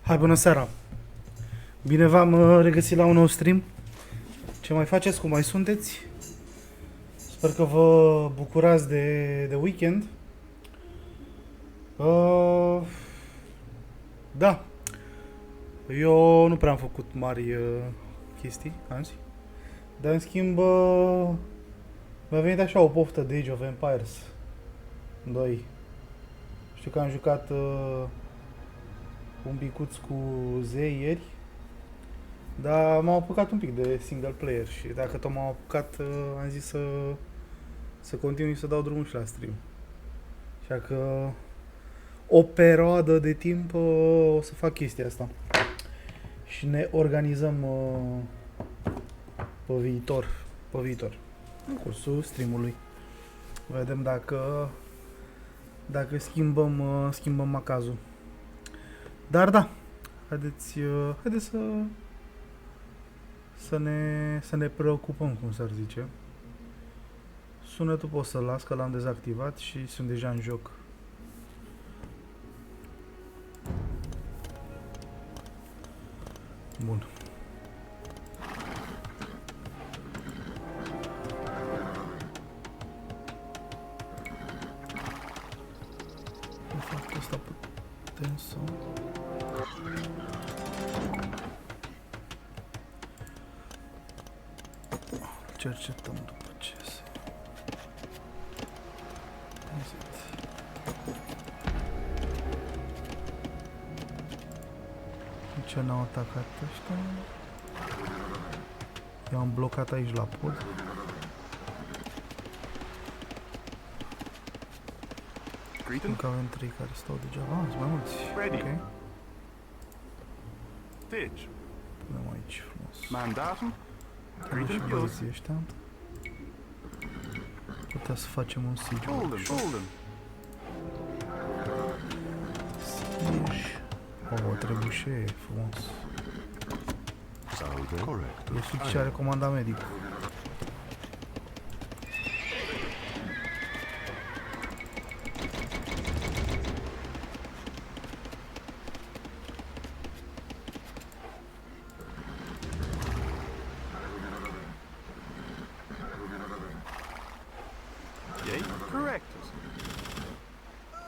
Hai, bună seara! Bine v-am regăsit la un nou stream. Ce mai faceți? Cum mai sunteți? Sper că vă bucurați de weekend. Da. Eu nu prea am făcut mari chestii azi. Dar în schimb mi-a venit așa o poftă de Age of Empires 2. Știu că am jucat un picuț cu zei ieri. Dar m-am apucat un pic de single player și dacă tot m-am apucat, am zis să continui să dau drumul și la stream. Așa că o perioadă de timp o să fac chestia asta. Și ne organizăm pe viitor, în cursul streamului. Vedem dacă schimbăm macazul. Dar da, haideți să ne preocupăm, cum s-ar zice. Sunetul pot să-l las, că l-am dezactivat și sunt deja în joc. Bun. De fapt, asta putem să... cercetăm după ce se... De ce n-au atacat ăștia? Eu am blocat aici la pod. Încă avem 3 care stau degeaba. Sunt mai mulți. Ok. Punem aici frumos. Și băieții ăștia. Putea să facem un siege. Siege. O trebușe frumos. E suficient, are comanda medic.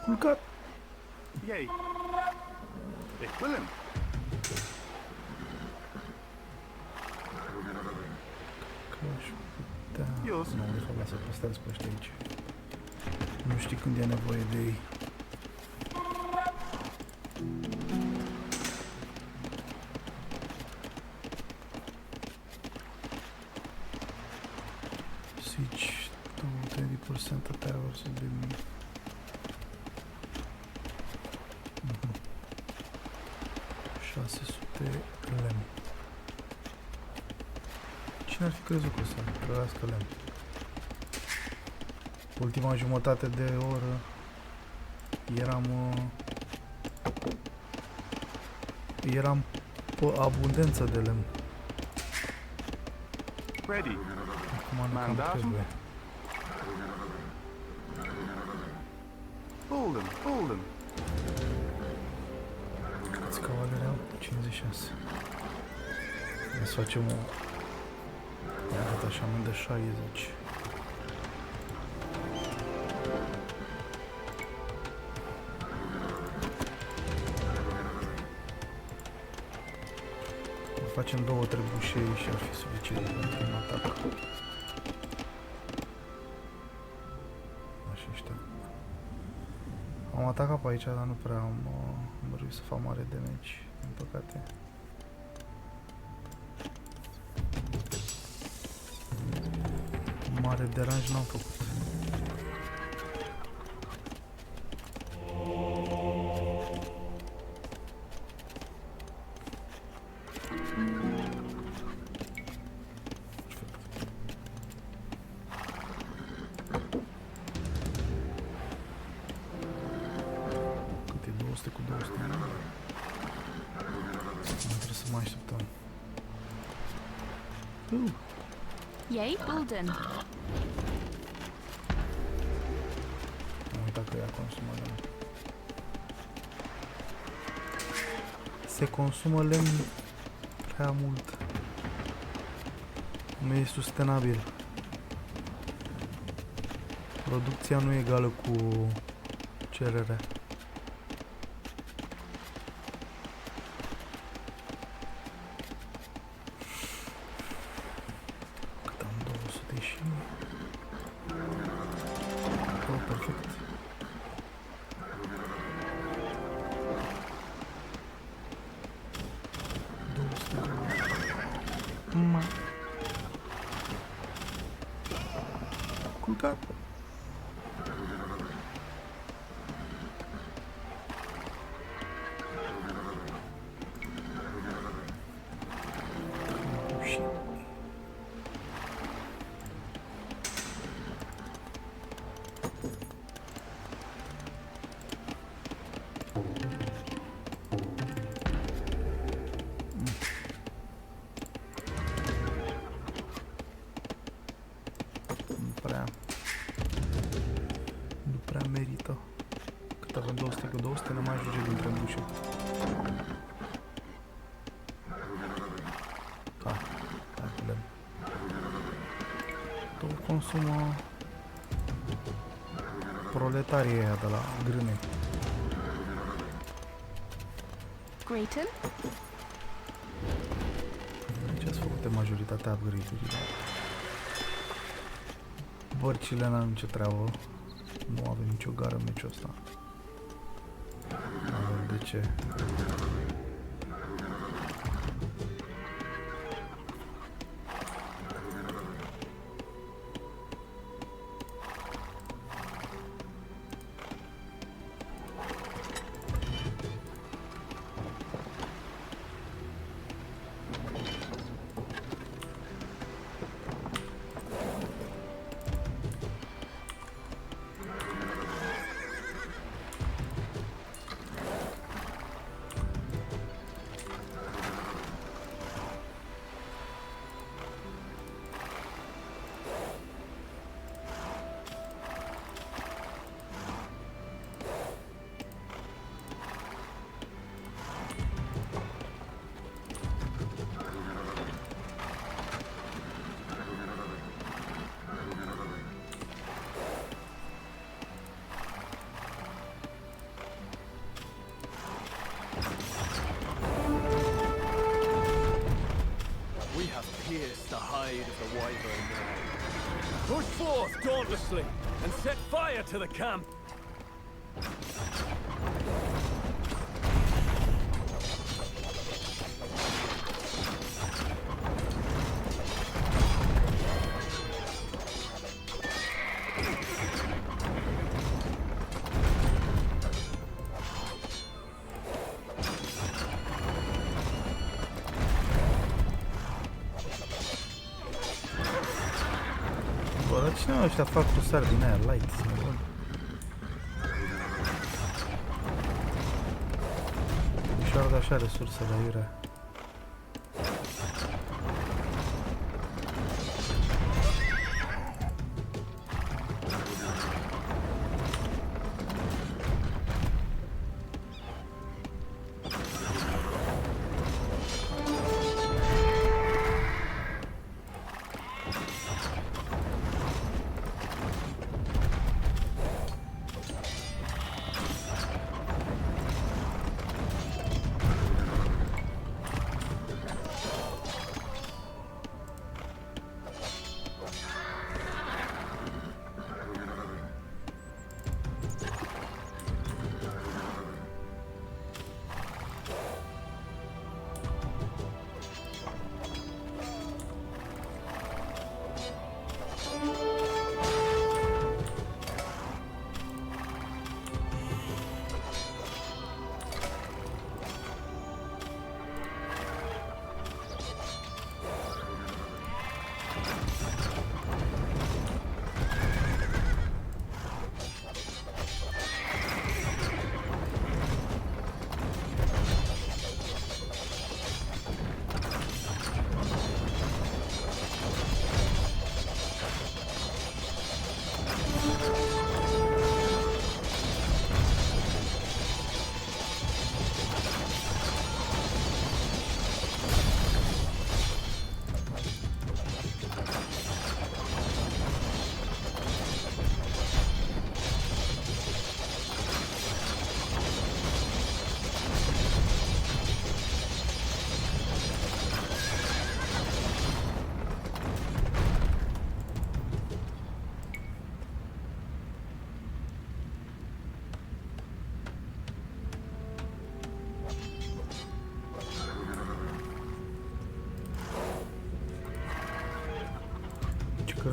Culcat. Yay. Ik wil hem. Că aș putea... Nu, de fapt, lasă păstrați pe ăștia aici. Nu știi când e nevoie de ei. Siege 20% attack versus the enemy. Mhm. 600 lemn. Cine ar fi crezut că o să trăiască lemn? Ultima jumătate de oră eram pe abundență de lemn. Ready. Acum nu cam trebuie. Hold them. Câți cavaleri au? 56. Hai să facem o atașament de 60. Facem 2 trebușei și ar fi suficient pentru un atac. Așa ăștia. Am atacat pe aici, dar nu prea am reușit să fac mare damage, din păcate. Mare deranj n-am făcut. Cu 200. Trebuie să mai așteptăm. Yay, Alden. Am uitat că ea consumă lemn. Se consumă lemn prea mult. Nu e sustenabil. Producția nu e egală cu cererea. Cât am 200 și... Oh, perfect. Culcat. Nu prea merită. Cât avem 200 cu 200, ne mai ajunge din trebușe. Hai cu lemn. Tot consumă proletarii aia de la grâne. Grayton? Ce ați făcut de majoritatea upgrade-urile? Bărcile n-am nicio treabă. Nu avem nicio gară în meciul ăsta. De ce? Pierce the hide of the wyvern. Push forth dauntlessly and set fire to the camp. Dar cine ăștia fac cu sari din aia light? Și-ar da așa resurse la iurea.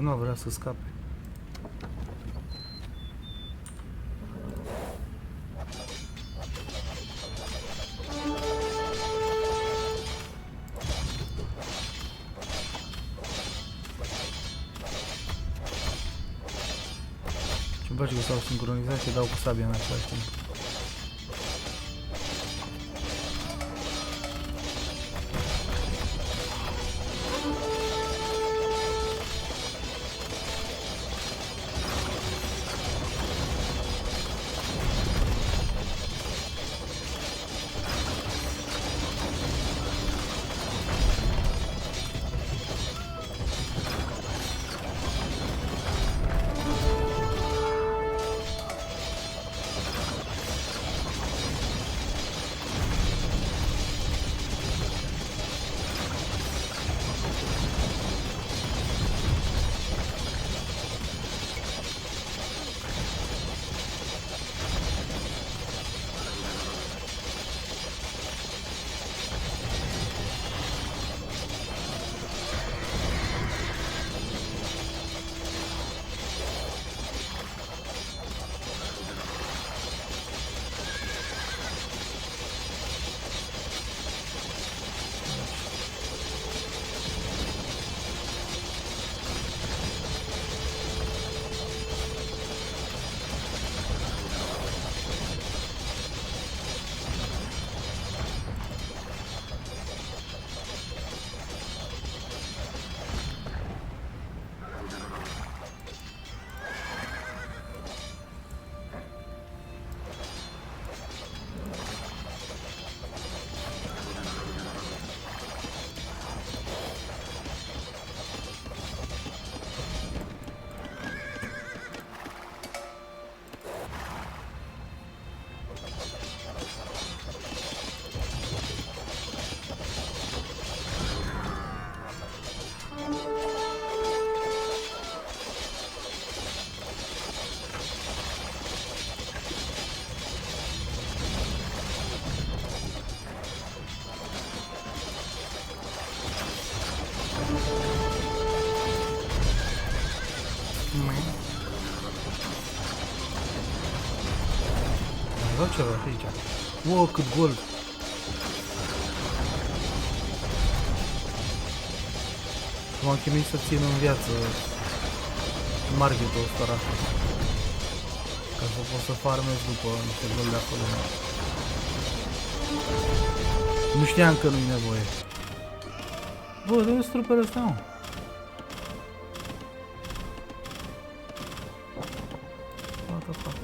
nu vrea să scape. Ce-mi place că s-au sincronizat și dau cu sabia în același timp. Vreau ceva aici. Wow, cât gold! M-am chinuit să țin în viață marketul ăsta ca să pot să farmez după niște gold de acolo. Nu știam că nu-i nevoie. Bă, de unde sunt trupele astea, mă? What the fuck?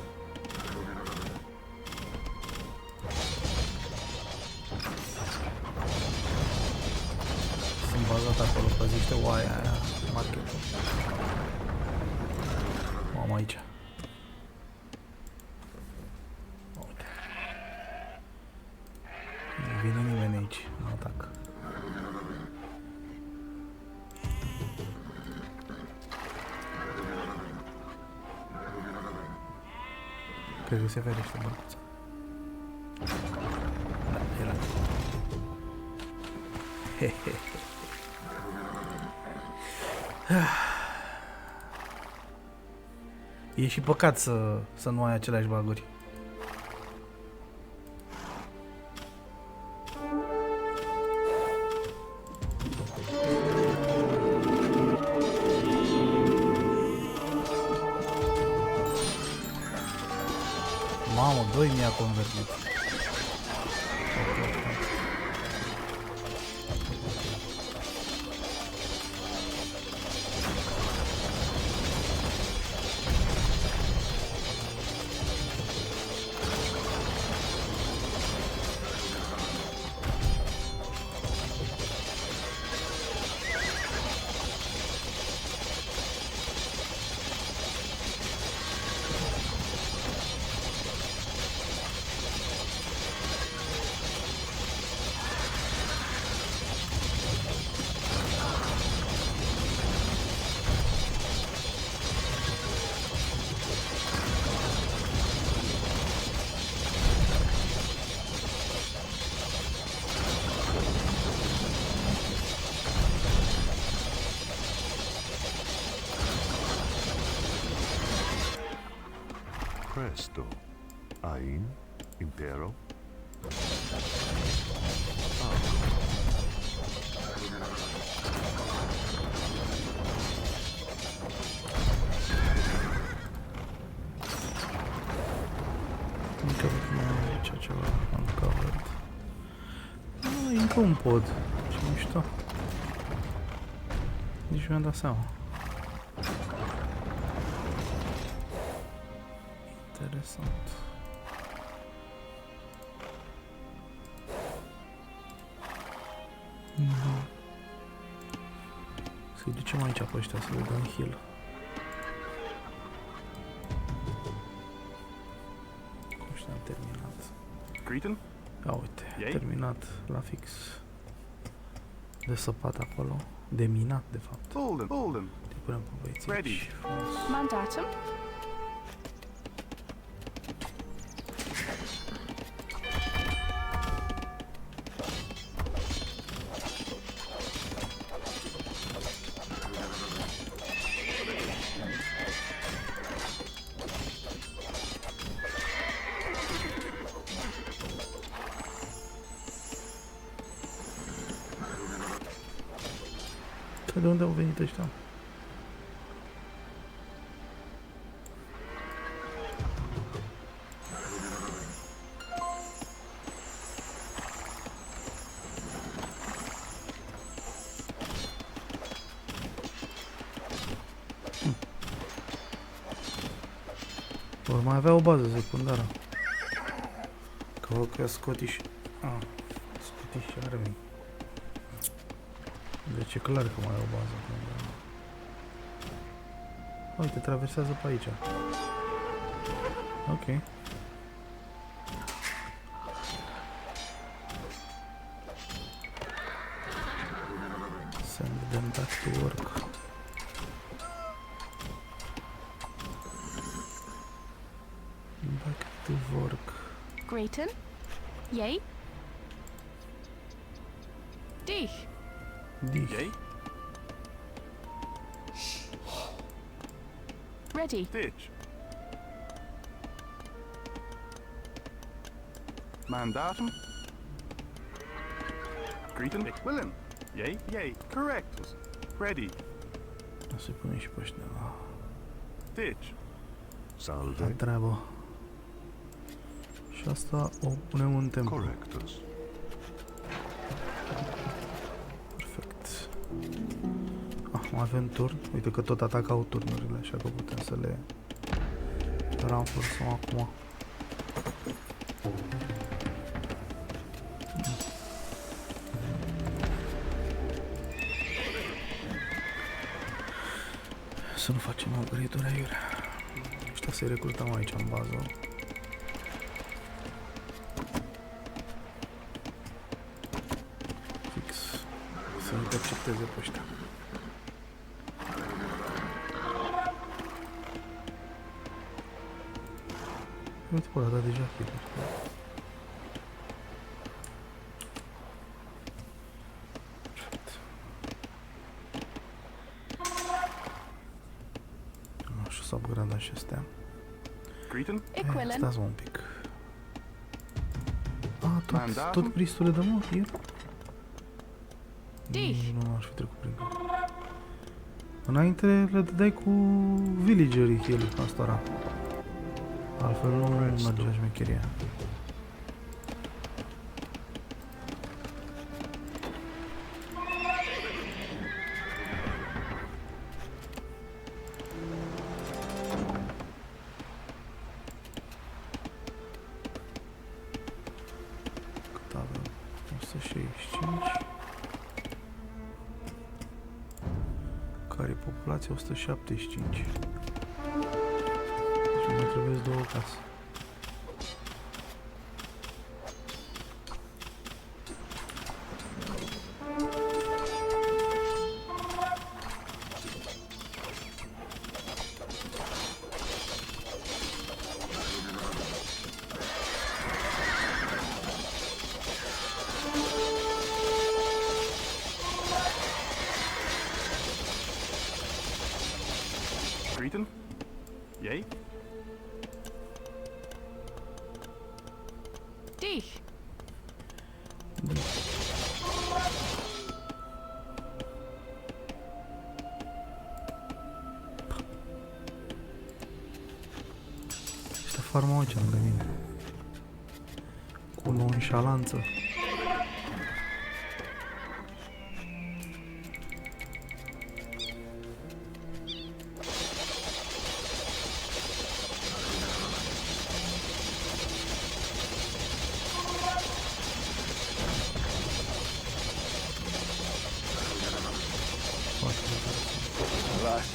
Sunt bazat acolo pe niște oaia aia, marketul. Am aici. Uite. Nu vine nimeni aici, nu atac. Cred că se ferește bărcuța. Da, era. Hehehe. E și păcat să nu ai aceleași baguri. Mamă, 2 mi-a convertit. Presto. Ain. Impero. Încă mai aici ceva uncovered. Încă un pod. Ce mișto. Nici mi-am dat seama. Interesant. Să-i ducem aici pe ăștia să le dăm heal. Cum și am terminat. Greeting? Ia uite, am Ei? terminat la fix. De săpat acolo. De minat, de fapt. Bolden. Bolden. Te punem pe băieții Ready. aici. Frumos. Mandatum. Că de unde au venit ăștia? Vor mai avea o bază secundară. Că văd că Scottish... Scottish Army. Deci e clar că mai e o bază. Uite, traversează pe aici. Ok. Send them back to work. Back to work. Grayton. Yay. Dich. Dich. Yay. Ready. Ditch. Mandatum. Greeting. Ik Willem. Yay. Yay. Correct. Ready. O să-i punem și pe ăștia la Ditch. Salve. treabă. Și asta o punem în templu. Correctus. Perfect. Mai avem turn. Uite că tot atacau turnurile, așa că putem să le ranforsăm acum. Să nu facem upgrade-uri aiurea. Ăștia să-i recrutăm aici în bază. Fix. Să intercepteze pe ăștia. Uite pe ăla, a dat deja healer. Și o să upgradăm și astea. Greeting. Equilin. Stați un pic. Tot pristul le dăm mă, heal? Dich. Nu aș fi trecut prin cap. Înainte le dădeai cu villagerii heal astora. Altfel nu mergea șmecheria. Cât avem? 165. Care e populația? 175. Deci mai trebuie două case. Greeting. Yay. farma aici lângă mine. Cu nonșalanță. Alas,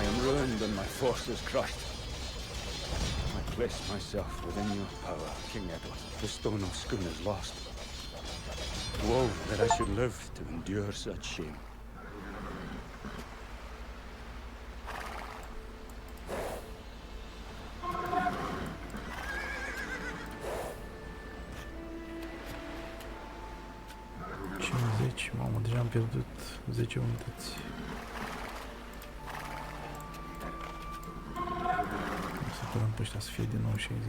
I am ruined and my forces crushed. I place myself within your power, King Edward. The stone of Scone is lost. Woe that I should live to endure such shame. Mamă, deja am pierdut 10 unități. O să curăm pe ăștia să fie din nou 60.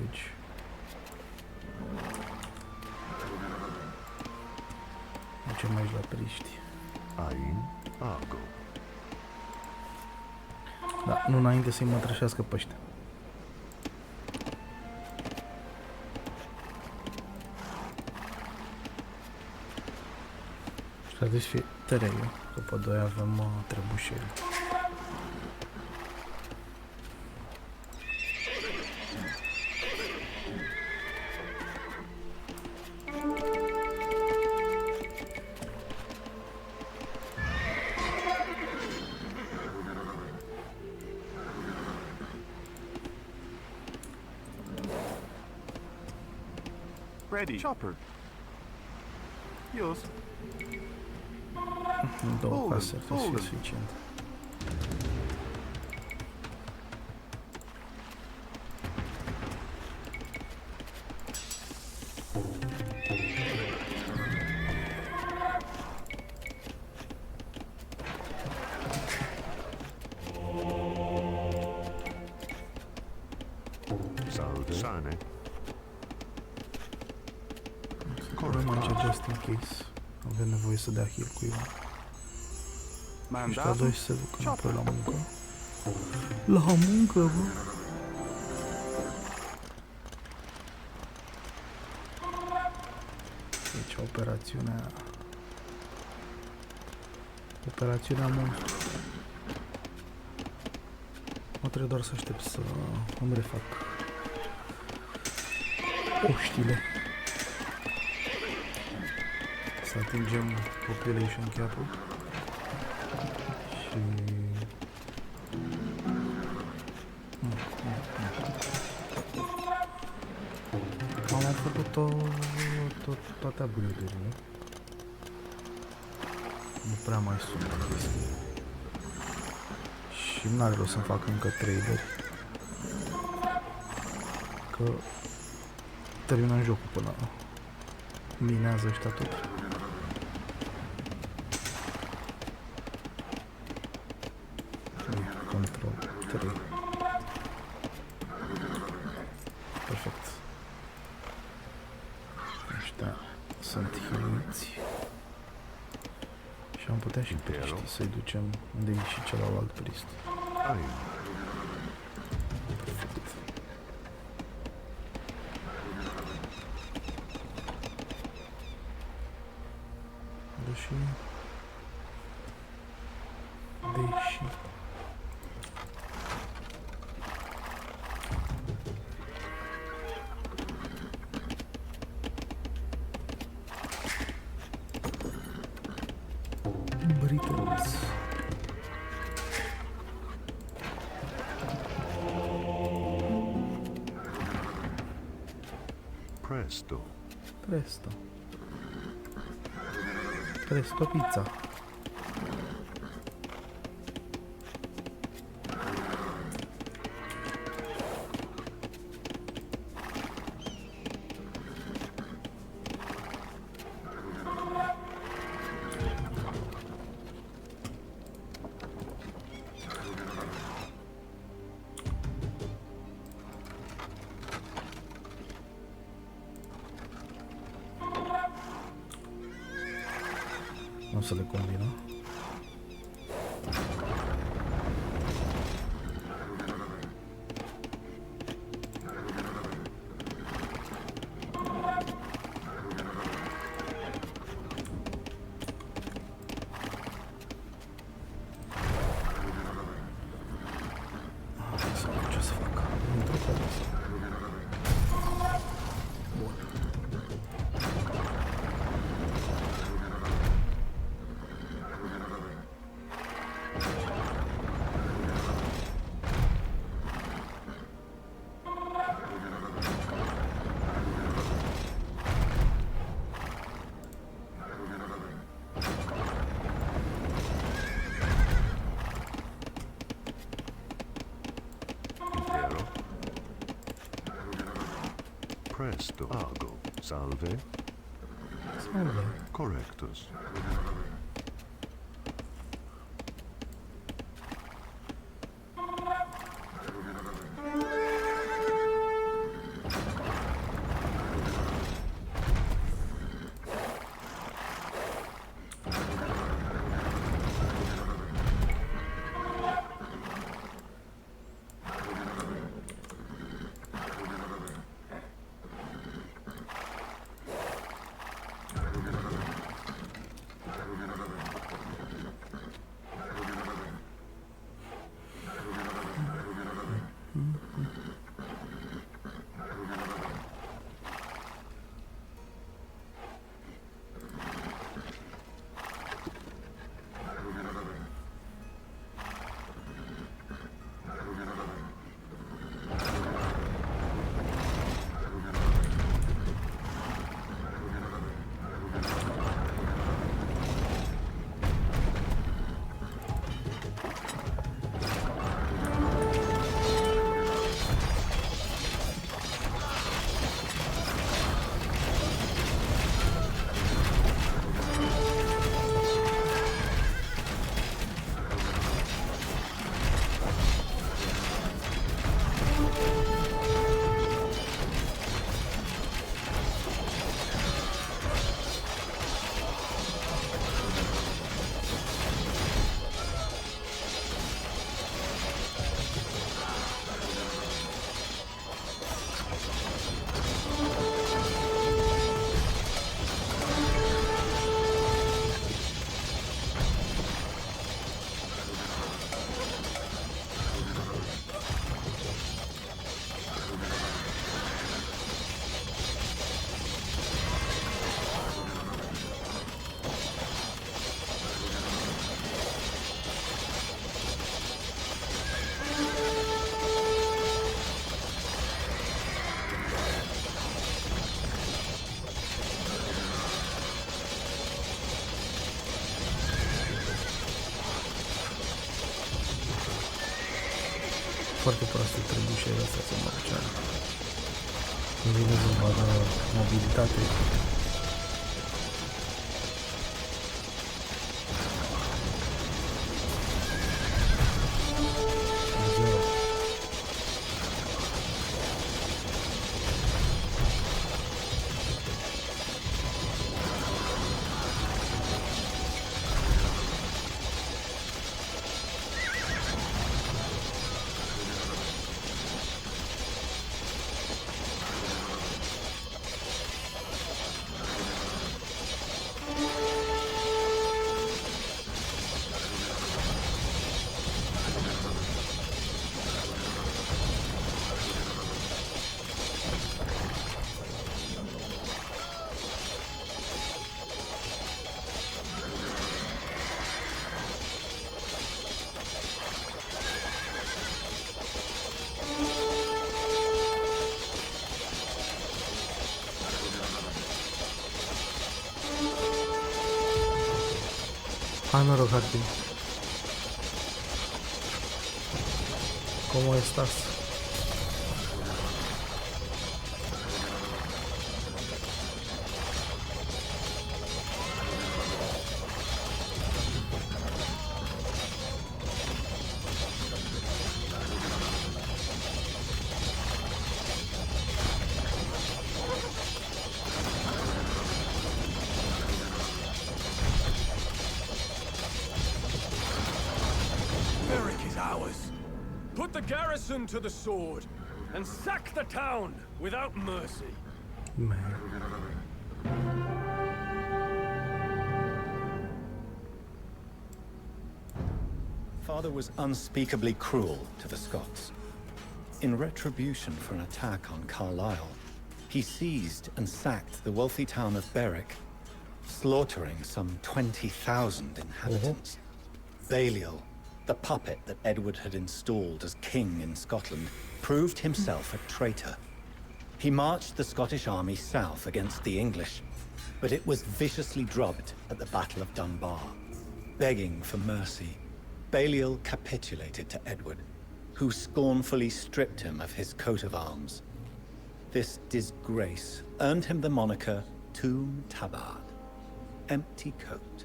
Mergem aici la priști. Ain Argo. Da, nu înainte să-i mătrășească pe ăștia. Trebuie să fie 3, că pe 2 avem trebușeli. Ready. Chopper. Yours. Două case ar fi suficient. Salve. Sane. Corem aici just in case. Avem nevoie să dea heal cuiva. Ăștia Mandato. doi se duc înapoi la muncă. La muncă, bă! Deci operațiunea... Operațiunea monstru. Mă trebuie doar să aștept să îmi refac oștile. Să atingem population cap-ul. Și... Am făcut toate upgrade-urile. Nu prea mai sunt chestii. Și n-are rost să-mi fac încă traderi. Că terminăm jocul până minează ăștia tot. Control 3. Perfect. Ăștia sunt hiluiți. Și am putea și priștii să-i ducem unde e și celălalt priest. Ain. Perfect. Deși... Britons. Presto. Presto. Presto pizza. Nu să le combină. Presto. Ago. Salve. Salve. Correctus. Foarte proastă trebușerea asta să merge. Îmi vine vorba de mobilitate. Zero. Hai noroc, Harkin. ¿Cómo estás? Put the garrison to the sword, and sack the town without mercy. Man. Father was unspeakably cruel to the Scots. In retribution for an attack on Carlisle, he seized and sacked the wealthy town of Berwick, slaughtering some 20,000 inhabitants. Balliol, the puppet that Edward had installed as king in Scotland, proved himself a traitor. He marched the Scottish army south against the English, but it was viciously drubbed at the Battle of Dunbar. Begging for mercy, Balliol capitulated to Edward, who scornfully stripped him of his coat of arms. This disgrace earned him the moniker Tomb Tabard, empty coat.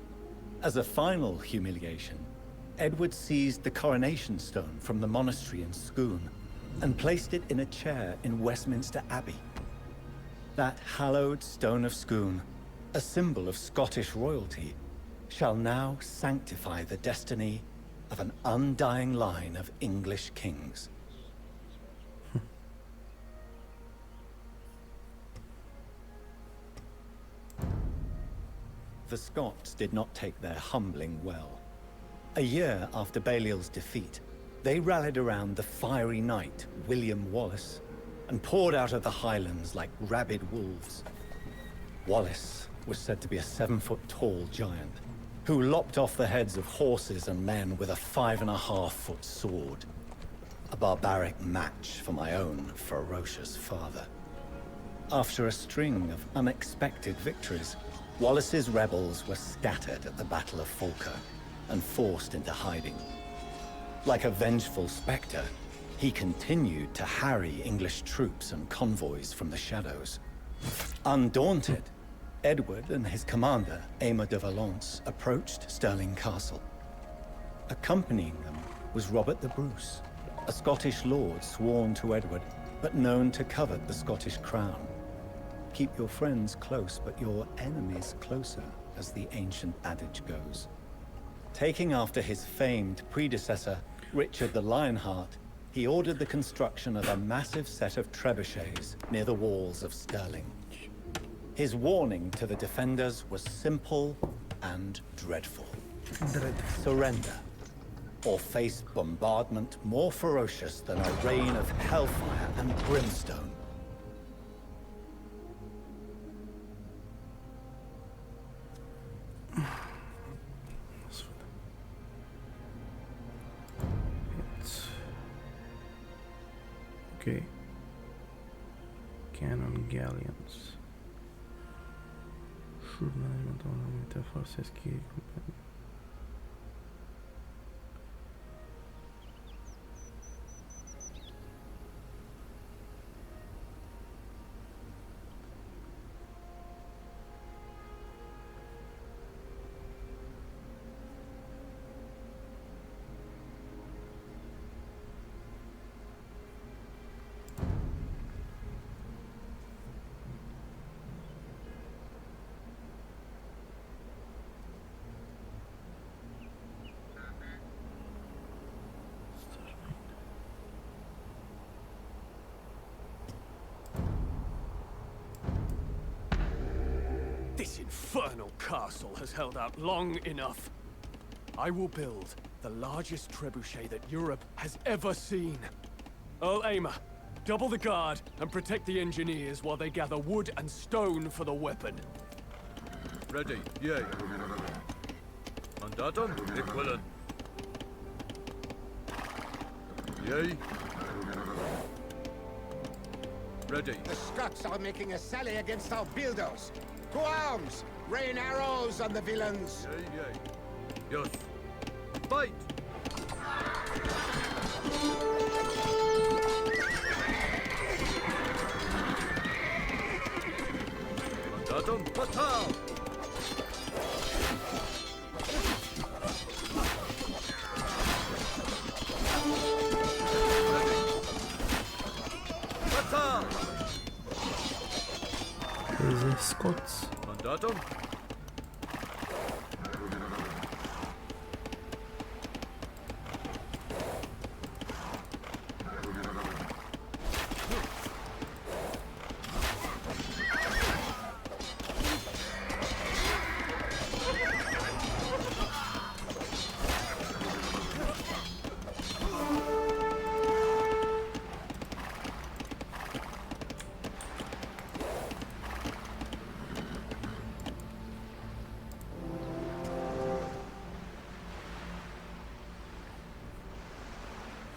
As a final humiliation, Edward seized the coronation stone from the monastery in Scone and placed it in a chair in Westminster Abbey. That hallowed stone of Scone, a symbol of Scottish royalty, shall now sanctify the destiny of an undying line of English kings. The Scots did not take their humbling well. A year after Baliol's defeat, they rallied around the fiery knight, William Wallace, and poured out of the Highlands like rabid wolves. Wallace was said to be a 7-foot-tall giant, who lopped off the heads of horses and men with a 5.5-foot sword. A barbaric match for my own ferocious father. After a string of unexpected victories, Wallace's rebels were scattered at the Battle of Falkirk and forced into hiding. Like a vengeful spectre, he continued to harry English troops and convoys from the shadows. Undaunted, Edward and his commander, Aymer de Valence, approached Stirling Castle. Accompanying them was Robert the Bruce, a Scottish lord sworn to Edward, but known to covet the Scottish crown. Keep your friends close, but your enemies closer, as the ancient adage goes. Taking after his famed predecessor, Richard the Lionheart, he ordered the construction of a massive set of trebuchets near the walls of Stirling. His warning to the defenders was simple and dreadful. Surrender, or face bombardment more ferocious than a rain of hellfire and brimstone. Okay. Cannon galleons. Should management on military forces key company. This infernal castle has held out long enough. I will build the largest trebuchet that Europe has ever seen. Earl Aymer, double the guard and protect the engineers while they gather wood and stone for the weapon. Ready, yay. Mandatum, equivalent. Yay. Ready. The Scots are making a sally against our builders. To arms! Rain arrows on the villains! Yay, yay. Yes. Fight! Mandatum, fatal! The Scots. Mandatum.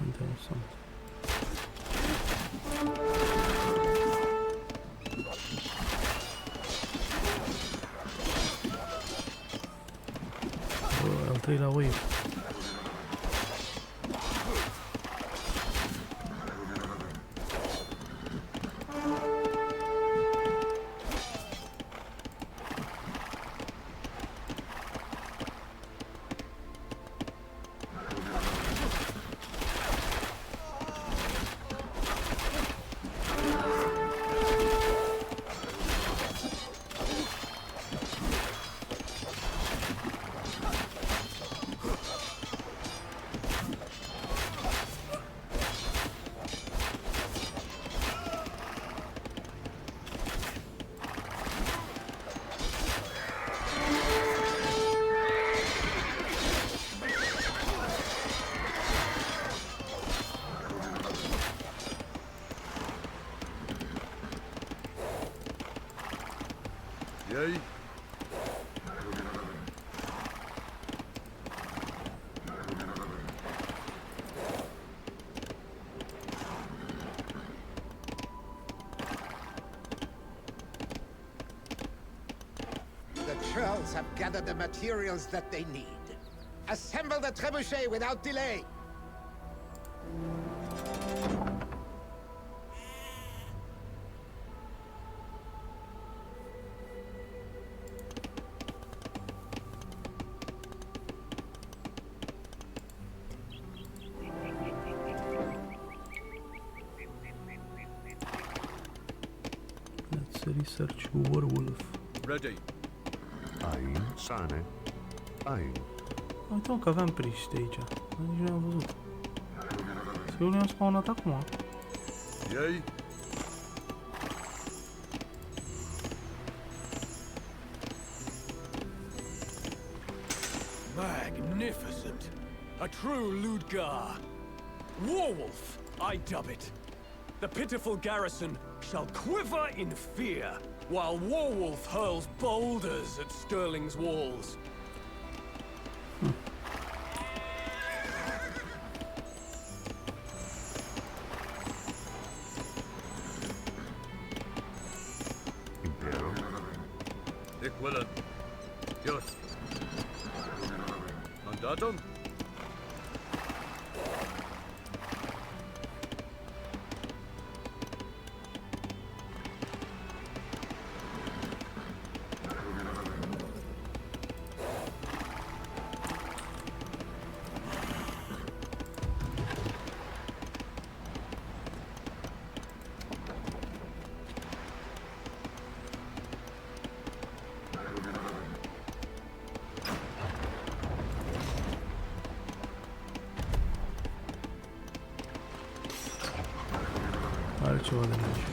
Interessant. Al treilea wave. Yay. The churls have gathered the materials that they need. Assemble the trebuchet without delay. Let's research werewolf. Ready. Ain, sane. Ain. Uite mă că aveam priște aici. Nici nu am văzut. Eu le-am spawnat acum. Yay. Magnificent! A true Ludgar. Warwolf, I dub it. The pitiful garrison shall quiver in fear, while Warwolf hurls boulders at Stirling's walls. Impero. Equivalent. Just. Mandatum. Altceva de aici.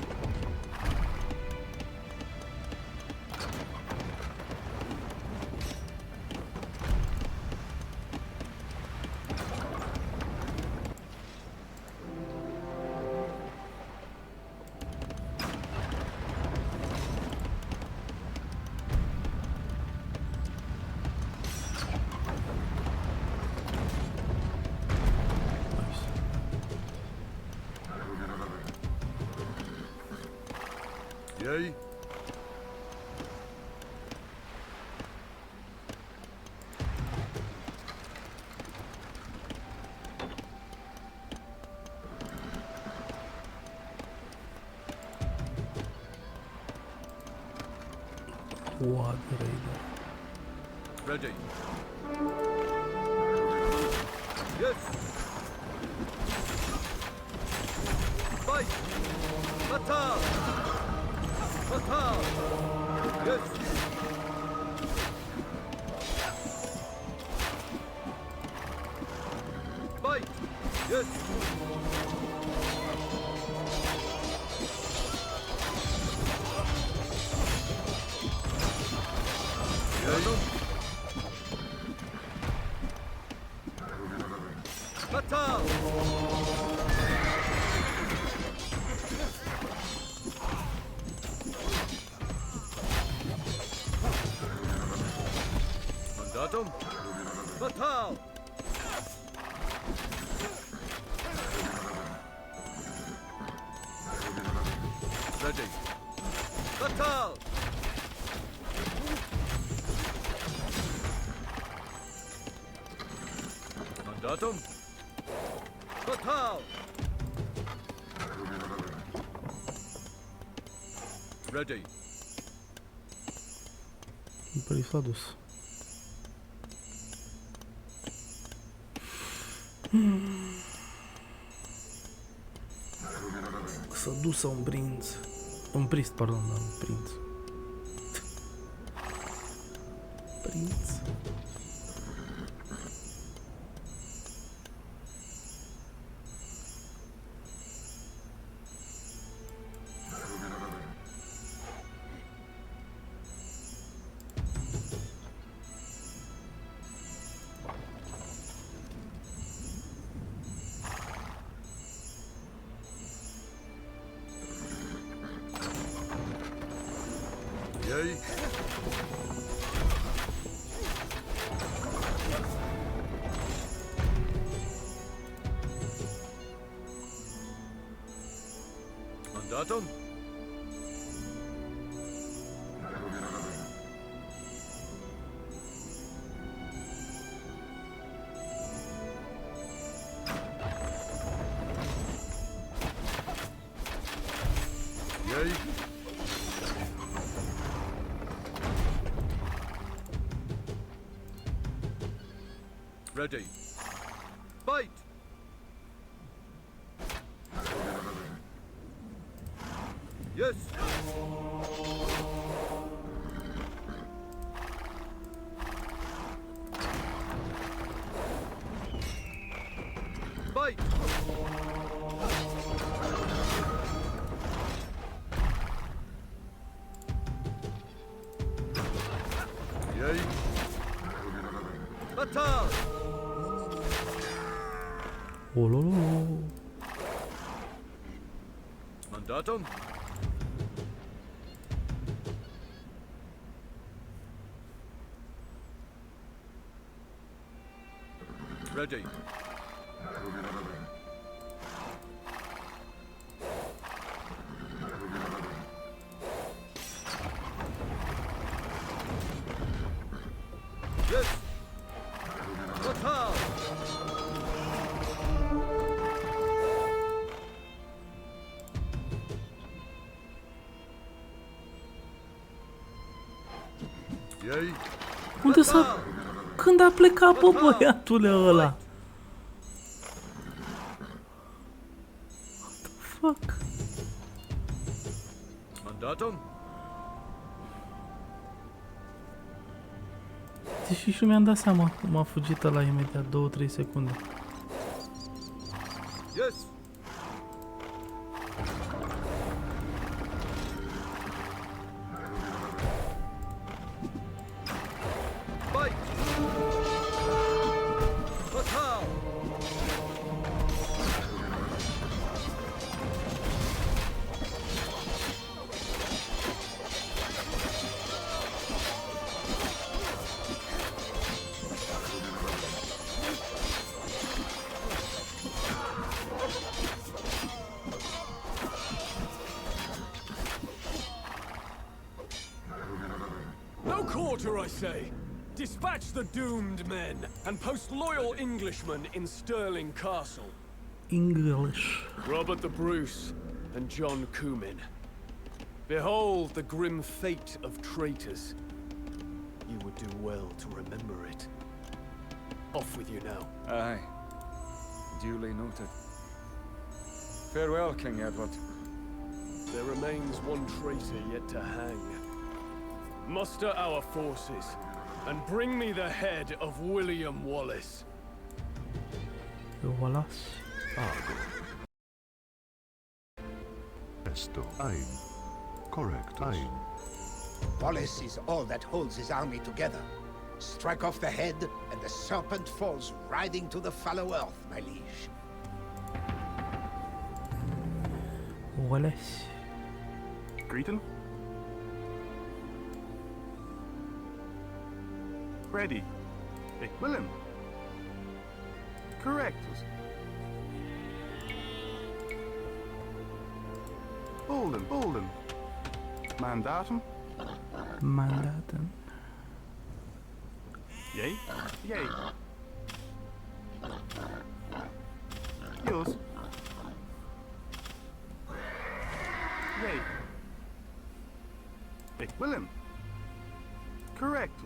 Yay. What raider. Ready. Yes. Fight. Attack. Attack. Yes. Fight. Yes. Attack. Mandatum. Fatal. Ready. Fatal. Mandatum. Fatal. Ready. Păi s-a dus. S-a dus un prinț. Un priest, pardon, dar un prinț. Prinț. Yay. Mandatum. Yay. Ready. Fight! Yes! Fight! Yay! Batal! Olololo. Mandatum. Ready. Yes. Batal! Yay! Unde s-a... Când a plecat, bă, băiatule ăla? What the fuck? Mandatum. Deși și nu mi-am dat seama cum a fugit ăla imediat, 2-3 secunde. Yes. Fight. Batal. No quarter, I say! Dispatch the doomed men, and post loyal Englishmen in Stirling Castle. English. Robert the Bruce and John Coomin. Behold the grim fate of traitors. You would do well to remember it. Off with you now. Aye. Duly noted. Farewell, King Edward. There remains one traitor yet to hang. Muster our forces, and bring me the head of William Wallace. Wallace. Esto. Ein. Correct. Ein. Wallace is all that holds his army together. Strike off the head, and the serpent falls riding to the fallow earth, my liege. Wallace. Greeting. Ready. Hey, Willem. Correct. Bolden, Bolden. Mandatum. Mandatum. Yay, yay. Yours. Yay. Hey, Willem. Correct.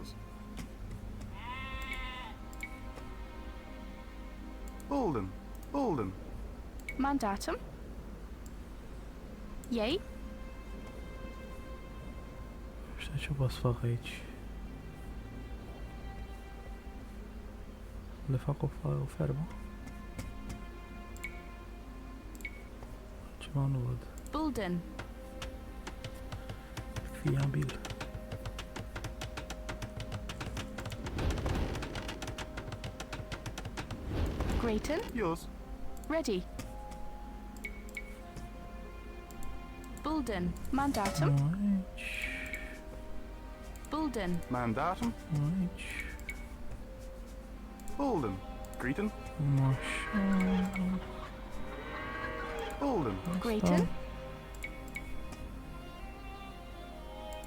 Bolden, Bolden. Mandatum. Yay. Nu știu ce pot să fac aici. Le fac o fermă? Ceva nu văd. Bulden. Fiabil. Grayton. Yours. Ready. Bulden. Mandatum. Aici. Bulden. Mandatum. Aici. Bolden. Greeting. Așa. Bolden. Grayton.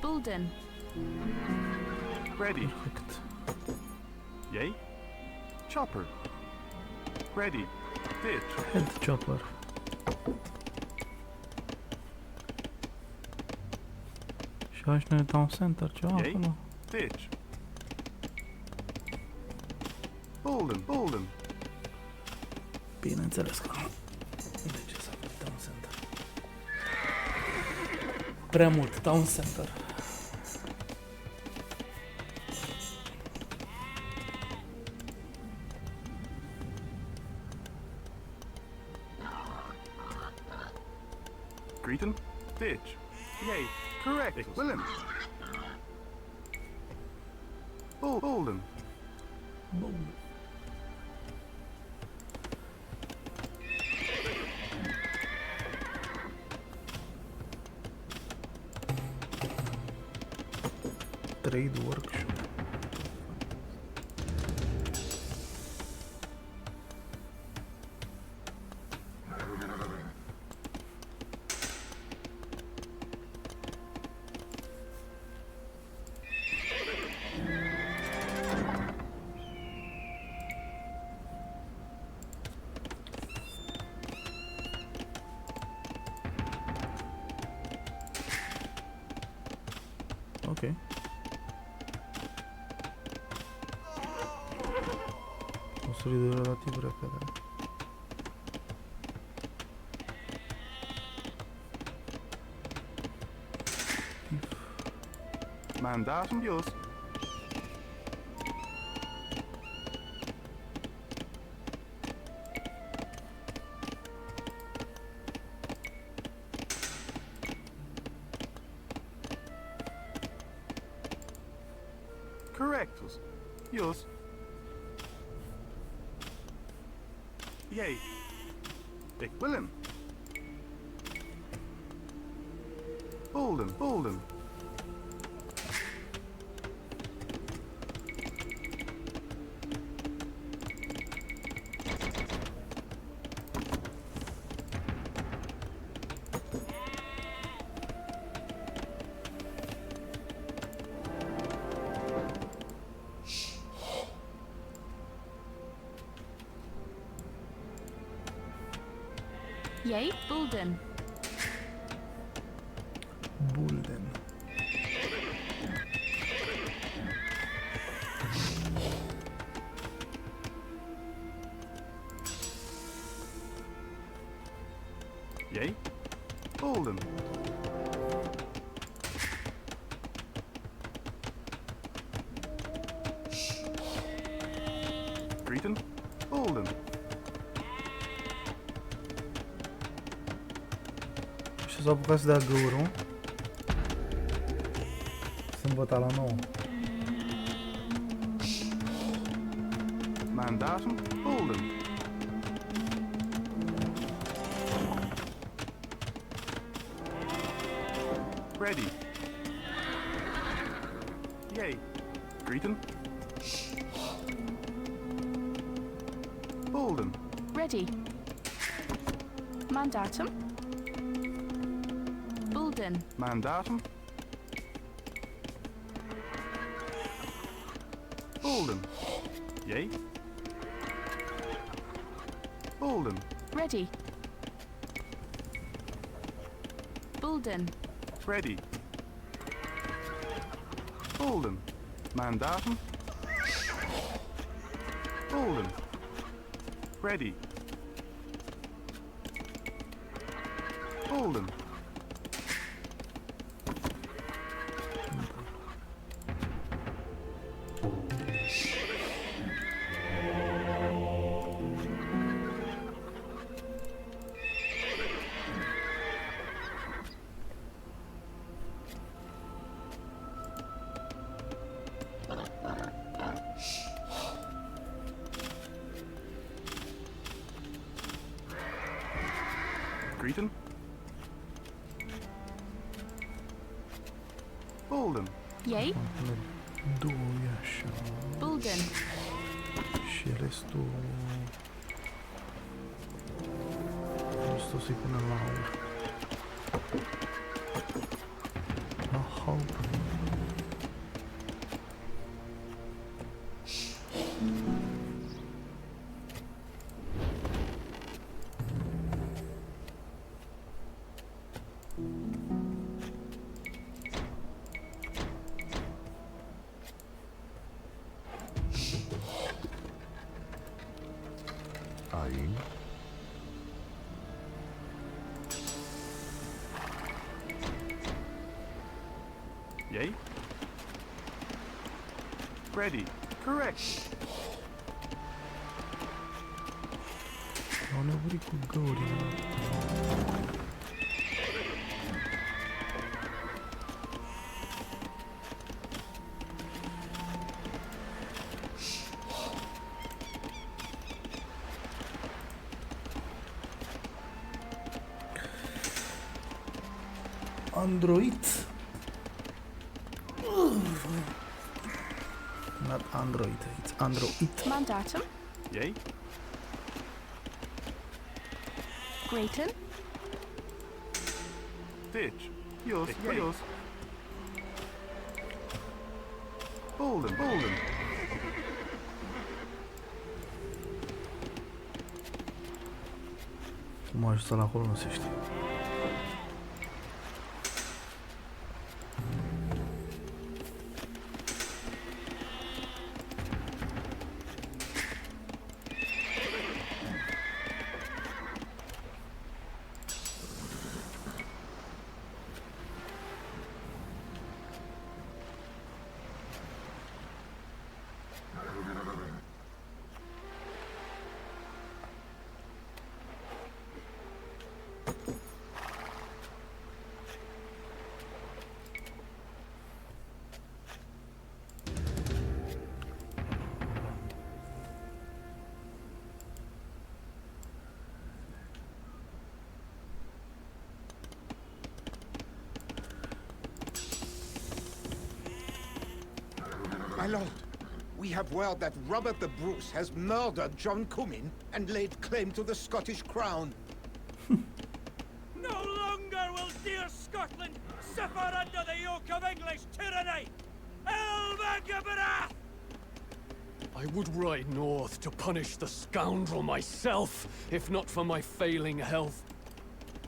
Bulden. Ready. Perfect. Yay. Chopper. Ready. Ditch. Head chopper. Și aici ne town center, ceva Yay. acolo. Ditch. Bolden. Bolden. Bineînțeles că nu. De ce să avem town center? Prea mult town center. Greeton. Ditch. Yay. Correct. Willem. Bolden. Bun. Trade workshop. Ok. Construit relativ repede. Mandatum Jus. Correctus. Jus. Yay. Ik Willem. Bolden. Bolden. Yay, Bulden. Bulden. Yay. Bolden. Greeton. Bolden. Și s-au apucat să dea găurul. Sâmbătă la 9. Mandatum Bolden. Ready. Yay. Greeton. Bolden. Ready. Mandatum. Bulden. Mandatum. Bolden. Yay. Bolden. Ready. Bulden. Ready. Bolden. Mandatum. Bolden. Ready. Bolden. Greeton. Bolden. Yay, Două e așa. Bulden. Și restul... Restul să-i punem la aur. La halp. Eyeing. Yay? Ready. Correct. Au nevorit cu găurile. Android. Not Android, it's Android. Mandatum. Yay? Grayton. Ditch. Yours. Yours. Bolden. Bolden. Cum a ajuns la acolo, nu se știe. My lord, we have word that Robert the Bruce has murdered John Cummin and laid claim to the Scottish crown. No longer will dear Scotland suffer under the yoke of English tyranny! Elvegaberath! I would ride north to punish the scoundrel myself, if not for my failing health.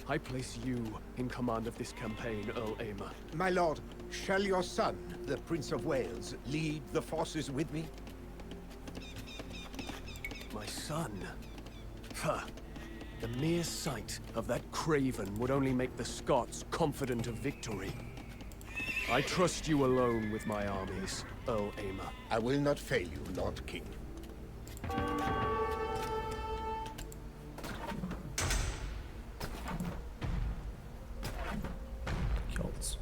I place you in command of this campaign, Earl Aymer. My lord, shall your son, the Prince of Wales, lead the forces with me? My son? Huh. The mere sight of that craven would only make the Scots confident of victory. I trust you alone with my armies, Earl Aymer. I will not fail you, Lord King. Celts.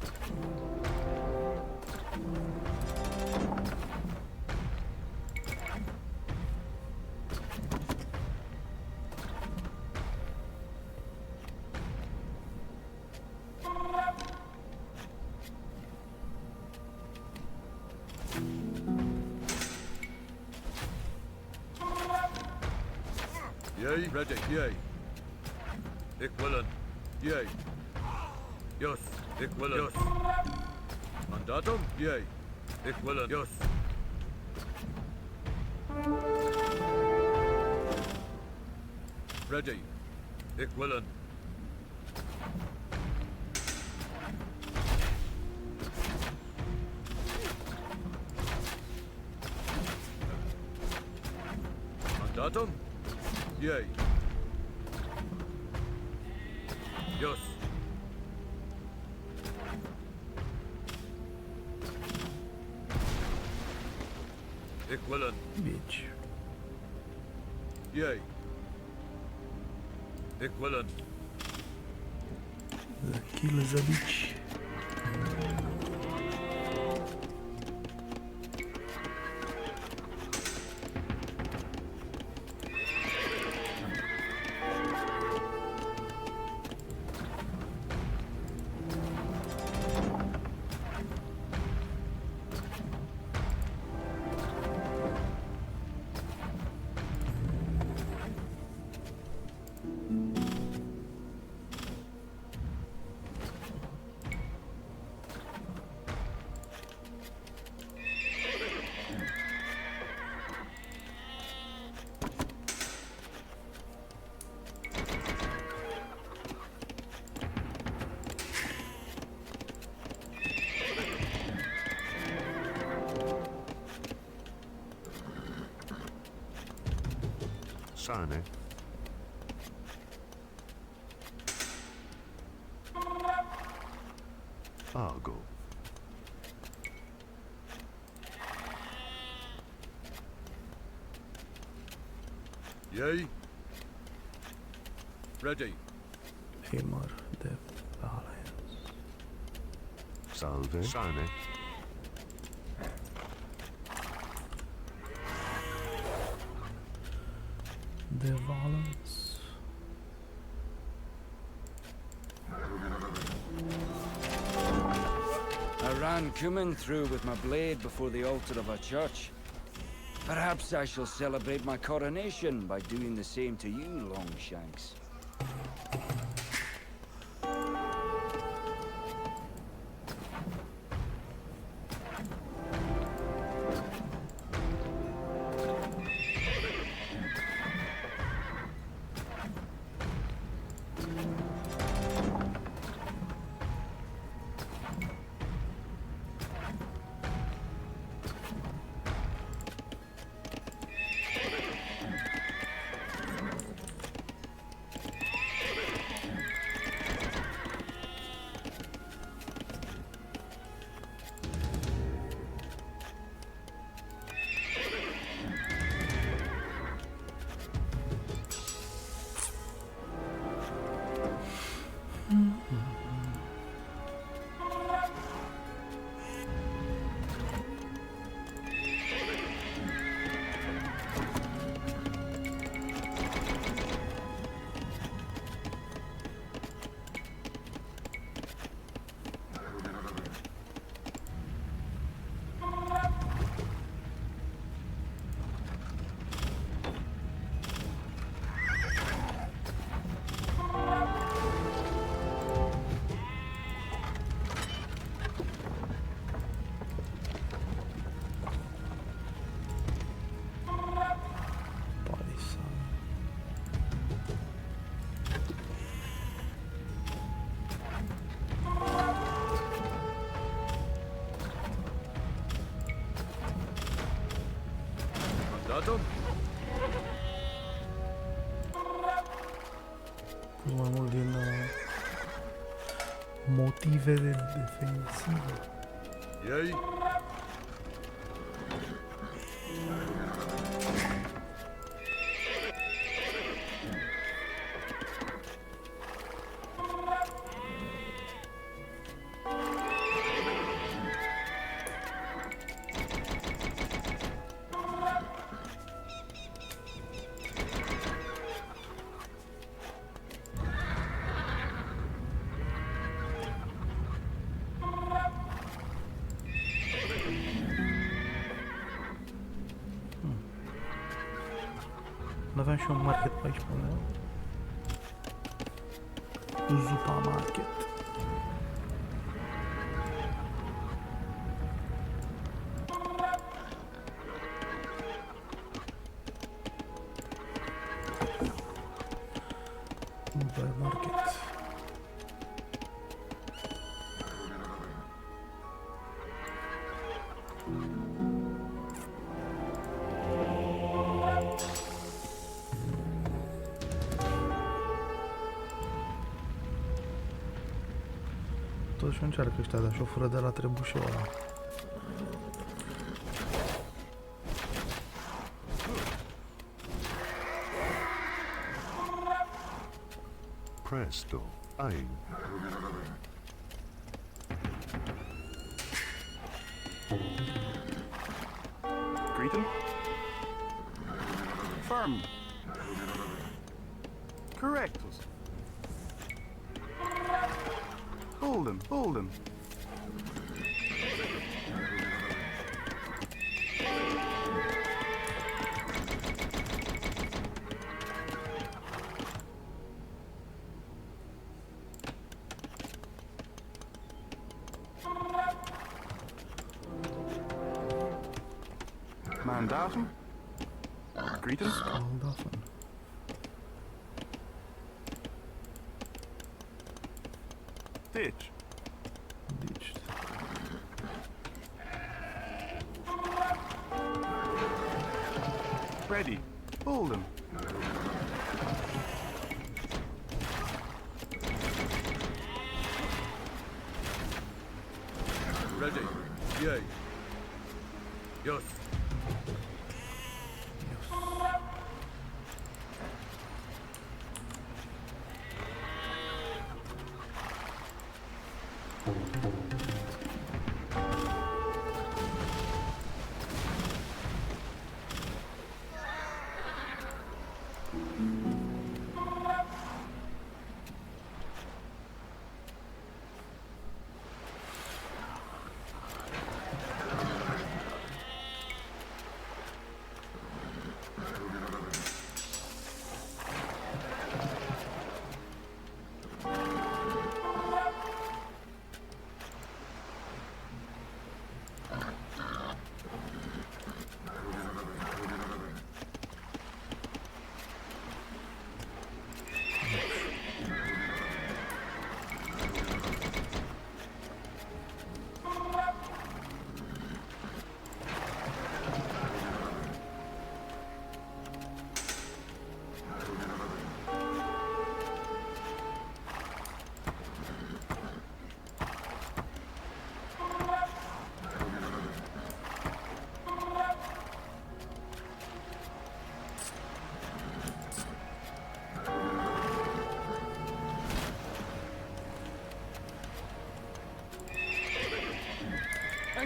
Yay, ready, yay. Ik willen. Yay. Yes, ik willen. Yes. Mandatum, yay. Ik willen. Yes. Ready. Ik willen. Mandatum? Yay. Yes. Ik willen. Bitch. Yay. Ik willen. The kill is a bitch. Sane. Yay. Ready. Umor de Valens. Salve. Sane. De Valens. I ran Cumin through with my blade before the altar of a church. Perhaps I shall celebrate my coronation by doing the same to you, Longshanks. Mandatum. Pus mai mult din motive de defensivă. Yay. Aveam și un market pe aici, până Zupa Market. Supermarket. Totuși încearcă ăștia, dar și-o fură de la trebușul ăla. Presto. Ain. Greeting. Firm. Correctus. Hold him. Mandatum. Greetings. Mandatum. Ditch. Ditched. Ready. Hold him. Ready. Yay. Yes.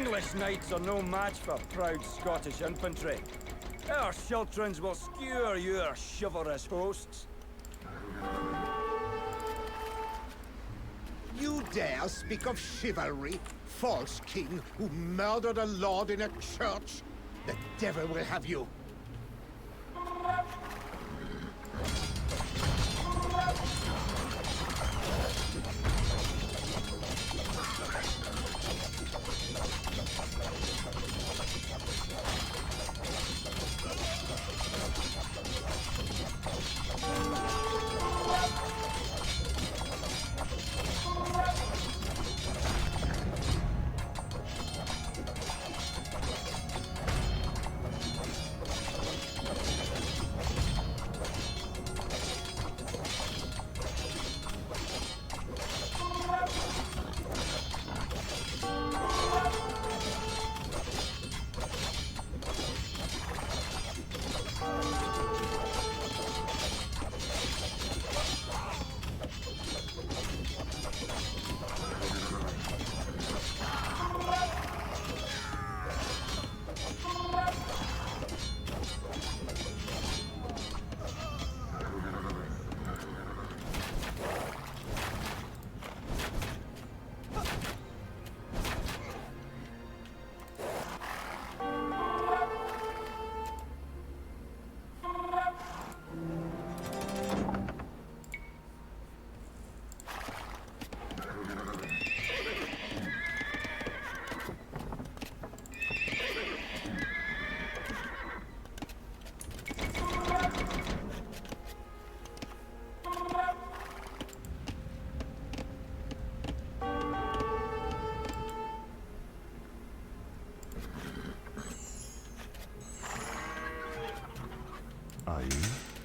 English knights are no match for proud Scottish infantry. Our Shiltrons will skewer your chivalrous hosts. You dare speak of chivalry, false king who murdered a lord in a church? The devil will have you.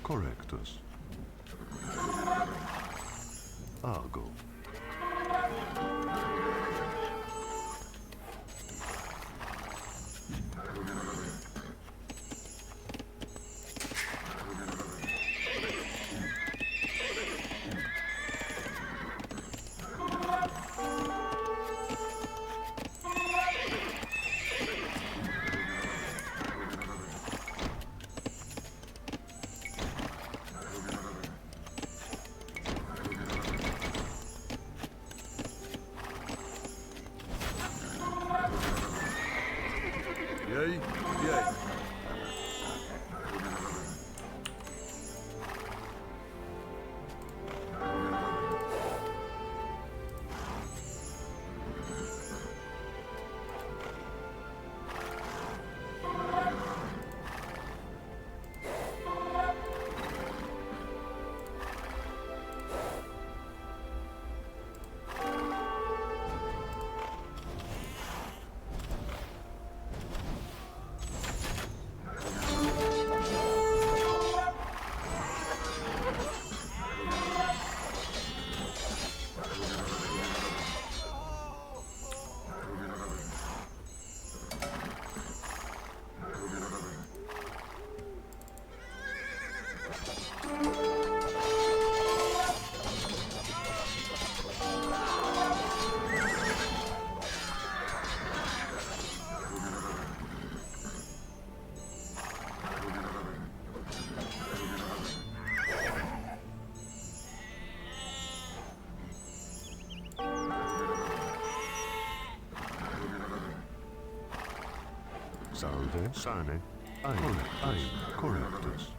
Correctus. Argo. Yay, yay. Salve, sane, ein, correctus.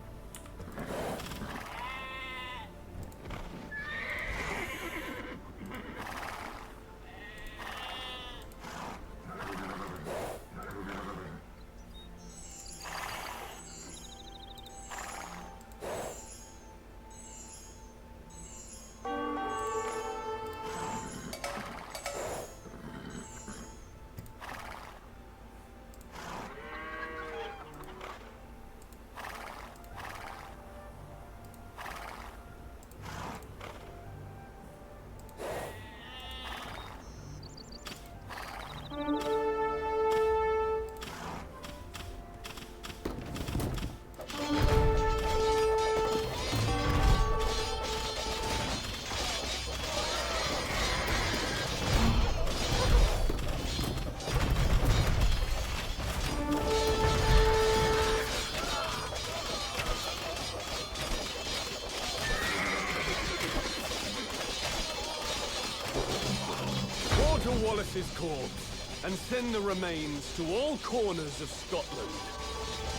Wallace's corpse and send the remains to all corners of Scotland.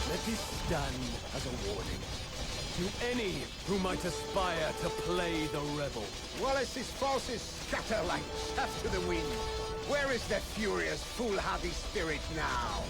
Let this stand as a warning to any who might aspire to play the rebel. Wallace's forces scatter like chaff to the wind. Where is their furious, foolhardy spirit now?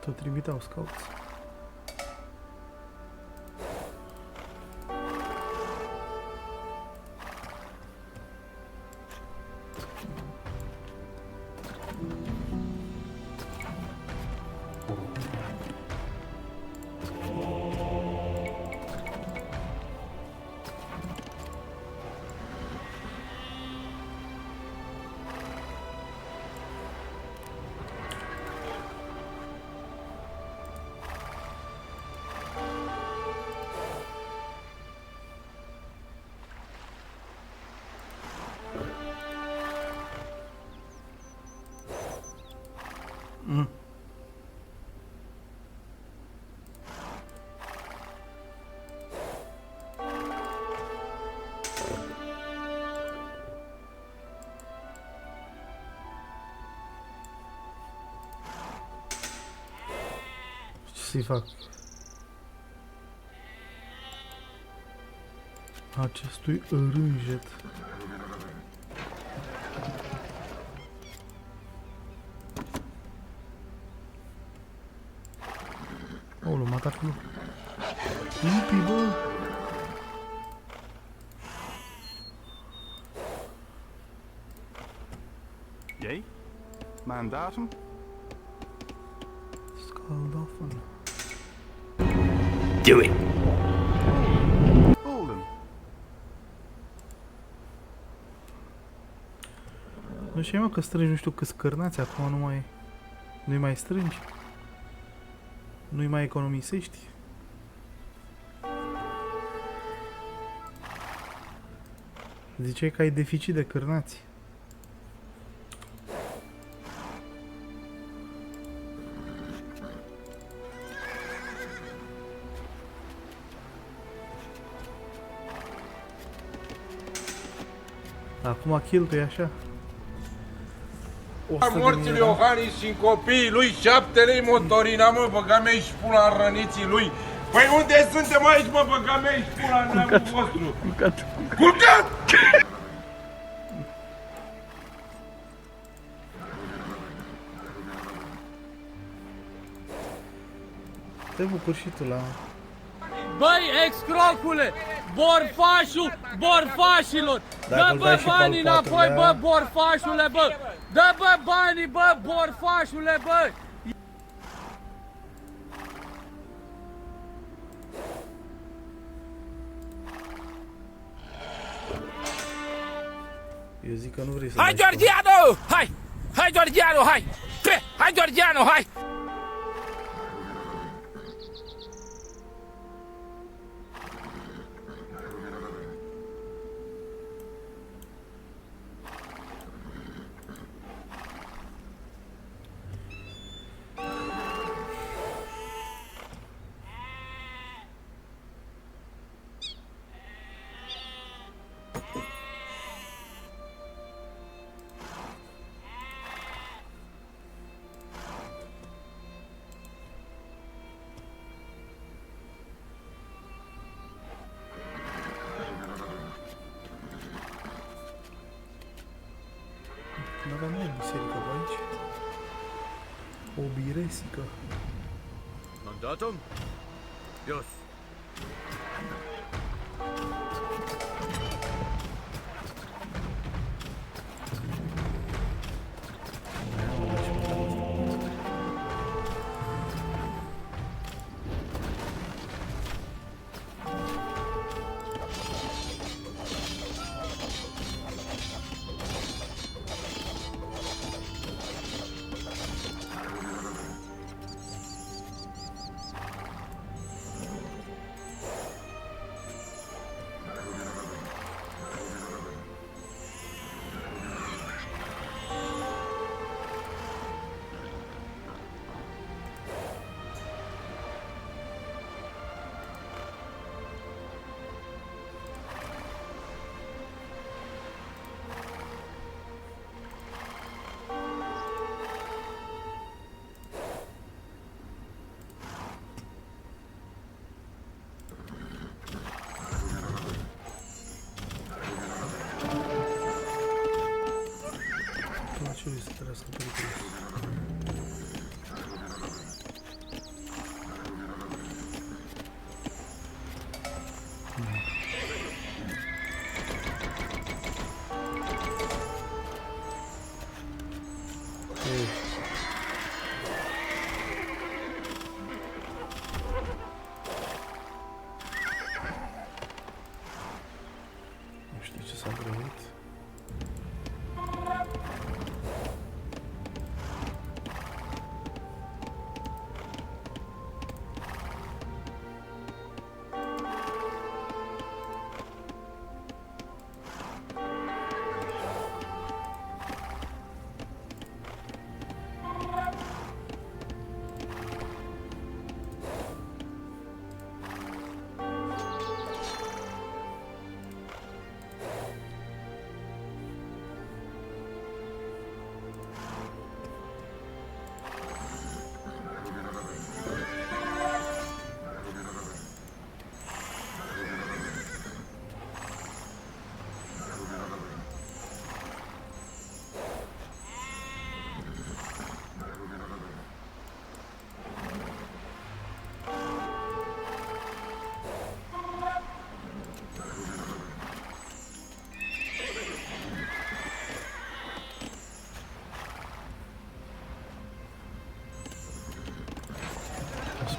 Tot trimiteau scouts. Ce să-i fac? Acestui rânjet. Oh, m-a atacat lui. Lupi, bă! Jij? Mandatum? Scaldafen. Do it! Olden. Nu știu, mă, că strângi nu știu câți cârnați, acum nu-i mai strângi. Nu-i mai economisești. Ziceai că ai deficit de cârnați. Acum cheltuie așa. A morții lui Iohannis și copiii lui 7 lei motorina, mă, băga mea și pula în răniții lui. Păi unde suntem aici, mă, băga mea și pula în neamul vostru? Culcat! Te bucuri și tu la... Băi, excrocule! Borfașul borfașilor! Dă, bă, banii înapoi, bă, borfașule, bă! Dă, bă, banii, bă, borfașule, bă! Eu zic că nu vrei să... Hai, Georgiano! Hai! Hai, Georgiano, hai! Hai, Georgiano, hai! Nu avem mai biserică pe aici. O biresică. Mandatum? Yes. Ce vrei să trăiască periculos? Nu știu ce s-a grăbit.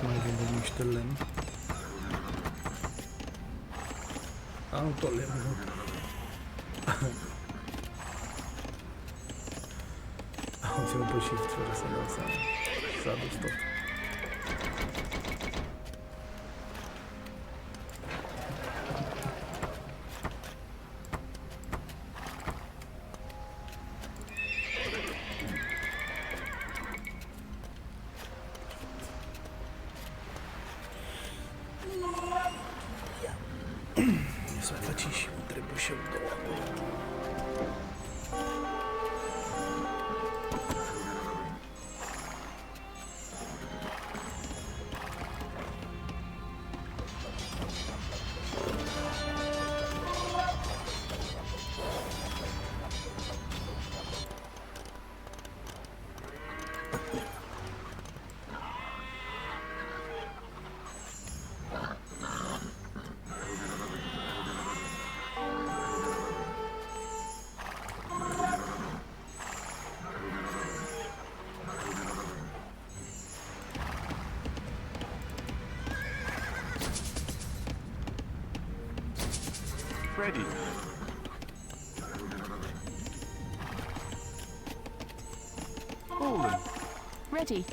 Mai vindem niște lemn. Am tot lemnul. Am ținut pe shift fără să dau seama. S-a dus tot. Să mai faci și un trebușel două acolo. Ready. Olden. Ready.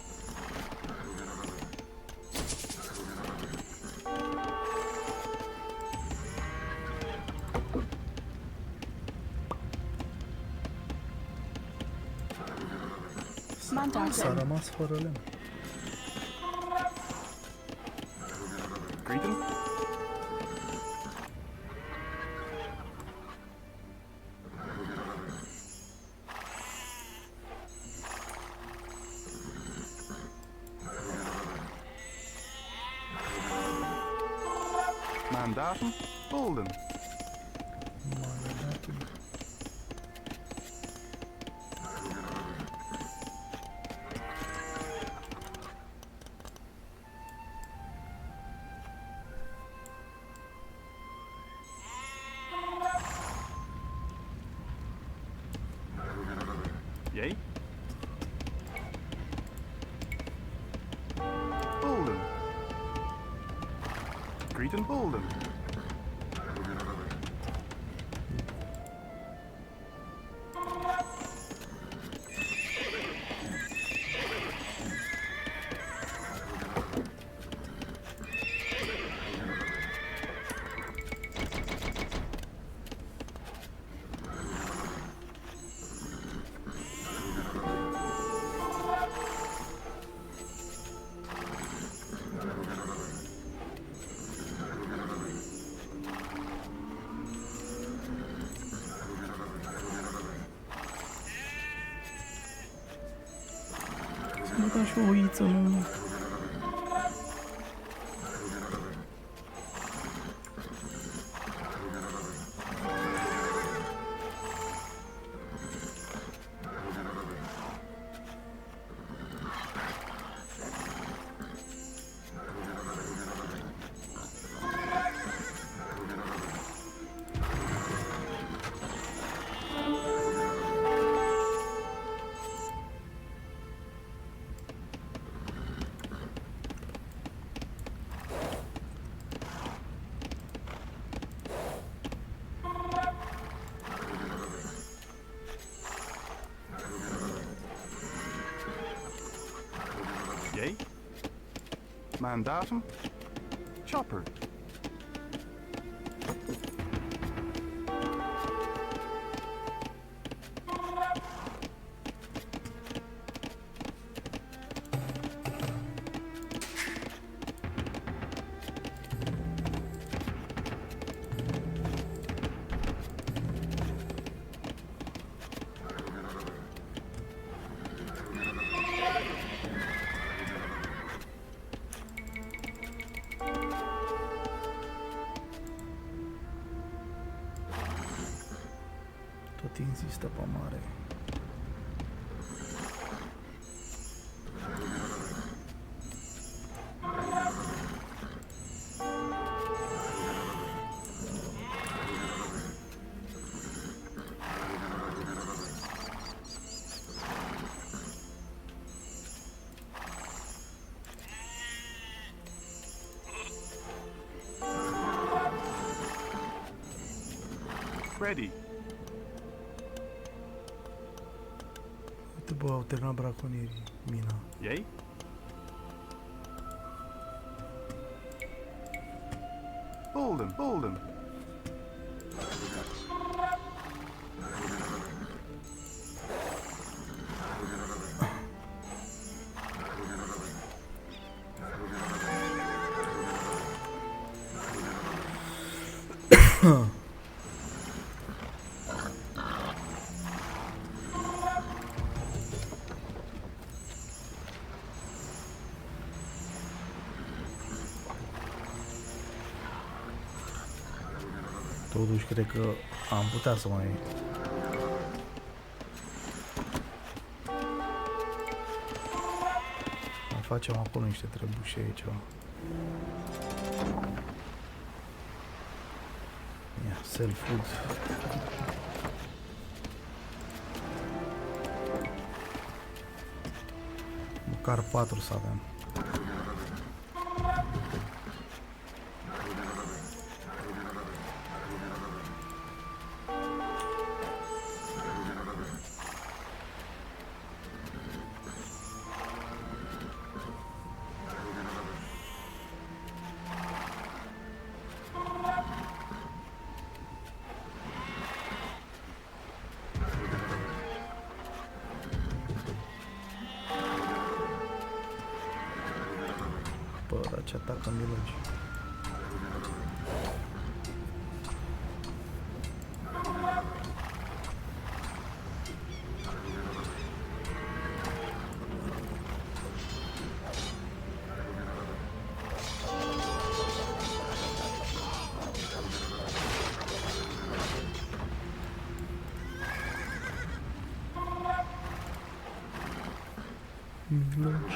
S-a rămas fără lemn. Greeting. Mandaten. Olden. Yay. Olden. Greeting. Olden. Să-mi băga și o oiță, nu? Yay. Mandatum. Chopper. Tot insistă pe mare. Ready. Uite, bă, au terminat braconierii mina. Yay. Olden. Olden. Totuși, cred că am putea să mai... facem acolo niște trebușe aici. Ia, sell food. Măcar 4 să avem. Bă, dar ce atacă milogi. Milogi.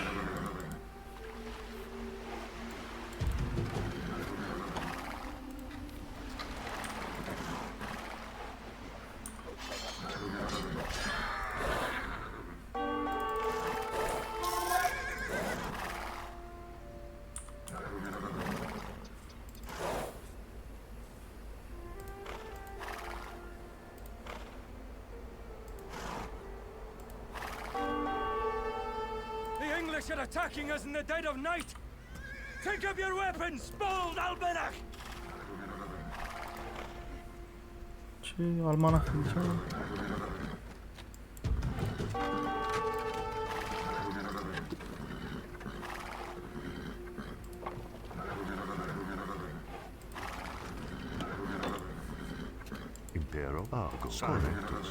The English are attacking us in the dead of night! Take up your weapons, bold Albinach! Ce almanach zicea? Impero Argo Correctus.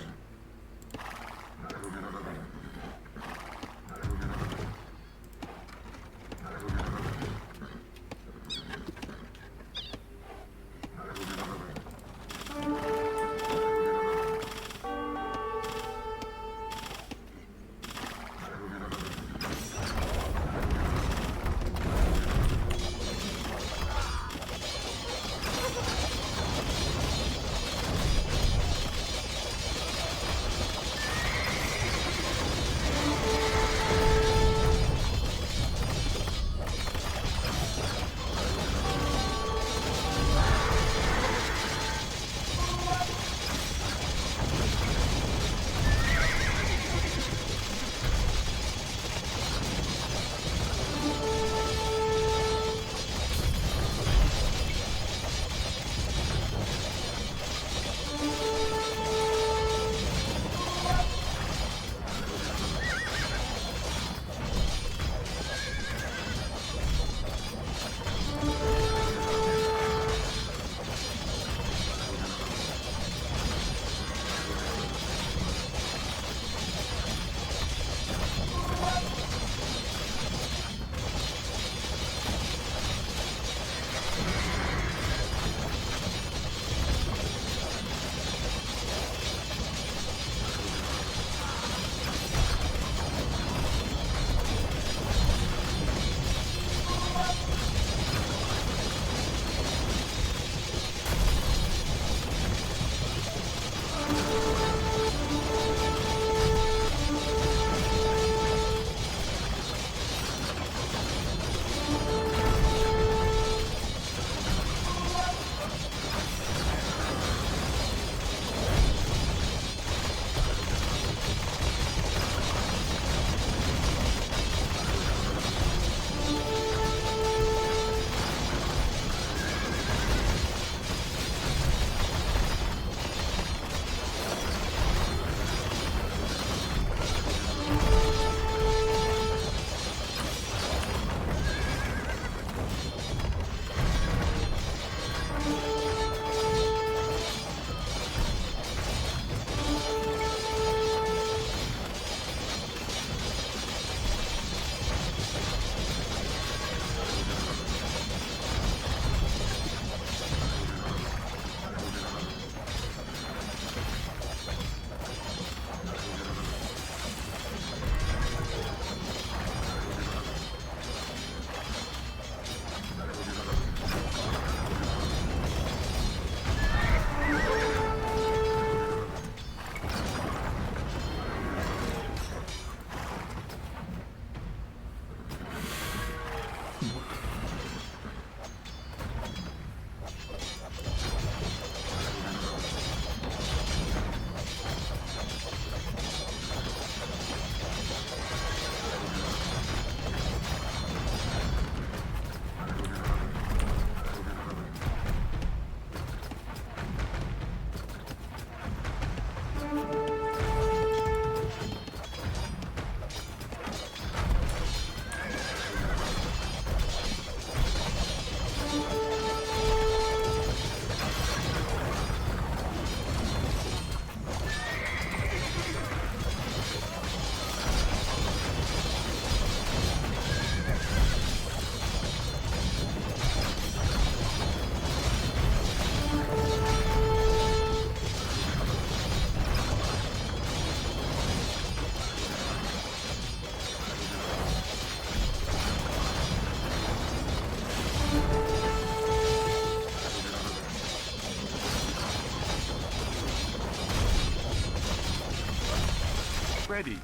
Ready.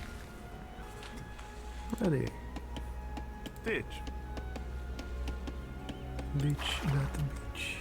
Ready. Ditch. Beach, iată beach.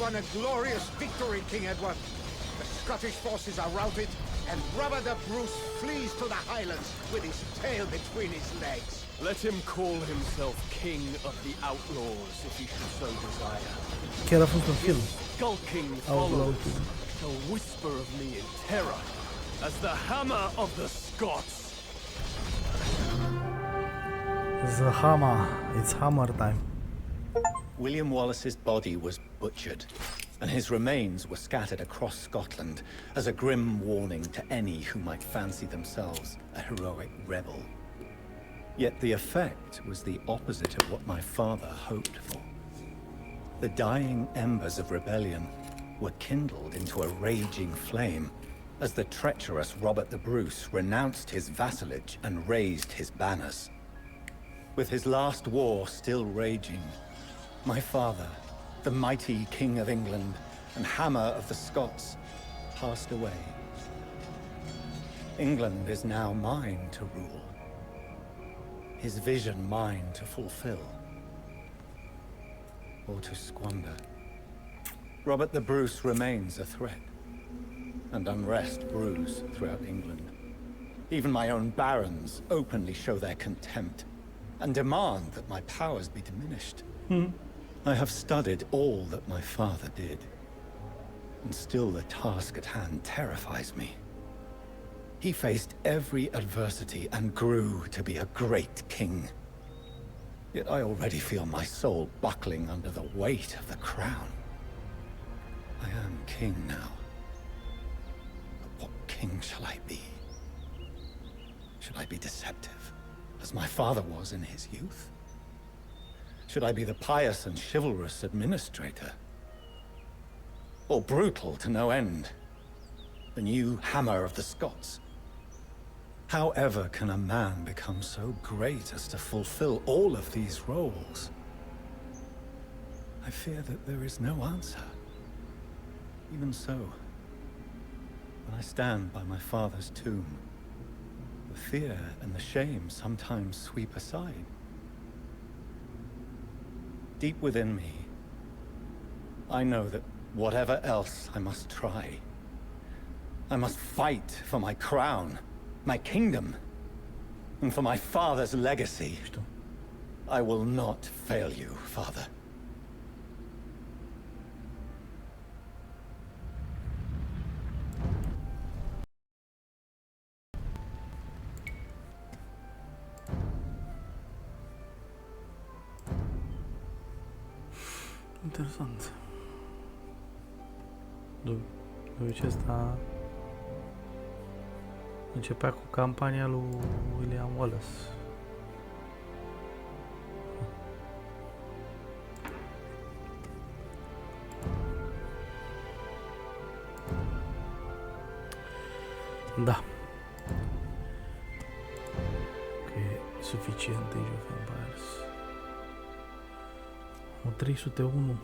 won a glorious victory, King Edward. The Scottish forces are routed, and Robert the Bruce flees to the Highlands with his tail between his legs. Let him call himself King of the Outlaws, if he should so desire. Chiar a fost un film. Skulking followers shall whisper of me in terror as the hammer of the Scots. The hammer. It's hammer time. William Wallace's body was butchered, and his remains were scattered across Scotland as a grim warning to any who might fancy themselves a heroic rebel. Yet the effect was the opposite of what my father hoped for. The dying embers of rebellion were kindled into a raging flame, as the treacherous Robert the Bruce renounced his vassalage and raised his banners. With his last war still raging, my father, the mighty King of England and Hammer of the Scots, passed away. England is now mine to rule. His vision mine to fulfill. Or to squander. Robert the Bruce remains a threat, and unrest brews throughout England. Even my own barons openly show their contempt, and demand that my powers be diminished. I have studied all that my father did, and still the task at hand terrifies me. He faced every adversity and grew to be a great king. Yet I already feel my soul buckling under the weight of the crown. I am king now. But what king shall I be? Should I be deceptive, as my father was in his youth? Should I be the pious and chivalrous administrator? Or brutal to no end? The new Hammer of the Scots? However can a man become so great as to fulfill all of these roles? I fear that there is no answer. Even so, when I stand by my father's tomb, the fear and the shame sometimes sweep aside. Deep within me, I know that whatever else I must try, I must fight for my crown, my kingdom, and for my father's legacy. I will not fail you, father. Interesant. Deci ăsta începea cu campania lui William Wallace. Da. Că e suficient Age of Empires. O 301.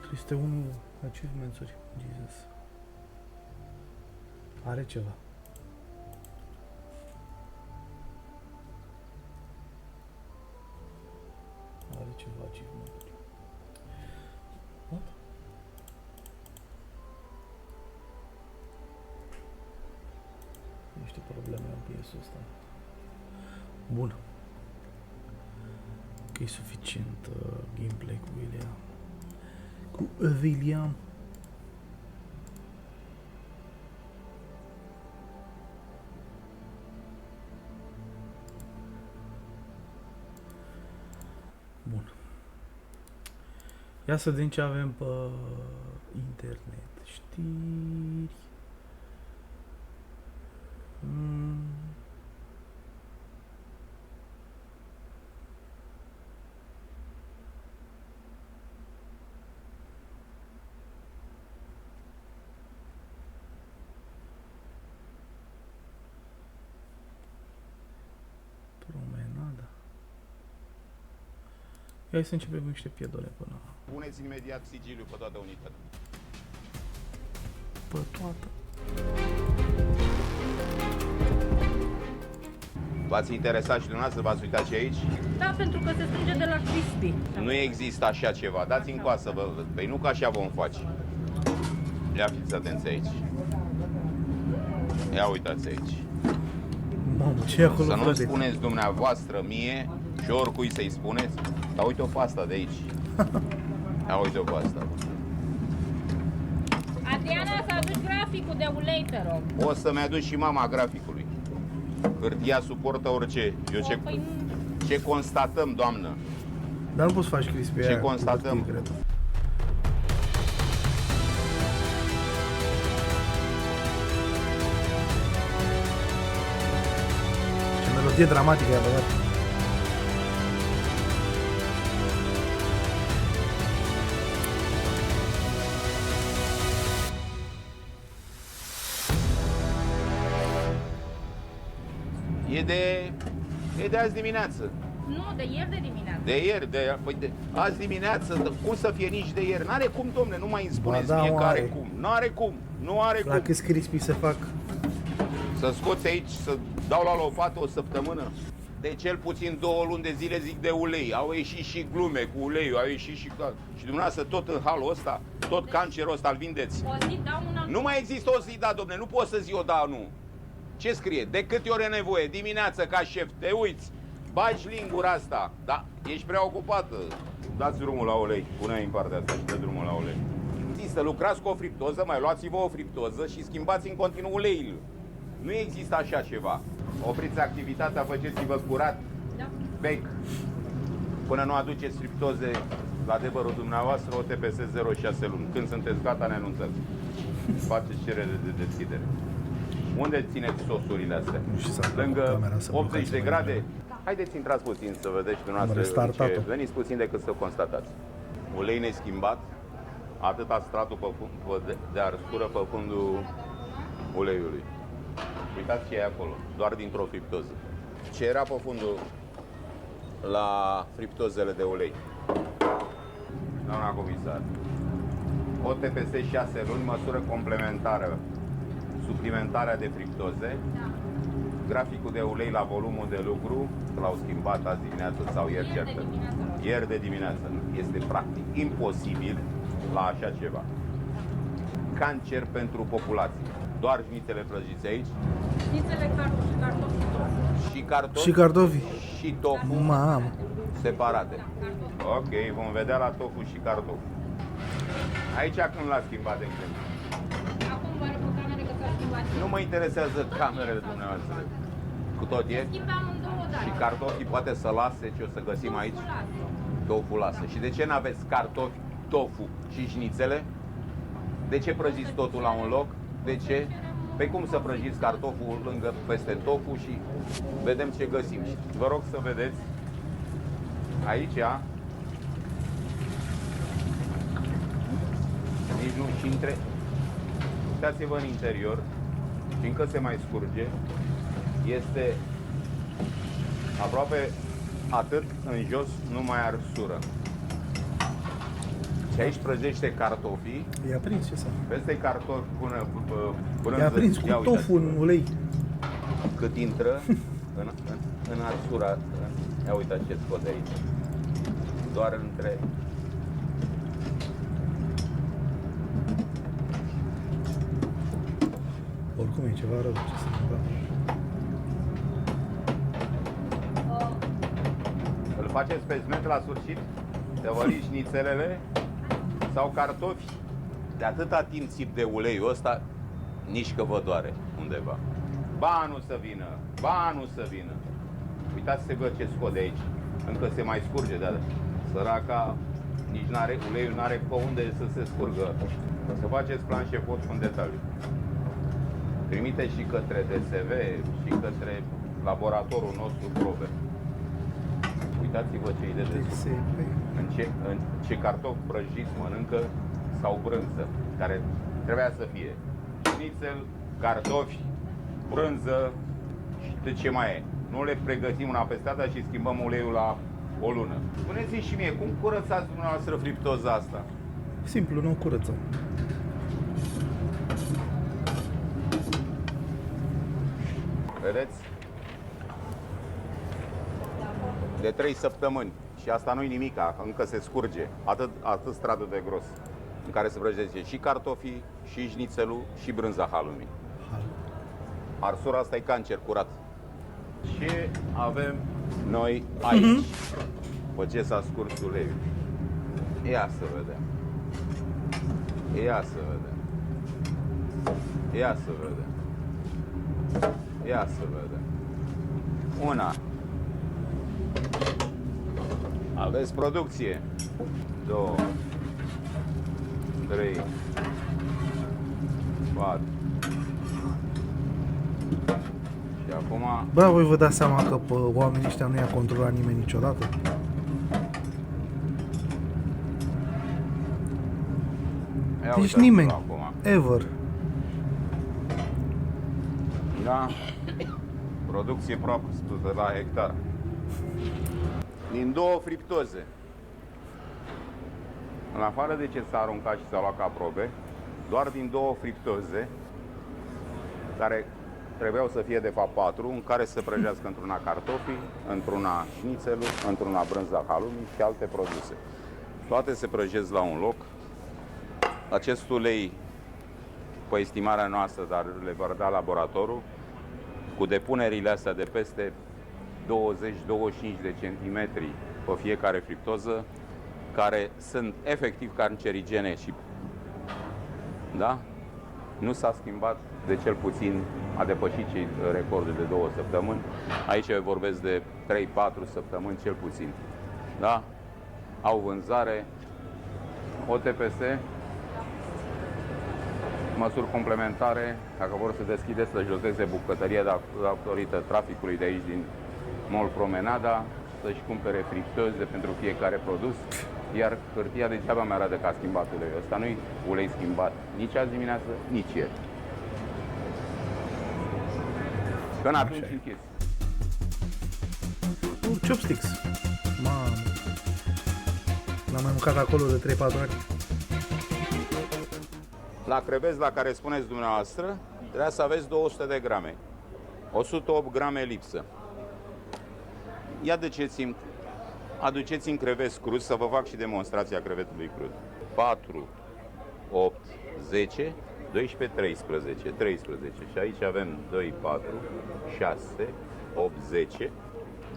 301 achievements-uri. Jesus. Are ceva. Are ceva achievement-uri. What? Niște probleme în PS-ul ăsta. Bun. Că e suficient gameplay cu William. Cu William. Bun. Ia să vedem ce avem pe internet. Știri. Promenada. Hai să începem cu niște piedole până. Puneți imediat sigiliu pe toată unitatea. Pe toată. V-ați interesat și dumneavoastră, v-ați uitat și aici? Da, pentru că se strânge de la Chestii. Nu există așa ceva. Dați în coasă, vă văd. Păi nu că așa vom face. Ia fiți atenți aici. Ia uitați aici. Mamă, ce e acolo, să nu frate? spuneți dumneavoastră mie și oricui să-i spuneți. Dar uite-o pe asta de aici. Ia uite-o pe asta. Adriana, să aduci graficul de ulei, te rog. O să-mi aduci și mama graficului. Hârtia suportă orice. Eu ce constatăm, doamnă? Dar nu poți să faci crispy aia. Ce constatăm? Ce melodie dramatică i-a băgat. E de azi dimineață. Nu, de ieri de dimineață. De ieri, de azi dimineață, cum să fie nici de ieri? N-are cum, domne, nu mai îmi spuneți mie că are cum. N-are cum, nu are cum. La câți crispy se fac? Să scoți aici, să dau la lopată o săptămână. De cel puțin 2 luni de zile zic de ulei. Au ieșit și glume cu uleiul, au ieșit și... Și dumneavoastră tot în halul ăsta, tot cancerul ăsta îl vindeți. O zi dau una... Nu mai există o zi, da, domne, nu poți să zi o da, nu. Ce scrie? De câte ore e nevoie? Dimineață ca șef, te uiți, bagi lingura asta, da, ești prea ocupată. Dați drumul la ulei, pune-i în partea asta și dă drumul la ulei. Există, lucrați cu o friptoză, mai luați-vă o friptoză și schimbați în continuu uleiul. Nu există așa ceva. Opriți activitatea, faceți-vă curat, bec, până nu aduceți friptoze la adevărul dumneavoastră, o TPS 0,6 luni. Când sunteți gata, ne anunțați. Faceți cerere de deschidere. Unde țineți sosurile astea? Lângă 80 de grade? Haideți, intrați puțin să vedeți dumneavoastră ce... Veniți puțin decât să constatați. Ulei neschimbat, atâta stratul de arsură pe fundul uleiului. Uitați ce e acolo, doar dintr-o friptoză. Ce era pe fundul la friptozele de ulei? Doamna comisar, o TPS 6 luni, măsură complementară, suplimentarea de friptoze, graficul de ulei la volumul de lucru, l-au schimbat azi dimineață sau ieri, ieri de dimineață. Este practic imposibil la așa ceva. Cancer pentru populație. Doar șnițele prăjiți aici? Șnițele, cartofi și tofu. Și cartofi. Și tofu. Mamă. Separate. Ok, vom vedea la tofu și cartofi. Aici când l-a schimbat, de exemplu? Acum vă arăt pe camere că s-a schimbat. Nu mă interesează camerele dumneavoastră. Cu tot e? Schimbam în 2 date. Și cartofii poate să lase ce o să găsim aici? Tofu lasă. Și de ce n-aveți cartofi, tofu și șnițele? De ce prăjiți totul la un loc? De ce? Pe cum să prăjiți cartoful lângă peste tofu și vedem ce găsim. Și vă rog să vedeți aici nici nu și între. Uitați-vă în interior și încă se mai scurge. Este aproape atât în jos, nu mai arsură. Și aici prăjește cartofii. I-a prins, ce să? Peste cartofi până brânză. I-a prins cu tofu în ulei. Cât intră în arsura. Ia uitați ce scot de aici. Doar între... Oricum e ceva rău ce se întâmplă. Îl faceți pe smet la sfârșit? Tăvăriți șnițelele sau cartofi? De atâta timp țip de uleiul ăsta, nici că vă doare undeva. Ba nu să vină, ba nu să vină. Uitați-vă ce scot de aici. Încă se mai scurge, dar săraca nici n-are, uleiul n-are pe unde să se scurgă. Să faceți plan șefot în detaliu. Trimite și către DSV și către laboratorul nostru probe. Uitați-vă ce-i de desubt. În ce cartofi prăjiți mănâncă sau brânză, care trebuia să fie șnițel, cartofi, brânză și de ce mai e. Nu le pregătim una peste alta și schimbăm uleiul la o lună. Spuneți-mi și mie, cum curățați dumneavoastră friptoza asta? Simplu, nu curățăm. Vedeți? De 3 săptămâni. Și asta nu-i nimica, încă se scurge. Atât stradă de gros. În care se prăjește și cartofii, și șnițelul, și brânza halului. Arsura asta e cancer curat. Ce avem noi aici? Pe ce s-a scurs uleiul? Ia să vedem. Ia să vedem. Ia să vedem. Ia să vedem. Una. Aveți producție. 2, 3, 4. Și acum... Bă, voi vă dați seama că pe oamenii ăștia nu i-a controlat nimeni niciodată? Deci nimeni. Ever. Da. Producție proaspătă la hectar. Din două friptoze. În afară de ce s-a aruncat și s-a luat ca probe, doar din două friptoze, care trebuiau să fie de fapt 4, în care se prăjească într-una cartofii, într-una șnițelul, într-una brânza halumii și alte produse. Toate se prăjesc la un loc. Acest ulei, pe estimarea noastră, dar le va da laboratorul, cu depunerile astea de peste 20-25 de centimetri pe fiecare friptoză, care sunt efectiv cancerigene și, da? Nu s-a schimbat de cel puțin, a depășit recordul de 2 săptămâni. Aici vorbesc de 3-4 săptămâni cel puțin. Da? Au vânzare, OTPS, măsuri complementare, dacă vor să deschide, să joseze bucătăria datorită traficului de aici din Mall Promenada, să-și cumpere friptoze pentru fiecare produs, iar hârtia degeaba mi arată că a schimbat uleiul. Ăsta nu-i ulei schimbat nici azi dimineață, nici ieri. Până atunci închis. Chopsticks. Mamă. L-am mai mâncat acolo de 3-4 ori. La creveți la care spuneți dumneavoastră, trebuia să aveți 200 de grame. 108 grame lipsă. Ia aduceți-mi creveți crud, să vă fac și demonstrația crevetului crud. 4, 8, 10, 12, 13. 13. Și aici avem 2, 4, 6, 8, 10.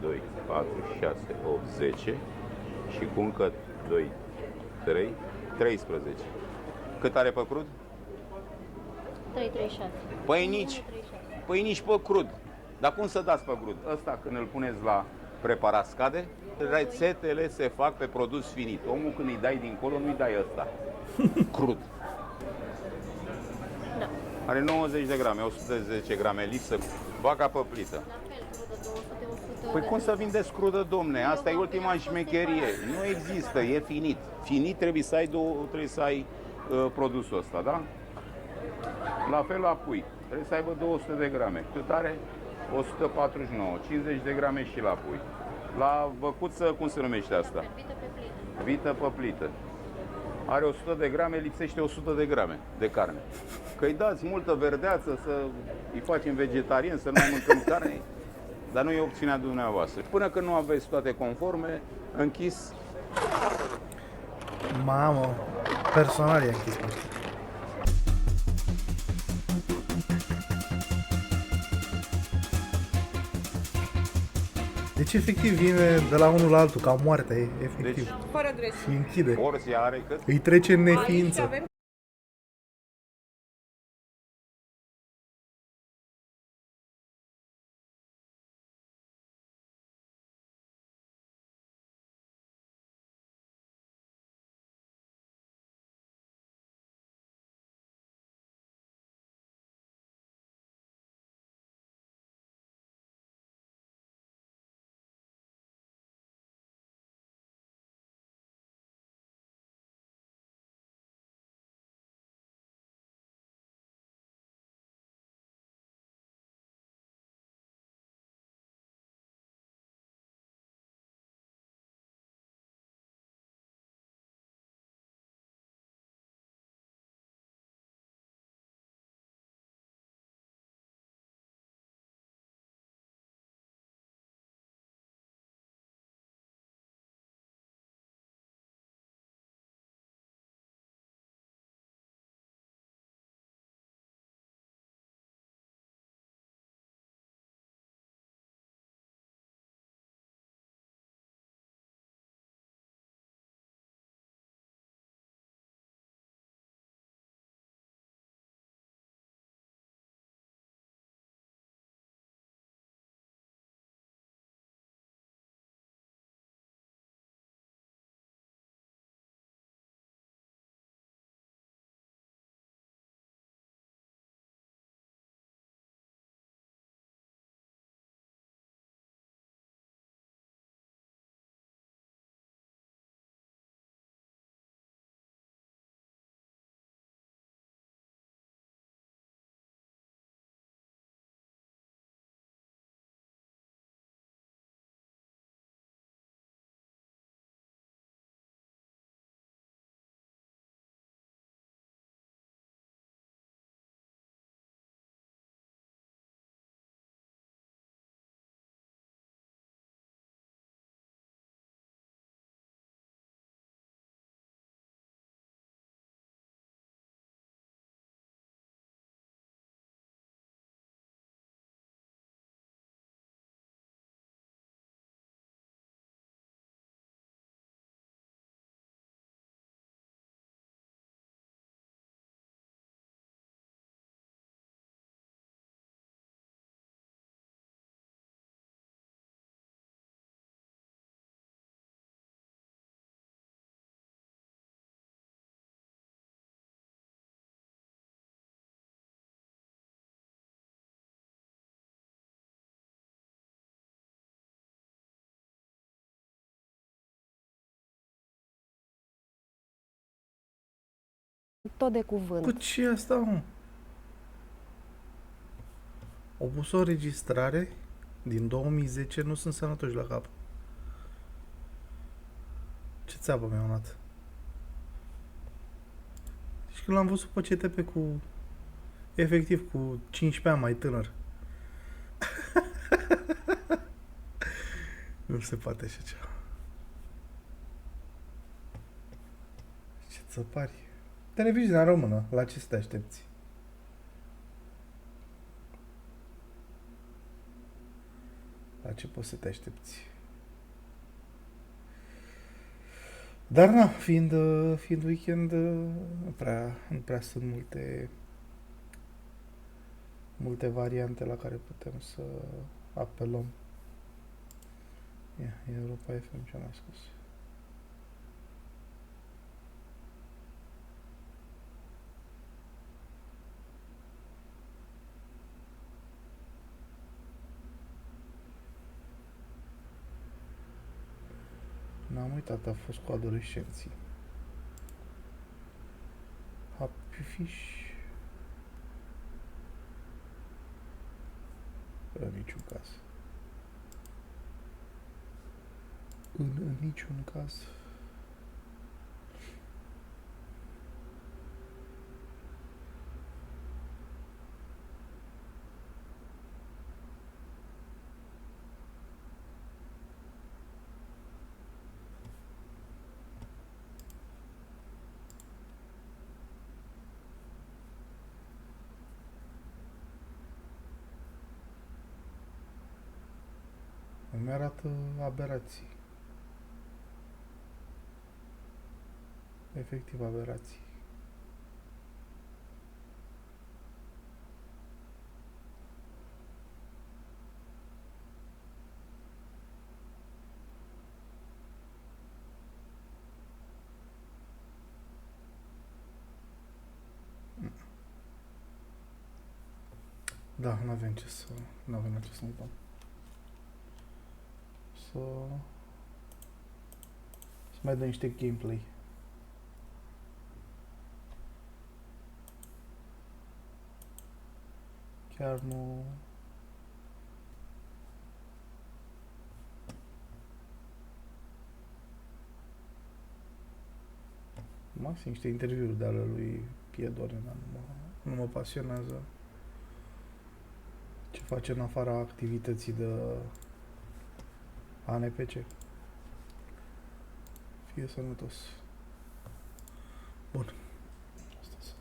2, 4, 6, 8, 10. Și cu încă 2, 3, 13. Cât are pe crud? 336. Păi nici pe crud. Dar cum să dați pe crud? Ăsta când îl puneți la preparat scade, rețetele se fac pe produs finit. Omul când îi dai dincolo, nu-i dai ăsta. Crud. Da. Are 90 de grame, 110 grame lipsă, vaca pe plită. La fel, crudă 200, 100. Păi cum să vindeți crudă, domne? Asta e ultima șmecherie. Nu există, e finit. Finit trebuie să ai produsul ăsta, da? La fel la pui. Trebuie să aibă 200 de grame. Cât are? 149. 50 de grame și la pui. La văcuță, cum se numește asta? Vită pe plită. Vită pe plită. Are 100 de grame, lipsește 100 de grame de carne. Că-i dați multă verdeață, să îi facem vegetarian, să nu mai mâncăm carne. Dar nu e opțiunea dumneavoastră. Până când nu aveți toate conforme, închis. Mamă, personal e închis. Deci efectiv vine de la unul la altul, ca moartea, efectiv. Deci, Fără dressing. Și închide. porția are cât? Îi trece în neființă. Aici avem tot de cuvânt. Păi ce e asta, mă? Au pus o înregistrare din 2010, nu sunt sănătoși la cap. Ce țeapă mi-au luat? Deci când l-am văzut pe CTP cu... efectiv cu 15 ani mai tânăr. Nu se poate așa ceva. Ce țăpari. Televiziunea română, la ce să te aștepți? La ce poți să te aștepți? Dar na, fiind weekend, nu prea sunt multe variante la care putem să apelăm. Ia, Europa FM ce-am mai scos. N-am uitat, a fost cu adolescenții. Happy Fish. În niciun caz. În niciun caz. Îmi arată aberații. Efectiv aberații. Da, n-avem ce să uităm. Să mai dăm niște gameplay. Chiar nu... Maxim niște interviuri de ale lui Piedone, dar nu mă pasionează ce face în afara activității de ANPC. Fie sănătos. Bun. Asta să...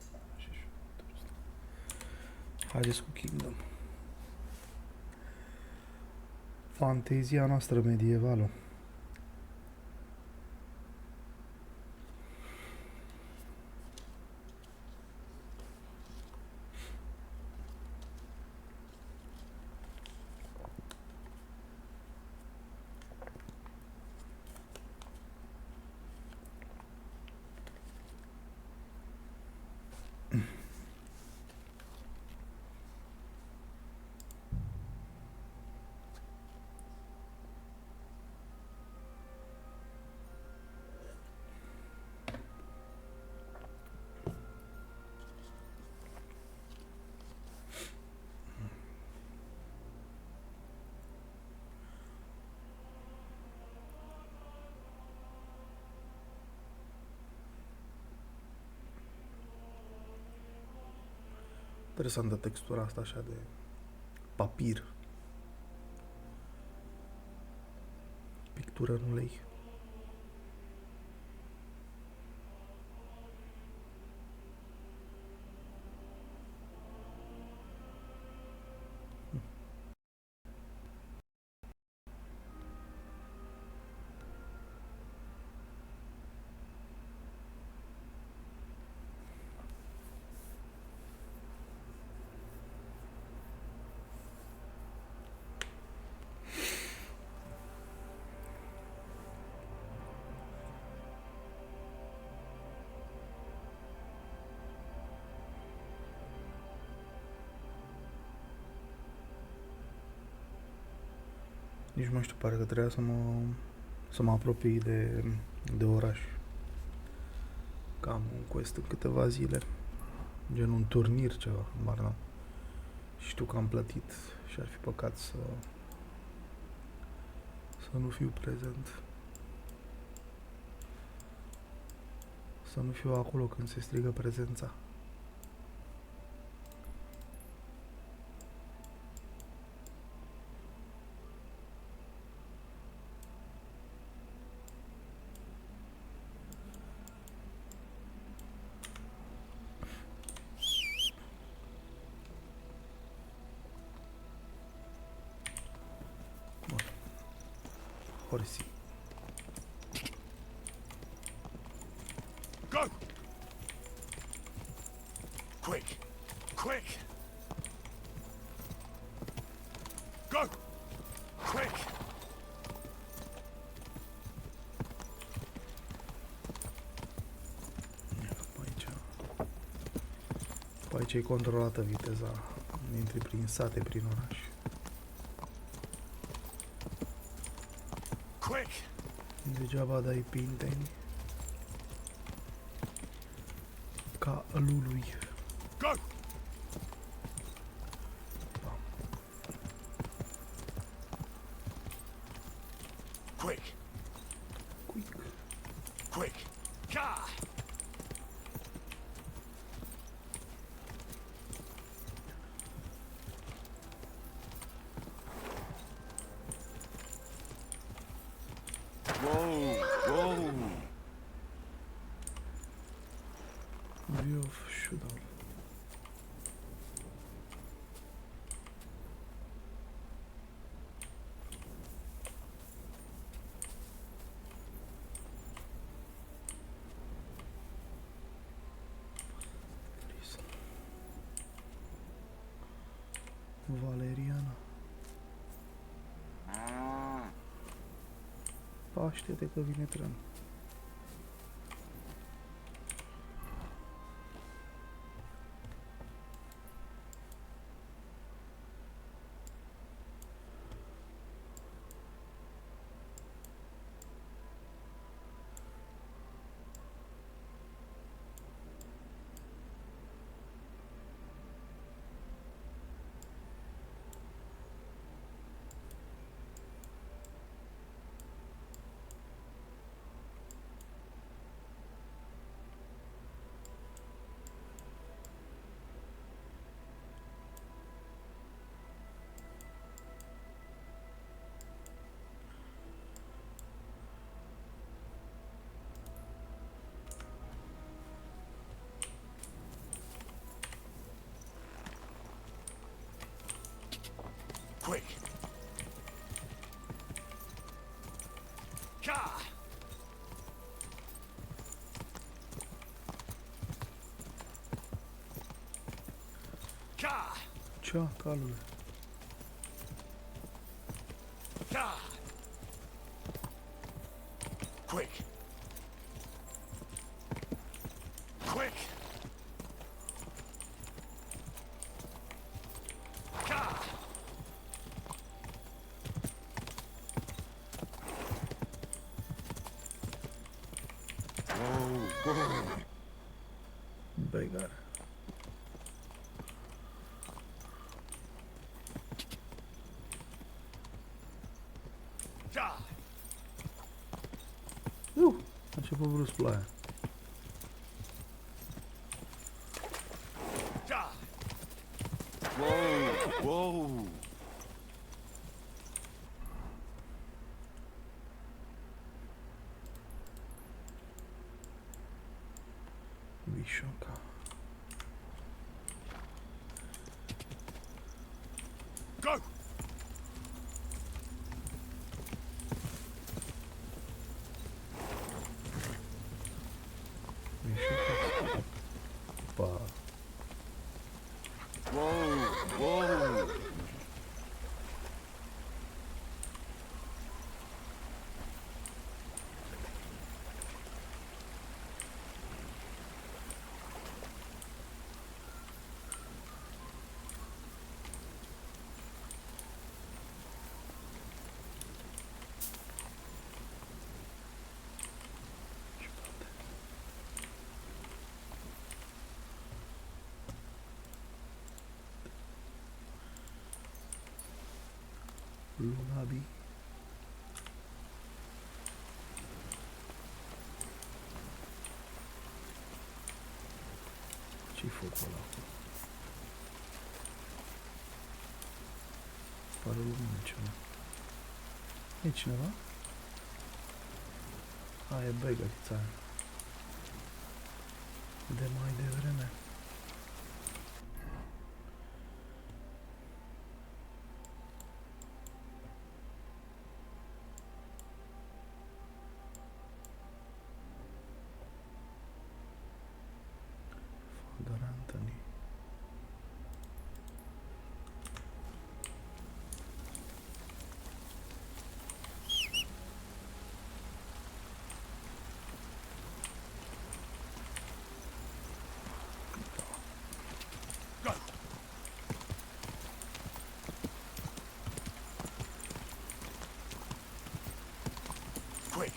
Haideți cu Kingdom. Fantezia noastră medievală. Interesantă textura asta așa de papir. Pictură în ulei. Nici nu mai știu, pare că trebuia să mă apropii de oraș. Cam un quest în câteva zile. Gen un turnir ceva, bar n-am. Știu că am plătit și ar fi păcat să nu fiu prezent. Să nu fiu acolo când se strigă prezența. Horsey. Go! Quick! Quick! Go! Quick! Pe aici e controlată viteza. Intri prin sate, prin oraș. Quick! Degeaba dai pinteni ca lului. Go! Quick! Quick! Quick! Ka! Whoa, whoa. View of shootout. Valeriana. Paște-te că vine trenul. Quick! Ka! Ka! Ce calule. Ka! Quick! Quick! Ka! Begar. Ka! A început brusc ploaia. Ka! Whoa, whoa. Bișoca. Go! Bișoca. Pa. Whoa, whoa. Lullaby. Ce-i focul ăla? Pare lumină ceva. E cineva? A, e begătița aia. De mai devreme. Father Anthony. Quick!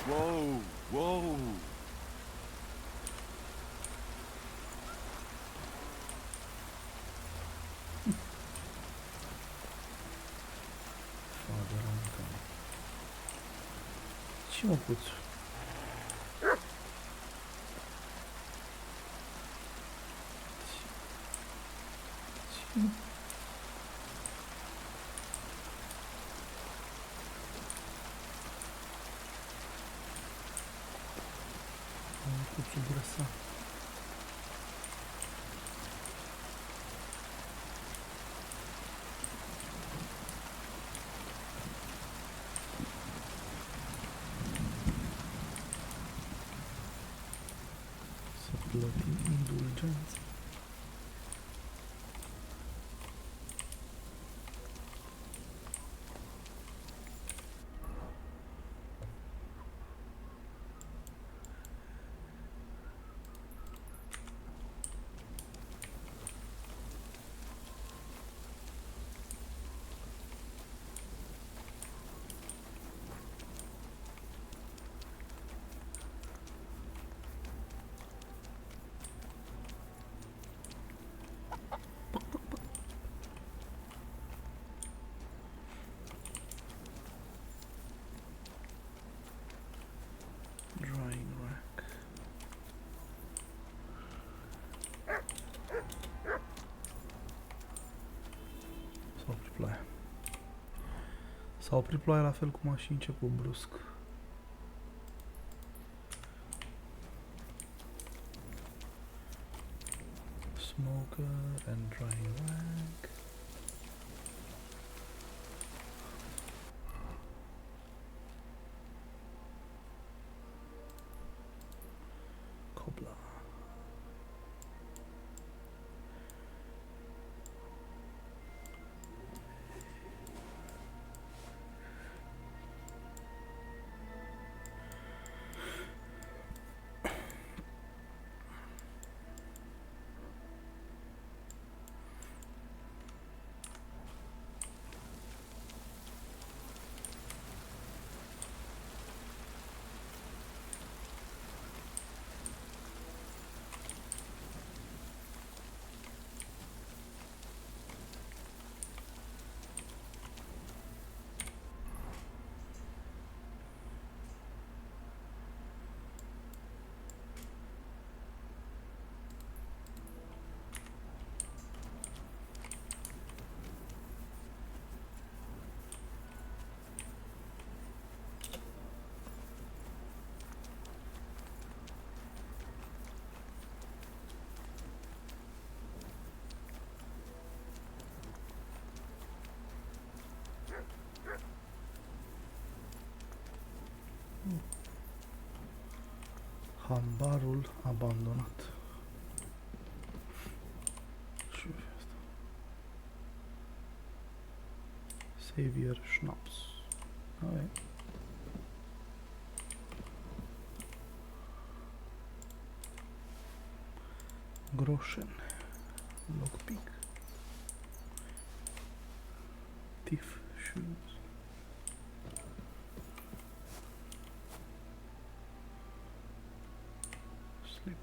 Whoa, whoa. Father Anthony. Ce mă puț? Ce? Puțul brăsa. Să plătim indulgență. Drying rack. S-a oprit ploaia. S-a oprit ploaia la fel cum a și început brusc. Smoker and drying rack. Cobbler. Hambarul abandonat. Ce e asta? Savior Schnapps. Okay. Groschen. Lockpick. Thief shoes. Slip.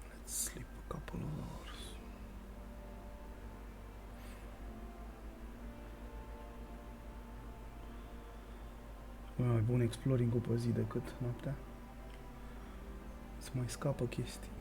Let's sleep a couple of hours. E mai bun exploring-ul pe zi decât noaptea. Să mai scapă chestii.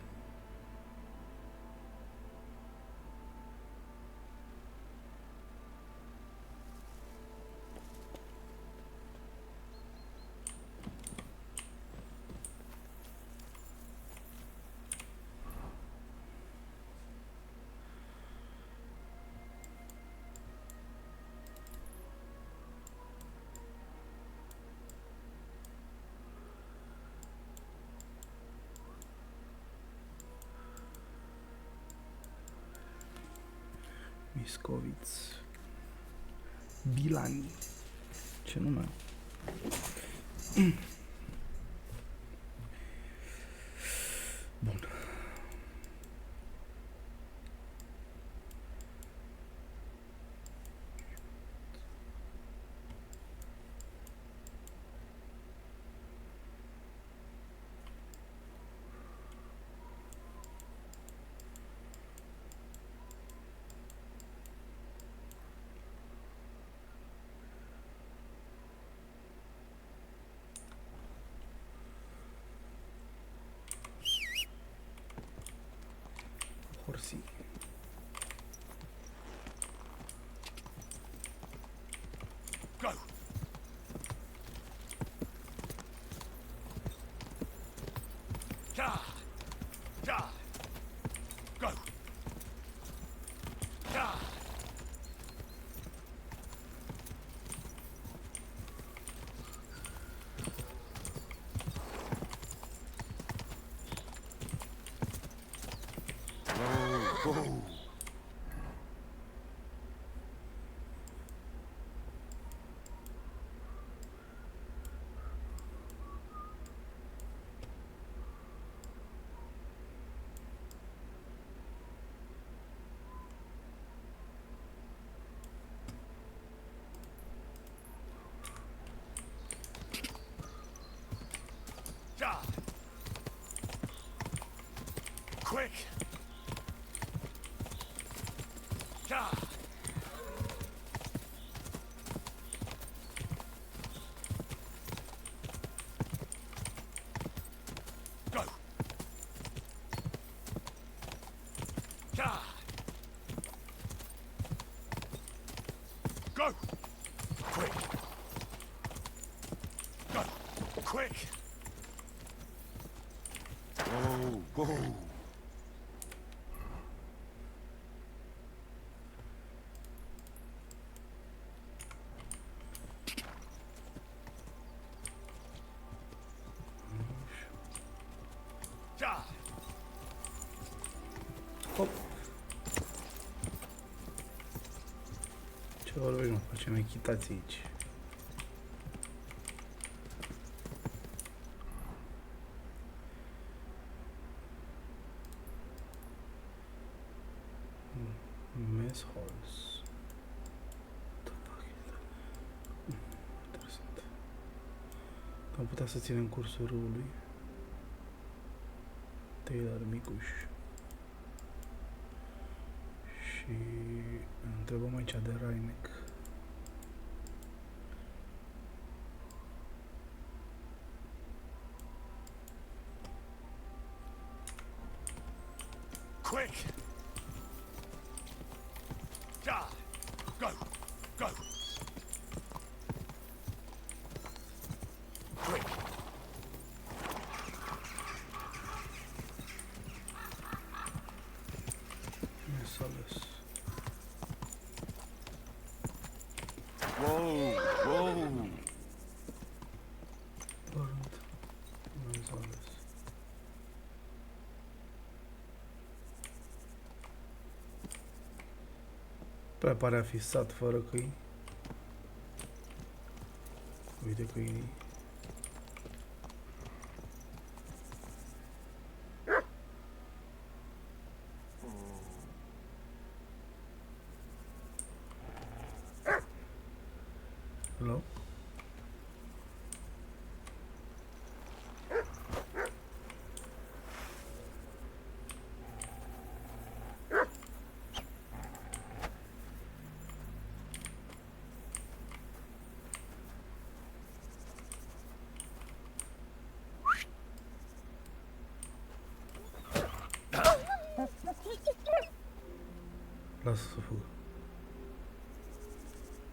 Miscoviț. Bilani. Ce nume? Bun. Horsey. Go. Ja. Ja. Go. Ja. Go. Ja. Quick. Ja. Go. Ja. Go. Quick. Go. Quick. Go. Go. Ja. Hop. Ce vorbești, mă? Facem echitație aici. Mess halls. What the fuck is that? Interesant. Am putea să ținem cursul râului. Taylor Micuș. Și întrebăm aici de Rainek. Quick. Ja. Go. Go. Quick. Mesalas. Whoa. Whoa. Burned. Mesalas. Păi pare a fi sat fără câini. Uite că e... Hello? Lasă să fugă.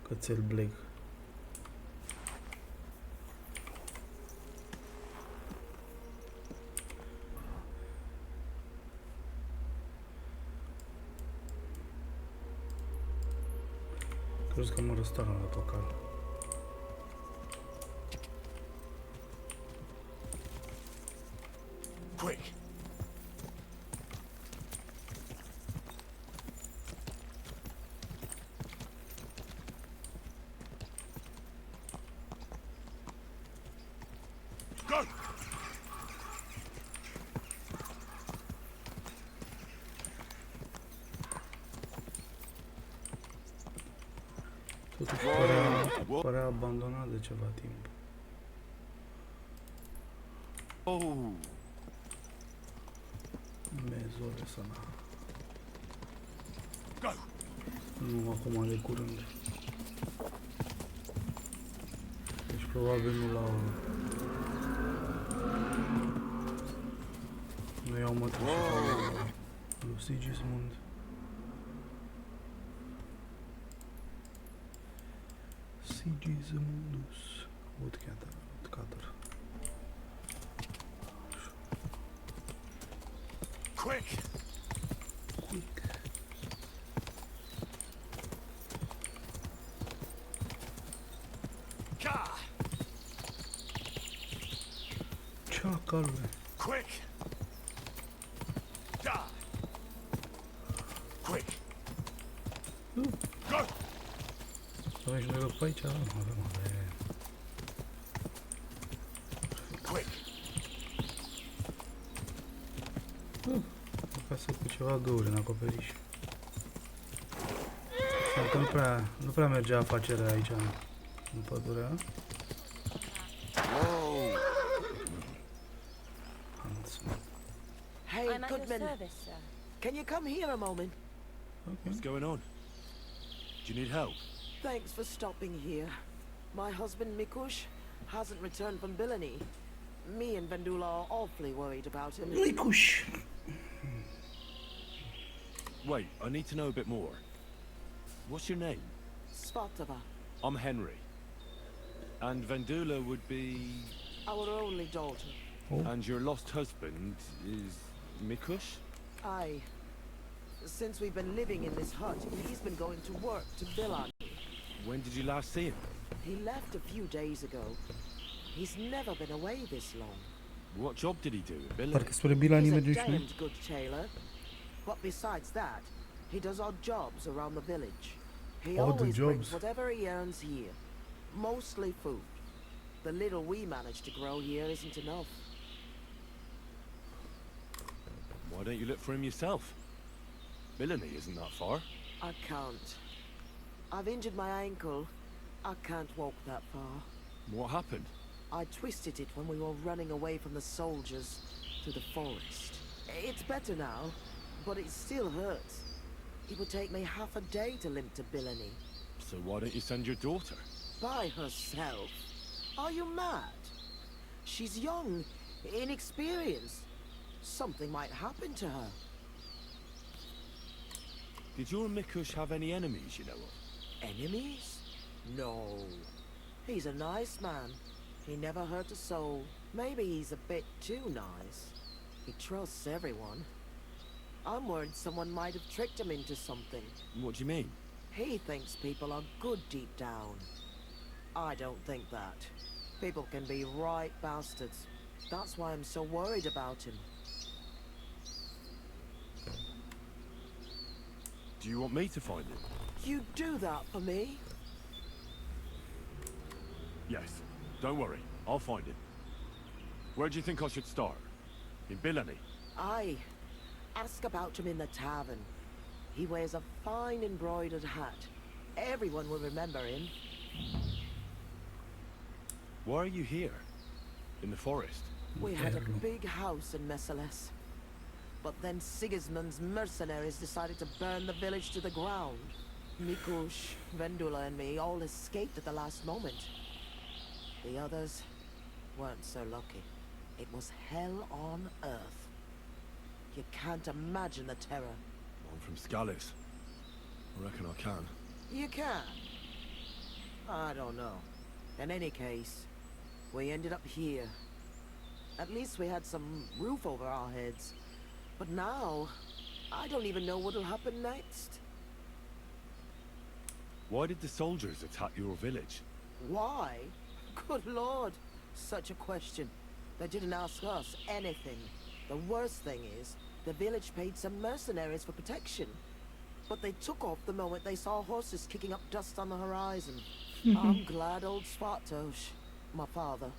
Cățel bleg. Crezi că mă răstară la tocal. Quick! Go! Totuși părea abandonat de ceva timp. Oh! Mezole sana. Go! Nu acum de curând. Deci probabil nu l-au... Nu i-au mătășit lui Sigismund. Sigismundus. Woodcutter. Quick! Quick. Ceacalule. Quick! Da! Quick! Go! Avem și noi loc pe aici? Avem. Quick! Acasă cu ceva găuri în acoperiș. Că nu prea mergea afacerea aici în pădurea. Hey, Goodman. Can you come here a moment? Okay. What's going on? Do you need help? Thanks for stopping here. My husband Mikush hasn't returned from Billany. Me and Vendula are awfully worried about him. Mikush! Wait, I need to know a bit more. What's your name? Svatava. I'm Henry. And Vendula would be... Our only daughter. Oh. And your lost husband is Mikush? Aye. Since we've been living in this hut, he's been going to work to Billany. When did you last see him? He left a few days ago. He's never been away this long. What job did he do in Billany? Parcă spre Billany He's a mergem și noi. damned good tailor. But besides that, he does odd jobs around the village. He Odd always jobs? brings whatever he earns here. Mostly food. The little we manage to grow here isn't enough. Why don't you look for him yourself? Billany isn't that far. I can't. I've injured my ankle. I can't walk that far. What happened? I twisted it when we were running away from the soldiers through the forest. It's better now, but it still hurts. It would take me half a day to limp to Billany. So why don't you send your daughter? By herself? Are you mad? She's young, inexperienced. Something might happen to her. Did your Mikush have any enemies you know of? Enemies? No. He's a nice man. He never hurt a soul. Maybe he's a bit too nice. He trusts everyone. I'm worried someone might have tricked him into something. What do you mean? He thinks people are good deep down. I don't think that. People can be right bastards. That's why I'm so worried about him. Do you want me to find him? You do that for me? Yes. Don't worry, I'll find him. Where do you think I should start? In Billany? Aye. Ask about him in the tavern. He wears a fine embroidered hat. Everyone will remember him. Why are you here? In the forest? We had a big house in Messales. But then Sigismund's mercenaries decided to burn the village to the ground. Mikush, Vendula and me all escaped at the last moment. The others weren't so lucky. It was hell on earth. You can't imagine the terror. I'm from Scalis. I reckon I can. You can? I don't know. In any case, we ended up here. At least we had some roof over our heads. But now, I don't even know what'll happen next. Why did the soldiers attack your village? Why? Good lord, such a question. They didn't ask us anything. The worst thing is, the village paid some mercenaries for protection. But they took off the moment they saw horses kicking up dust on the horizon. I'm glad old Svartosh, my father,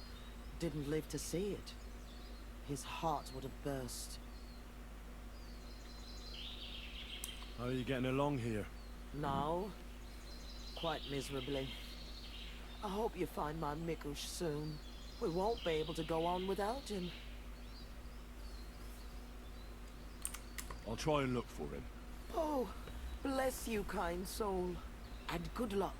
didn't live to see it. His heart would have burst. How are you getting along here? Now, quite miserably. I hope you find my Mikush soon. We won't be able to go on without him. I'll try and look for him. Oh, bless you, kind soul. And good luck.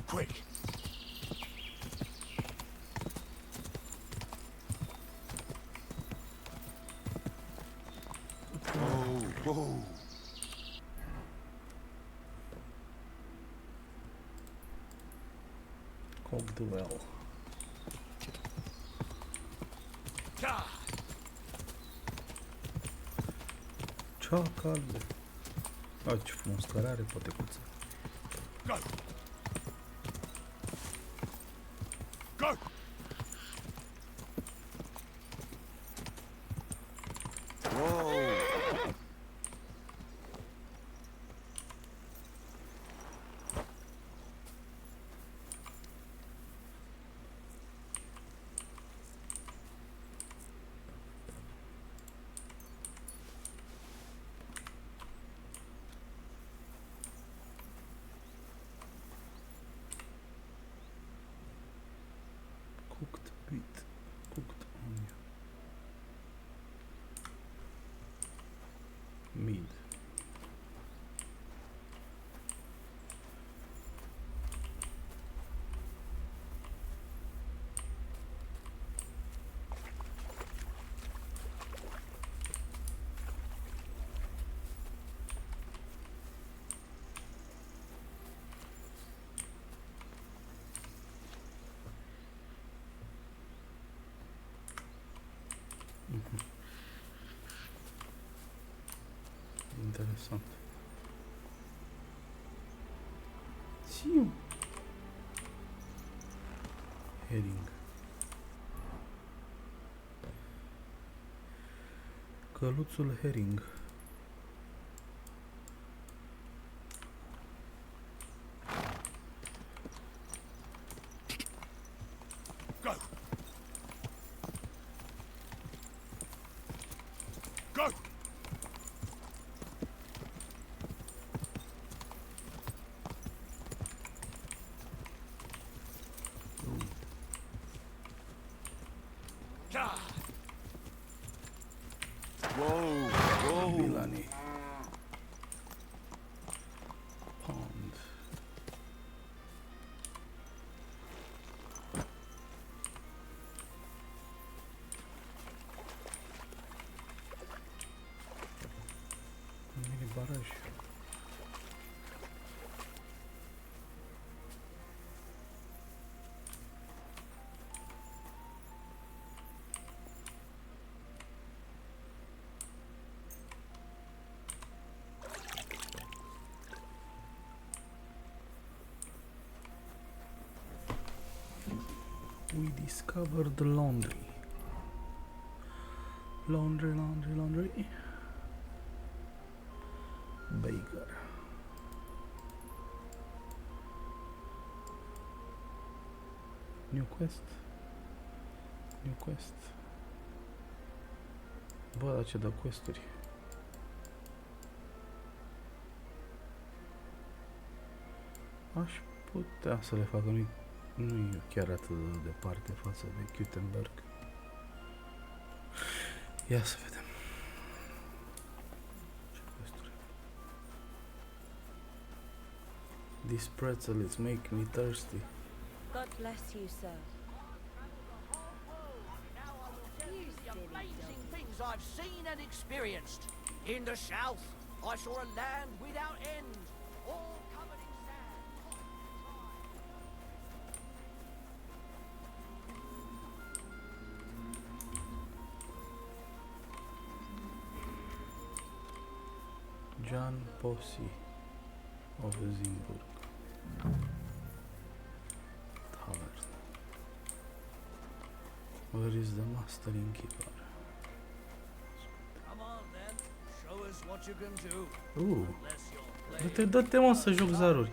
Quick! Whoa, whoa. Cock duel. Ciacal. A, ce frumos care are potecuță. Go! Go! Whoa. Cooked meat. Cooked onion. Meat. Interesant. știu. Herring. Căluțul herring. Go! Go! Whoa, whoa. Bilani. Pond. Mini baraj. We discovered the laundry. Laundry, laundry, laundry. Baker. New quest. New quest. Bă, dar ce dă questuri. Aș putea să le fac, nu e chiar atât de departe față de Gutenberg. Ia să vedem. Ce questuri. This pretzel is making me thirsty. God bless you, sir. Amazing things I've seen and experienced. In the south, I saw a land without end, all covered in sand. John Posse of Zimburg. Tavern. Where is the master innkeeper? Come on then, show us what you can do. Unless you're Dă-te, dă-te mă să joc zaruri.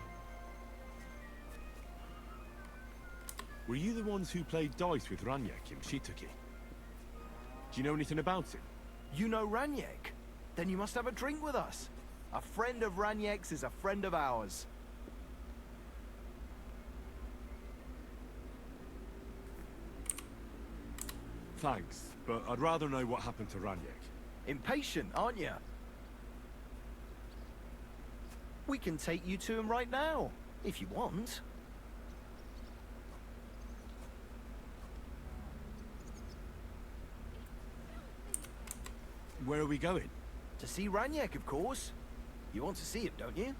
Were you the ones who played dice with Raniak in Shituki? Do you know anything about him? You know Raniak? Then you must have a drink with us. A friend of Raniak's is a friend of ours. Thanks, but I'd rather know what happened to Raniak. Impatient, aren't you? We can take you to him right now, if you want. Where are we going? To see Raniak, of course. You want to see him, don't you?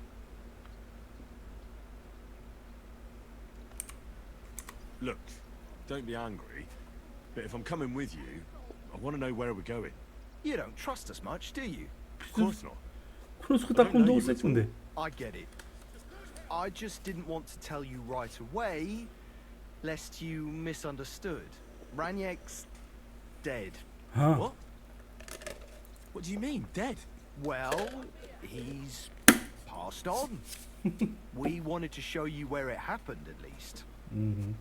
Look, don't be angry, but if I'm coming with you, I want to know where we're going. You don't trust us much, do you? Of course not. Cunoscut acum 2 secunde. I get it. I just didn't want to tell you right away, lest you misunderstood. Raniak's dead. Huh. What? What do you mean, dead? Well, he's passed on. We wanted to show you where it happened, at least. Mhm.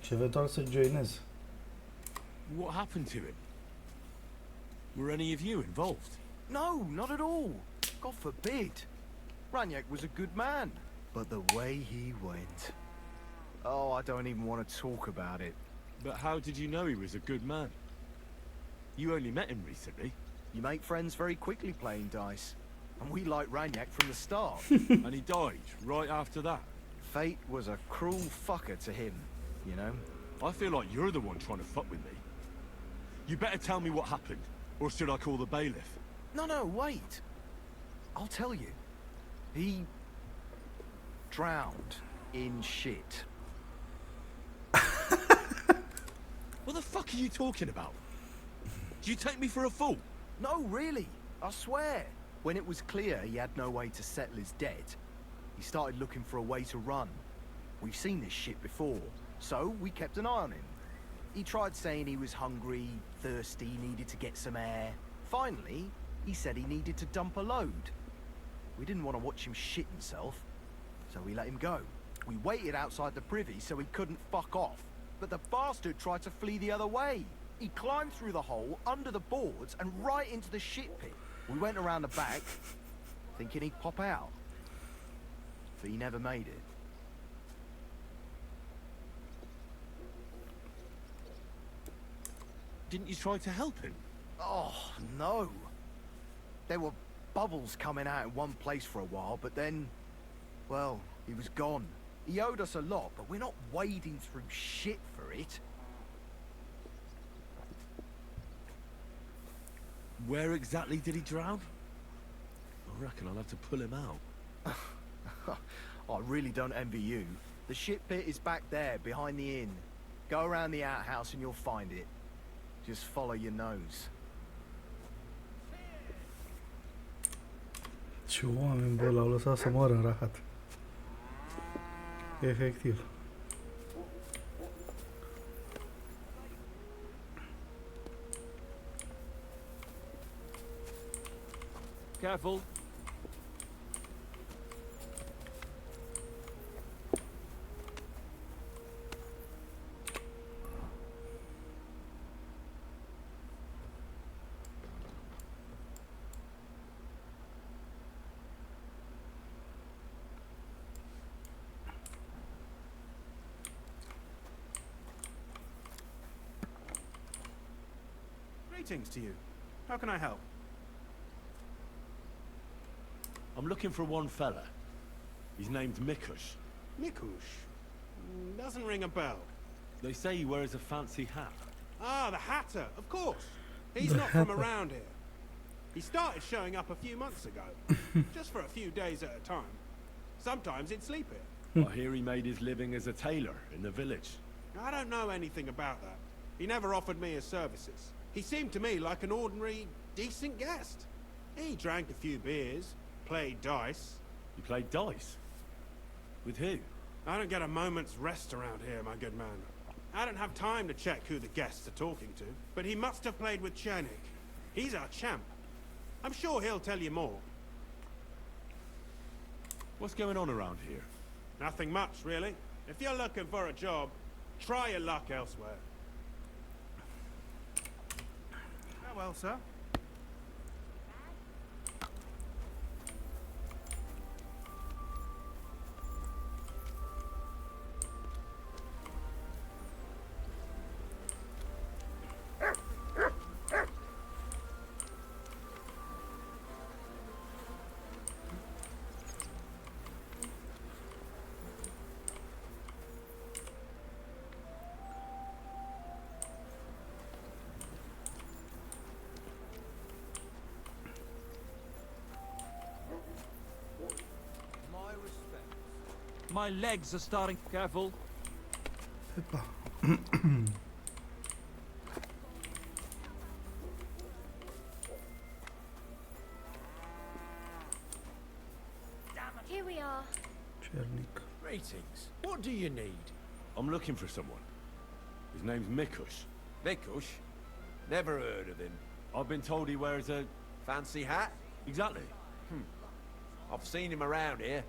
Și eventual să joinez. What happened to him? Were any of you involved? No, not at all. God forbid. Raniak was a good man, but the way he went... Oh, I don't even want to talk about it. But how did you know he was a good man? You only met him recently. You make friends very quickly playing dice. And we liked Raniak from the start. And he died right after that. Fate was a cruel fucker to him, you know? I feel like you're the one trying to fuck with me. You better tell me what happened, or should I call the bailiff? No, wait. I'll tell you. He... drowned in shit. What the fuck are you talking about? Do you take me for a fool? No, really. I swear. When it was clear he had no way to settle his debt, he started looking for a way to run. We've seen this shit before, so we kept an eye on him. He tried saying he was hungry, thirsty, needed to get some air. Finally, he said he needed to dump a load. We didn't want to watch him shit himself, so we let him go. We waited outside the privy so he couldn't fuck off, but the bastard tried to flee the other way. He climbed through the hole, under the boards, and right into the shit pit. We went around the back, thinking he'd pop out. But he never made it. Didn't you try to help him? Oh, no. There were bubbles coming out in one place for a while, but then, well, he was gone. He owed us a lot, but we're not wading through shit for it. Where exactly did he drown? I reckon I'll have to pull him out. I really don't envy you. The shit pit is back there, behind the inn. Go around the outhouse and you'll find it. Just follow your nose. Ce oameni, bă, l-au lăsat să moară în rahat. Efectiv. Careful. Greetings to you. How can I help? I'm looking for one fella. He's named Mikush. Mikush? Doesn't ring a bell. They say he wears a fancy hat. Ah, the Hatter, of course. He's not from around here. He started showing up a few months ago, just for a few days at a time. Sometimes he'd sleep here. I hear he made his living as a tailor in the village. I don't know anything about that. He never offered me his services. He seemed to me like an ordinary, decent guest. He drank a few beers, played dice. You played dice? With who? I don't get a moment's rest around here, my good man. I don't have time to check who the guests are talking to, but he must have played with Chernik. He's our champ. I'm sure he'll tell you more. What's going on around here? Nothing much, really. If you're looking for a job, try your luck elsewhere. Farewell, sir. My legs are starting. Careful. Epa. Here we are. Chernik. Greetings. What do you need? I'm looking for someone. His name's Mikush. Mikush? Never heard of him. I've been told he wears a... Fancy hat? Exactly. I've seen him around here.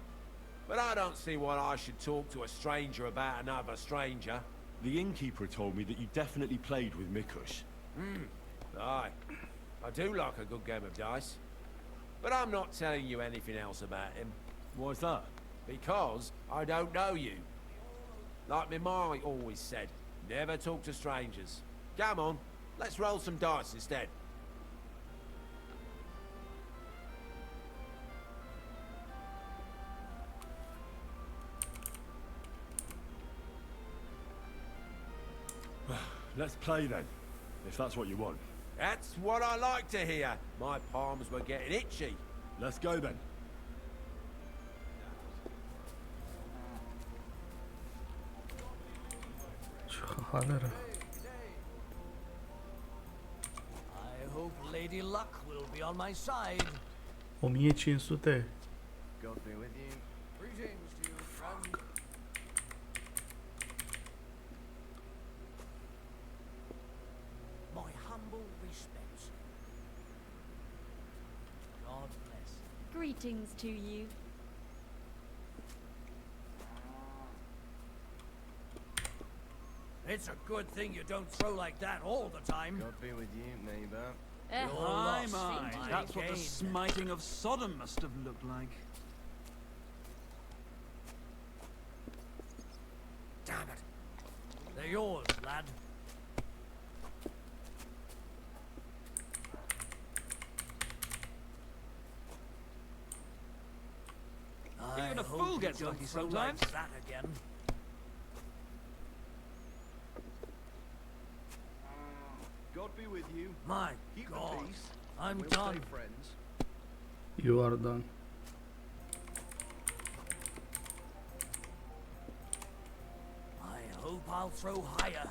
But I don't see why I should talk to a stranger about another stranger. The innkeeper told me that you definitely played with Mikush. Aye. I do like a good game of dice. But I'm not telling you anything else about him. Why's that? Because I don't know you. Like my ma always said, never talk to strangers. Come on, let's roll some dice instead. Let's play then, if that's what you want. That's what I like to hear. My palms were getting itchy. Let's go then. Halera. I hope Lady Luck will be on my side. 1500. God be with you. Greetings to you, friend. My humble respects. God bless. Greetings to you. It's a good thing you don't throw like that all the time. God be with you, neighbor. My, That's what the smiting of Sodom must have looked like. Damn it. They're yours, lad. Even a fool gets lucky sometimes. Like that again. God be with you. My Keep the God. peace. I'm We'll done. stay friends. You are done. I hope I'll throw higher.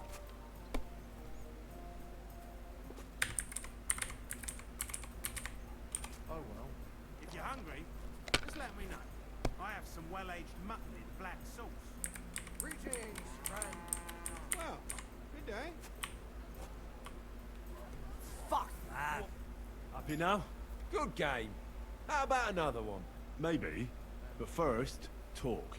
Oh well. If you're hungry, just let me know. I have some well-aged mutton in black sauce. Greetings, friend. Well, good day. Fuck that. Happy now? Good game. How about another one? Maybe. But first, talk.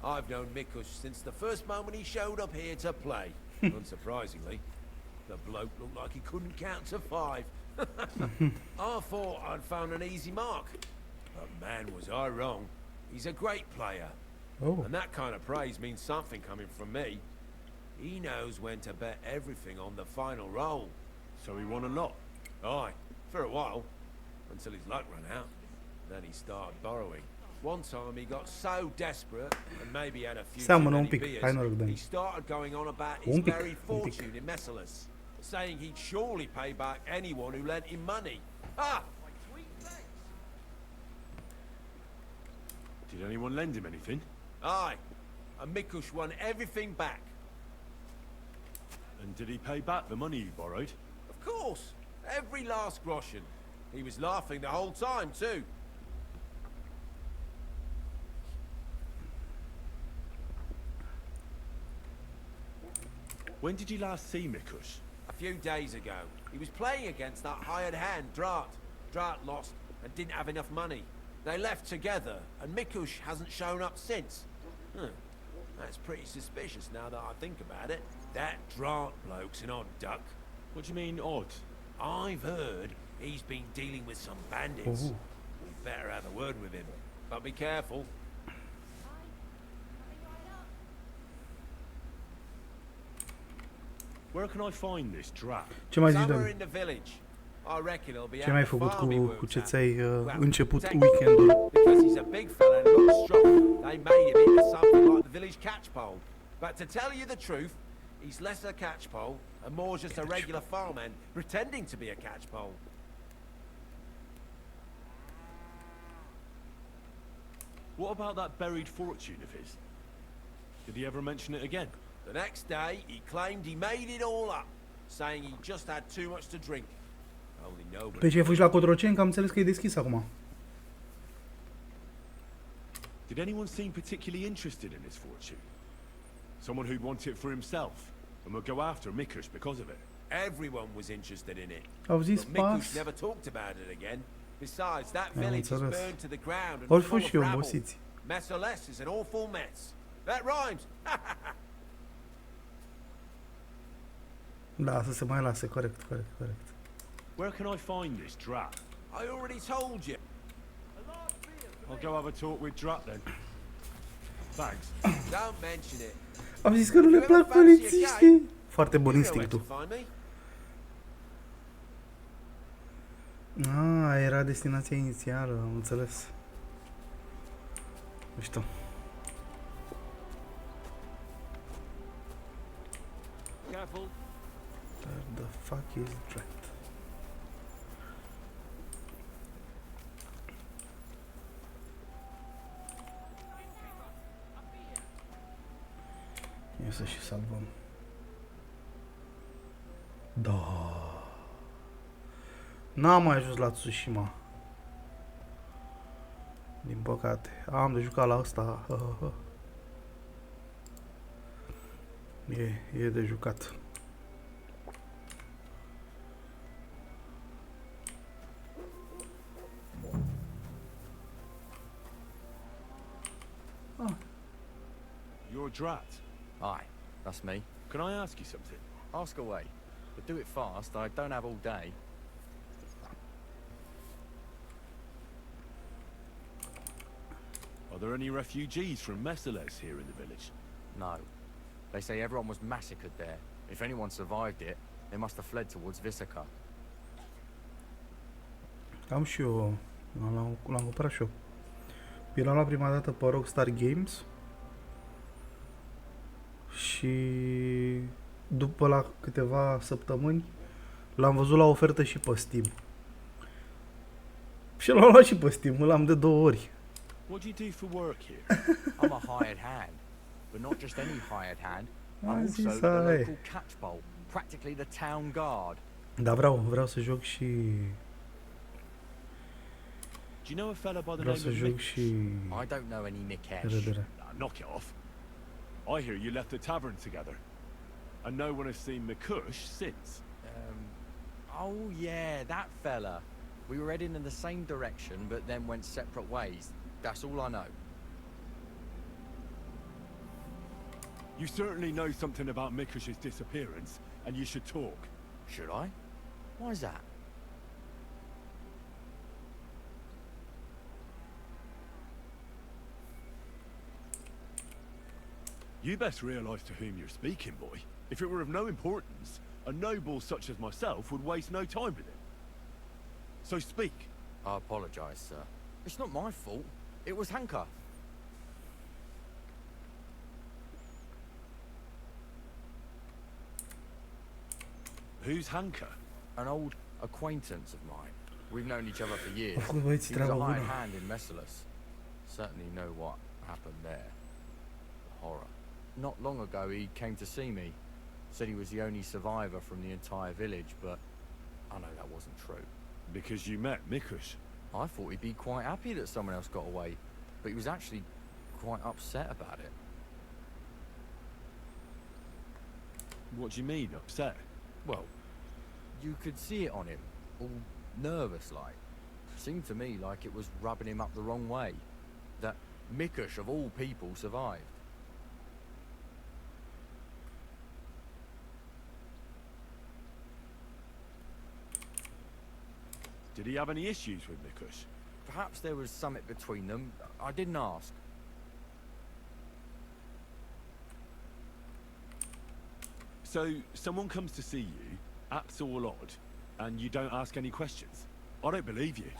I've known Mikush since the first moment he showed up here to play. Unsurprisingly, the bloke looked like he couldn't count to 5. I thought I'd found an easy mark. But man, was I wrong. He's a great player. Oh. And that kind of praise means something coming from me. He knows when to bet everything on the final roll. So he won a lot? Aye, for a while. Until his luck ran out. Then he started borrowing. One time he got so desperate, and maybe had a few too Seamănă un many pic, beers, hai noroc de he mine. started going on about his Un pic, very un pic. fortune in Messalas, saying he'd surely pay back anyone who lent him money. Ah! Did anyone lend him anything? Aye, and Mikush won everything back. And did he pay back the money he borrowed? Of course, every last groschen. He was laughing the whole time too. When did you last see Mikush? A few days ago, he was playing against that hired hand, Drat. Drat lost and didn't have enough money. They left together, and Mikush hasn't shown up since. That's pretty suspicious now that I think about it. That Drat bloke's an odd duck. What do you mean, odd? I've heard he's been dealing with some bandits. Ooh. We'd better have a word with him. But be careful. Where can I find this Drat? Ce mai zici, Somewhere Dan? in the village. I reckon he'll be Ce mai ai at the făcut farm he cu works ce at. ți-ai Well, început technically, weekendul? because he's a big fella and looks strong, they made him into something like the village catchpole. But to tell you the truth, he's less a catchpole and more just a regular farmhand pretending to be a catchpole. What about that buried fortune of his? Did he ever mention it again? The next day, he claimed he made it all up, saying he just had too much to drink. Only nobody. Deci ai fost la Cotroceni, că am înțeles că e deschis acum. Did anyone seem particularly interested in his fortune? Someone who'd want it for himself and would go after Mikush because of it? Everyone was interested in it. Au zis But Mikush pas. never talked about it again. Besides, that Am village is înțeles. burned to the ground and Ori full fost of și eu rabble. obosiți. Messalas is an awful mess. That rhymes. Da, să se mai lase, corect, corect, corect. Where can I find this Drat? I already told you. I'll go have a talk with Drat then. Thanks. Don't mention it. Am zis că nu le plac polițiștii. Foarte bun You know where to instinctul. find me. Ah, era destinația inițială, am înțeles. Mișto. Careful. Where the fuck is Drat? Ia să și salvăm. Da. N-am mai ajuns la Tsushima. Din păcate. Am de jucat la asta. E de jucat. You're Drat. Aye, that's me. Can I ask you something? Ask away. But do it fast, I don't have all day. Are there any refugees from Messales here in the village? No. They say everyone was massacred there. If anyone survived it, they must have fled towards Visaka. Am și eu, l-am cumpărat și eu. L-am luat prima dată pe Rockstar Games și după la câteva săptămâni l-am văzut la ofertă și pe Steam. Și l-am luat și pe Steam, l-am de 2 ori. What do you do for work here? I'm a hired hand, but not just any hired hand. I'm Ai also zis, the ai. local catchpole, practically the town guard. Dar vreau să joc și... Do you know a fella by the Vreau name să of joc Mick? și... I don't know any Mikesh. Râdere. Knock it off. I hear you left the tavern together. And no one has seen Mikush since. Oh yeah, that fella. We were heading in the same direction, but then went separate ways. That's all I know. You certainly know something about Mikush's disappearance, and you should talk. Should I? Why's that? You best realise to whom you're speaking, boy. If it were of no importance, a noble such as myself would waste no time with it. So speak. I apologise, sir. It's not my fault. It was Hanka. Who's Hanka? An old acquaintance of mine. We've known each other for years. Acum băieți, He was a treaba hired bună. hand in Messales. Certainly know what happened there. The horror. Not long ago he came to see me. Said he was the only survivor from the entire village, but I know that wasn't true. Because you met Mikush. I thought he'd be quite happy that someone else got away, but he was actually quite upset about it. What do you mean, upset? Well, you could see it on him, all nervous like. Seemed to me like it was rubbing him up the wrong way. That Mikush, of all people, survived. Did he have any issues with Mikush? Perhaps there was something between them. I didn't ask. So, someone comes to see you, acts all odd, and you don't ask any questions? I don't believe you.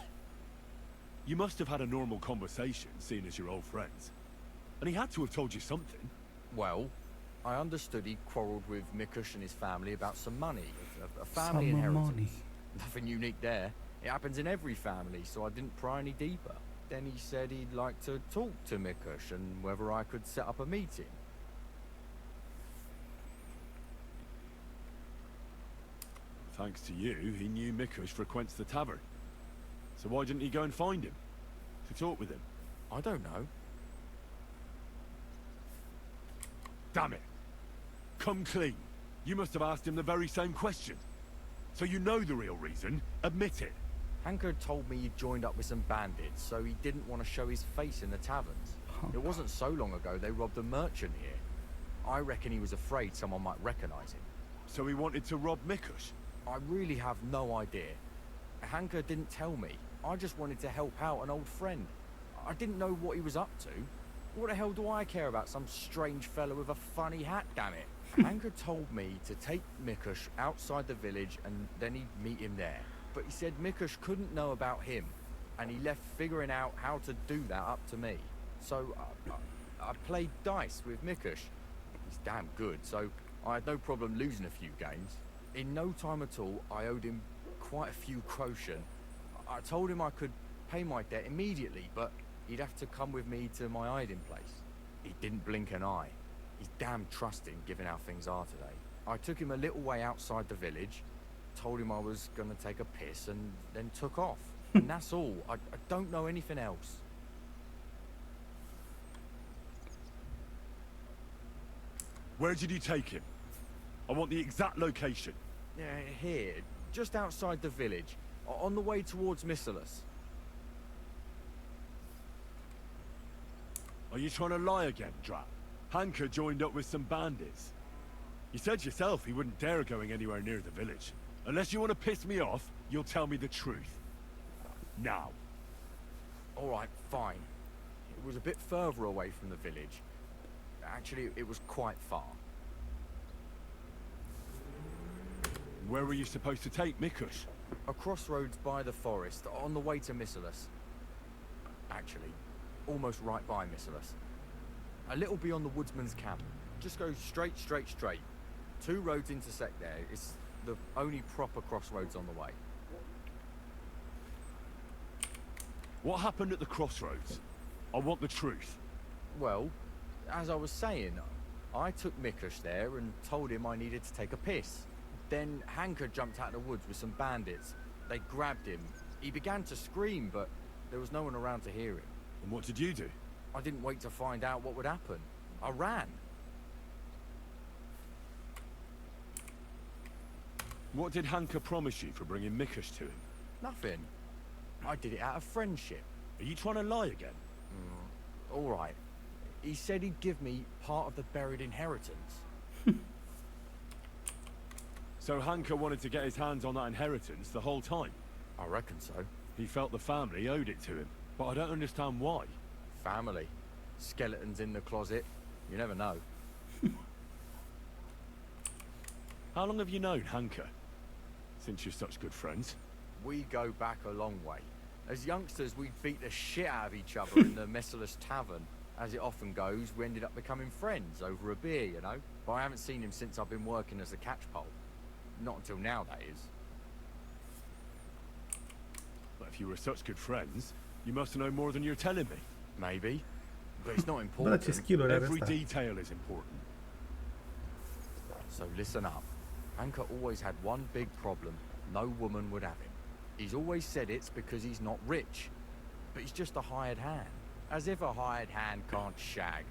You must have had a normal conversation, seeing as you're old friends. And he had to have told you something. Well, I understood he quarrelled with Mikush and his family about some money, a family Some inheritance. money. Nothing unique there. It happens in every family, so I didn't pry any deeper. Then he said he'd like to talk to Mikush and whether I could set up a meeting. Thanks to you, he knew Mikush frequents the tavern. So why didn't he go and find him? To talk with him? I don't know. Damn it! Come clean. You must have asked him the very same question. So you know the real reason. Admit it. Hanker told me he'd joined up with some bandits, so he didn't want to show his face in the taverns. It wasn't so long ago they robbed a merchant here. I reckon he was afraid someone might recognize him. So he wanted to rob Mikush? I really have no idea. Hanker didn't tell me. I just wanted to help out an old friend. I didn't know what he was up to. What the hell do I care about some strange fellow with a funny hat, damn it? Hanker told me to take Mikush outside the village and then he'd meet him there. But he said Mikush couldn't know about him, and he left figuring out how to do that up to me. So I played dice with Mikush. He's damn good, so I had no problem losing a few games. In no time at all, I owed him quite a few groschen. I told him I could pay my debt immediately, but he'd have to come with me to my hiding place. He didn't blink an eye. He's damn trusting, given how things are today. I took him a little way outside the village, told him I was going to take a piss, and then took off. And that's all. I don't know anything else. Where did you take him? I want the exact location. Here, just outside the village, on the way towards Missalus. Are you trying to lie again, Drat? Hanka joined up with some bandits. You said yourself he wouldn't dare going anywhere near the village. Unless you want to piss me off, you'll tell me the truth. Now. All right, fine. It was a bit further away from the village. Actually, it was quite far. Where were you supposed to take Mikush? A crossroads by the forest, on the way to Missalus. Actually, almost right by Missalus. A little beyond the woodsman's camp. Just go straight. 2 roads intersect there. It's the only proper crossroads on the way. What happened at the crossroads? I want the truth. Well, as I was saying, I took Mikush there and told him I needed to take a piss. Then Hanka jumped out of the woods with some bandits. They grabbed him. He began to scream, but there was no one around to hear him. And what did you do? I didn't wait to find out what would happen. I ran. What did Hanka promise you for bringing Mikush to him? Nothing. I did it out of friendship. Are you trying to lie again? All right. He said he'd give me part of the buried inheritance. So Hanka wanted to get his hands on that inheritance the whole time? I reckon so. He felt the family owed it to him, but I don't understand why. Family. Skeletons in the closet. You never know. How long have you known Hanka? Since you're such good friends? We go back a long way. As youngsters, we beat the shit out of each other in the Messalus tavern. As it often goes, we ended up becoming friends over a beer, you know? But I haven't seen him since I've been working as a catchpole. Not until now, that is. But if you were such good friends, you must know more than you're telling me. Maybe. But it's not important. Every detail is important. So listen up. Hanka always had one big problem. No woman would have him. He's always said it's because he's not rich. But he's just a hired hand. As if a hired hand can't shag.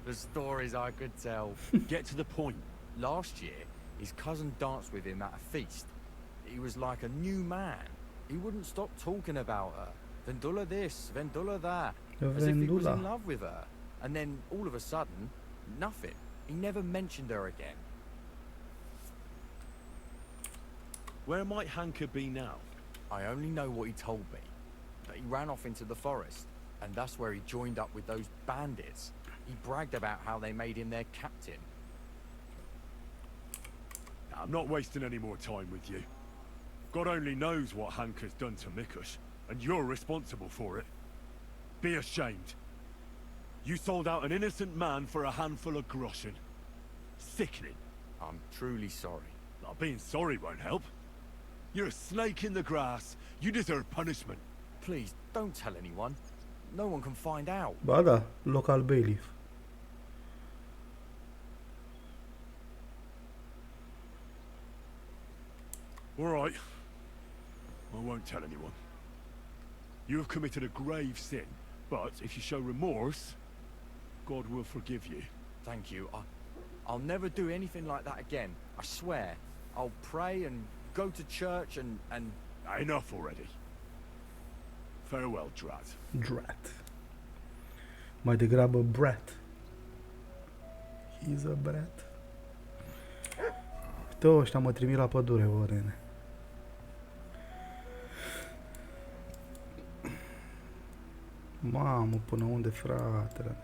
The stories I could tell. Get to the point. Last year, his cousin danced with him at a feast. He was like a new man. He wouldn't stop talking about her. Vendula this, Vendula that. As if he was in love with her. And then, all of a sudden, nothing. He never mentioned her again. Where might Hanka be now? I only know what he told me. That he ran off into the forest. And that's where he joined up with those bandits. He bragged about how they made him their captain. I'm not wasting any more time with you. God only knows what Hanka's done to Mikush, and you're responsible for it. Be ashamed. You sold out an innocent man for a handful of groschen. Sickening. I'm truly sorry. Not being sorry won't help. You're a snake in the grass. You deserve punishment. Please, don't tell anyone. No one can find out. Ba da, local bailiff. All right. I won't tell anyone. You have committed a grave sin, but if you show remorse, God will forgive you. Thank you. I'll never do anything like that again. I swear. I'll pray and go to church and... Enough already. Farewell, Drat. Drat. Mai degrabă brat. He's a brat. Uite, ăștia mă trimit la pădure, orene. Mamă, până unde, fratele?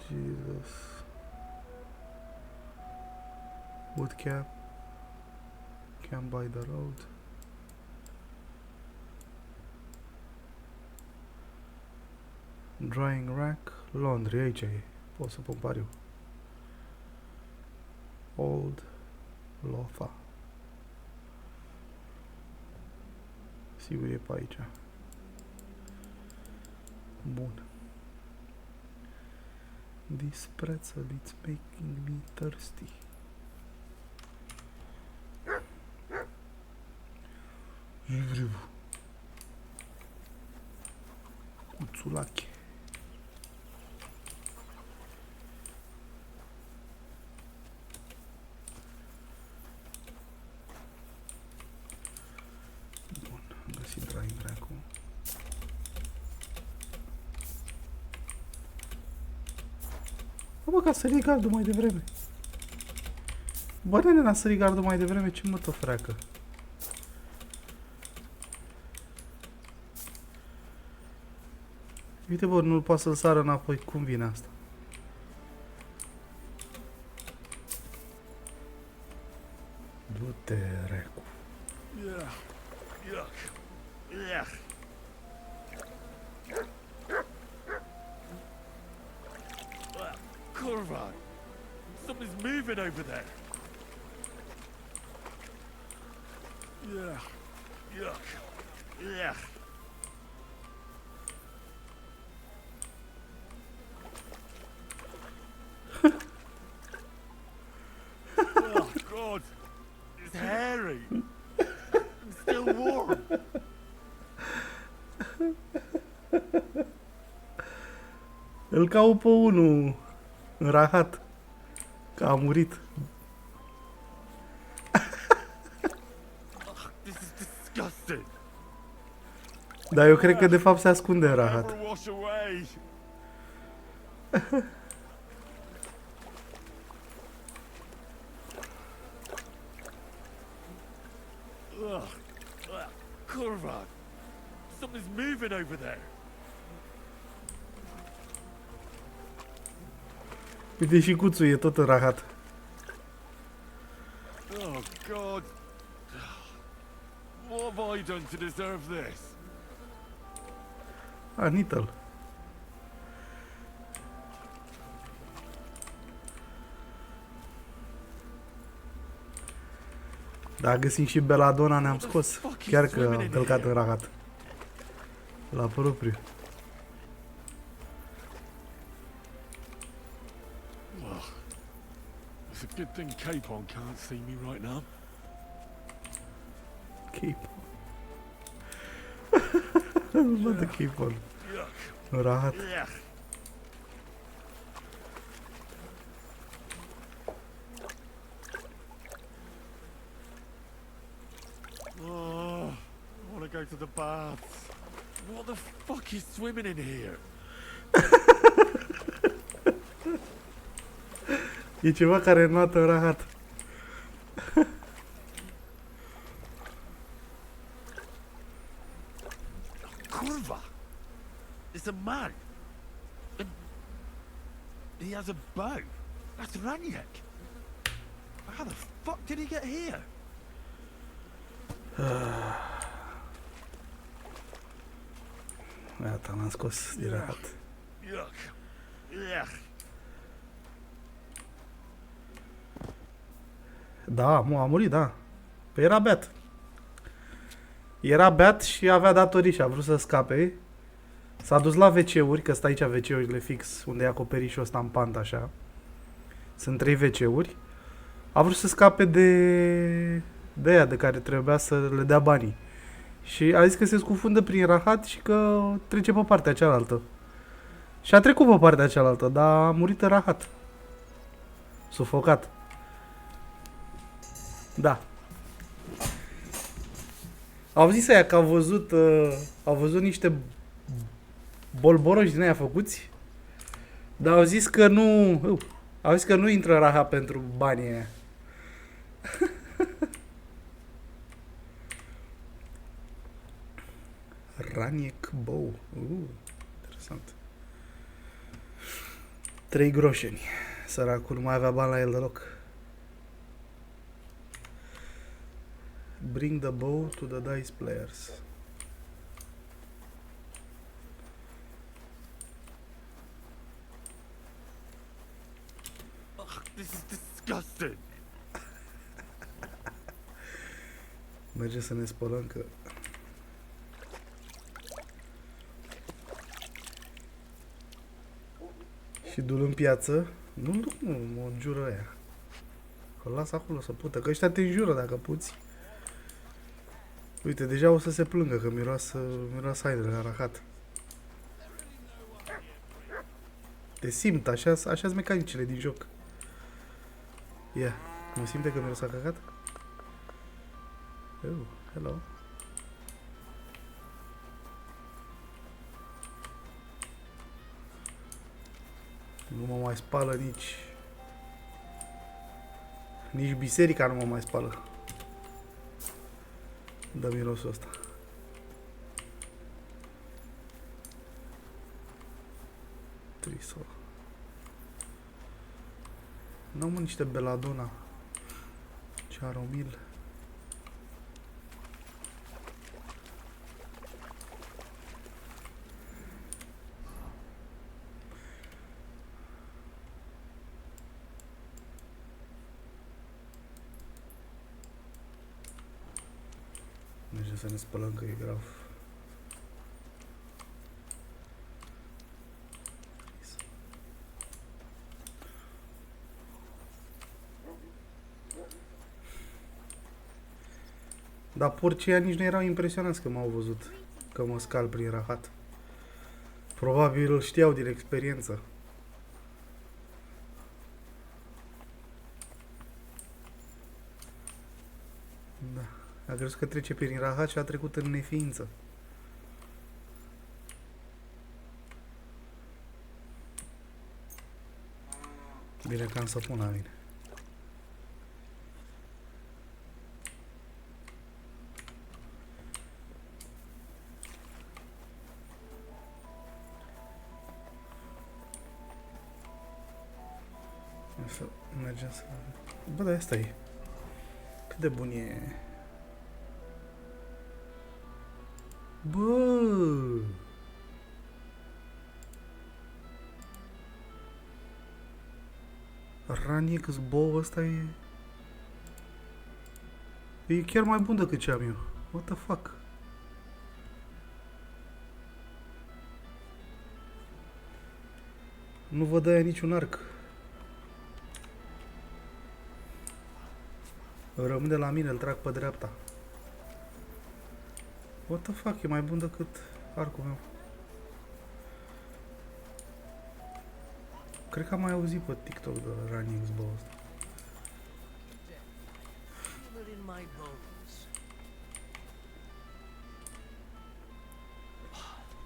Jesus. Wood cap. Camp by the road. Drying rack. Laundry, aici e. Pot să pun pariu. Old Lofa. Sigur e pe aici. Bun. This pretzel, it's making me thirsty. Cuțulache. Bă, că a sărit gardul mai devreme. Bă, nene, n-a sărit gardul mai devreme, ce mă tot freacă? Uite, bă, nu poate să-l sară înapoi. Cum vine asta? Du-te, recu. Kurva! Something's moving over there. Yuck. Oh God! It's hairy. It's still warm. Îl caut pe unul în rahat. Că a murit. This is disgusting. Dar eu cred că de fapt se ascunde în rahat. Never wash away. Kurva! Something's moving over there. Uite, și cuțul e tot în rahat. Oh God! What have I done to deserve this? Anită-l. Da, găsim și Belladonna, ne-am scos. Chiar că am călcat în rahat. La propriu. It's a good thing Capon can't see me right now. Capon. What the Capon? Rahat. Oh, I want to go to the baths. What the fuck is swimming in here? E ceva care înoată în rahat. Kurva! It's a man. And he has a bow. That's Raniek. How the fuck did he get here? Gata, l-am scos din rahat. Yuck. Da, a murit, da. Păi era beat. Era beat și avea datorii și a vrut să scape. S-a dus la WC-uri, că stă aici WC-urile fix, unde e acoperișul ăsta în pant așa. Sunt 3 WC-uri. A vrut să scape de ea de care trebuia să le dea banii. Și a zis că se scufundă prin rahat și că trece pe partea cealaltă. Și a trecut pe partea cealaltă, dar a murit în rahat. Sufocat. Da. Au zis aia că au văzut niște bolboroși din aia făcuți, dar au zis că nu intră rahat pentru banii aia. Raniek Bow. Interesant. 3 groșeni. Săracul nu mai avea bani la el deloc. Bring the bow to the dice players. This is disgusting. Merge să ne spălăm că... Și du-l în piață. Nu, mă înjură aia. Îl las acolo să pută, că ăștia te înjură dacă puți. Uite, deja o să se plângă că miroasă hainele la rahat. Te simt, așa-s mecanicile din joc. Ia, mă simte că miroasă a cacat? Oh, hello. Nu mă mai spală nici biserica nu mă mai spală. Dă mirosul ăsta. Trisol. Nu mă niște beladona. Charomil. Mergem să ne spălăm că e grav. Dar porcii nici nu erau impresionați că m-au văzut, că mă scal prin rahat. Probabil îl știau din experiență. Da. A crezut că trece prin rahat și a trecut în neființă. Bine că am săpun la mine. Să mergem să... Bă, dar asta e. Cât de bun e... Bă! Ranic zbou ăsta e... E chiar mai bun decât ce am eu. What the fuck? Nu văd aia niciun arc. Rămâne la mine, îl trag pe dreapta. What the fuck, e mai bun decât arcul meu. Cred că am mai auzit pe TikTok de running zbow ăsta.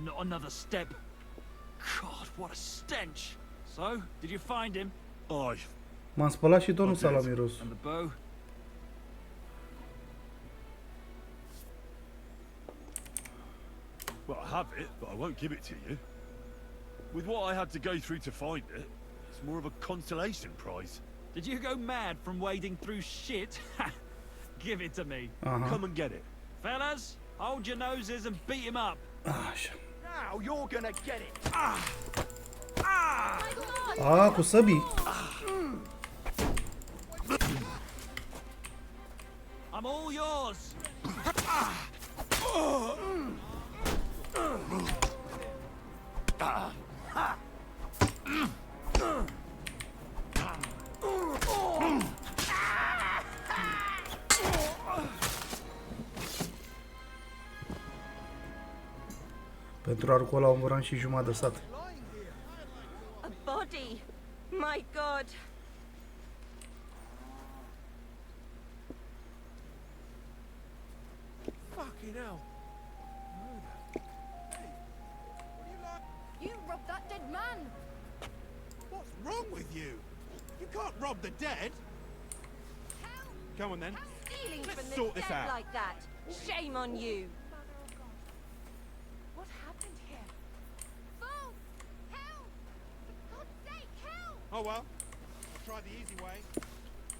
Not another step. God, what a stench. So, did you find him? M-am spălat și tot nu s-a luat miros. And the bow? Well, I have it, but I won't give it to you. With what I had to go through to find it, it's more of a consolation prize. Did you go mad from wading through shit? Give it to me. Come and get it. Fellas, hold your noses and beat him up. Now you're gonna get it. Cu săbii. I'm all yours. Pentru arcul ăla omoram și jumătate de sat. A body. My God. Fucking hell. You robbed that dead man. What's wrong with you? You can't rob the dead. Come on then. Stealing Let's from the sort this dead out. like that. Shame on you. What happened here? Fool! Help! For God's sake, help! Oh well. I'll try the easy way.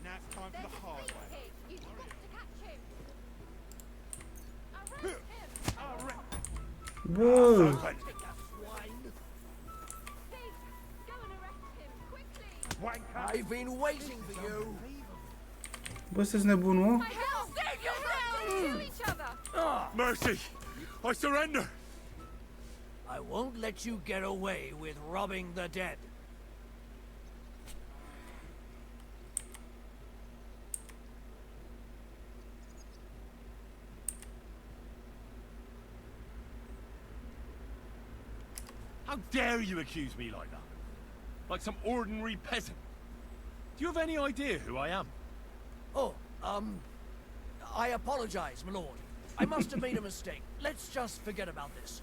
Now it's time for the hard way. You've got to catch him. Arrest him! Bă! I've been waiting for you. Bă, sunteți nebun, mă? Mercy! I surrender! I won't let you get away with robbing the dead. How dare you accuse me like that? Like some ordinary peasant? Do you have any idea who I am? Oh, I apologize, my lord. I must have made a mistake. Let's just forget about this.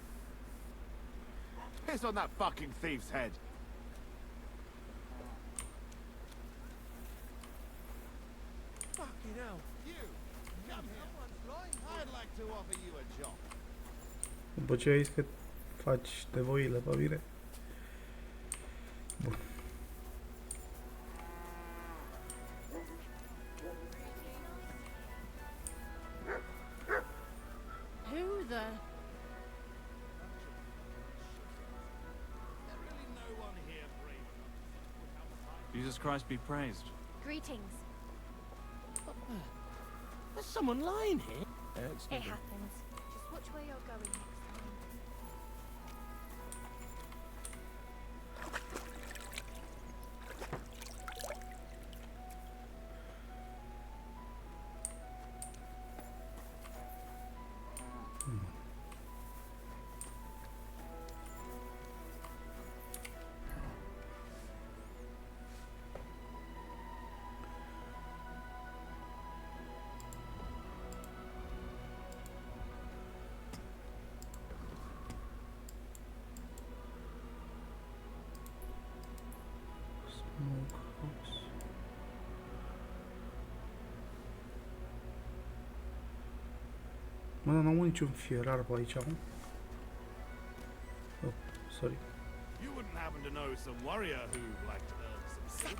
Piss on that fucking thief's head. După ce ai zis că faci nevoile pe mine. Bun. Who the... Jesus Christ be praised. Greetings. There's someone lying here. It happens. Just watch where you're going next time. Mă, dar n-am niciun fierar pe aici, mă. Oh, sorry. You wouldn't happen to know some warrior who'd like to earn some silk?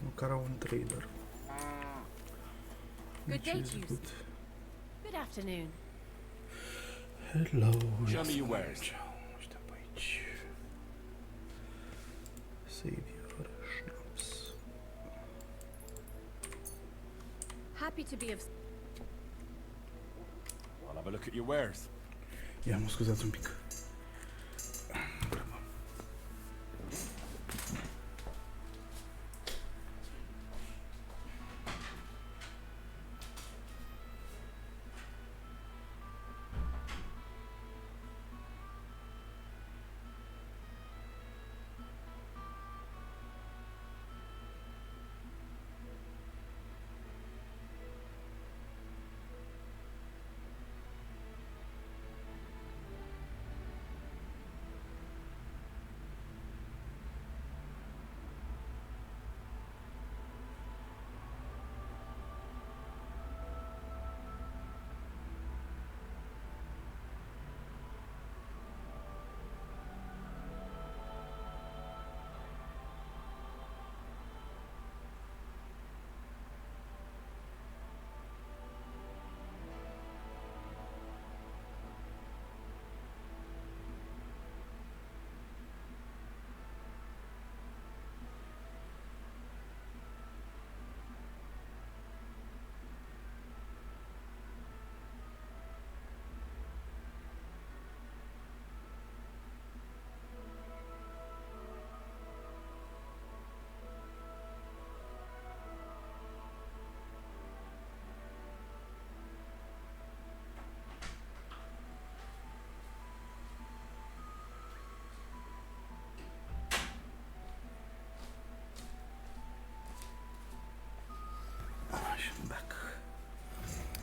Măcar un trader. Good day Which to is you. good. Good afternoon. Hello. Show me your wares. Ăștia pe aici. Savior, schnapps. Happy to be of... I'll have a look at your wares. Ia, mă scuzați un pic.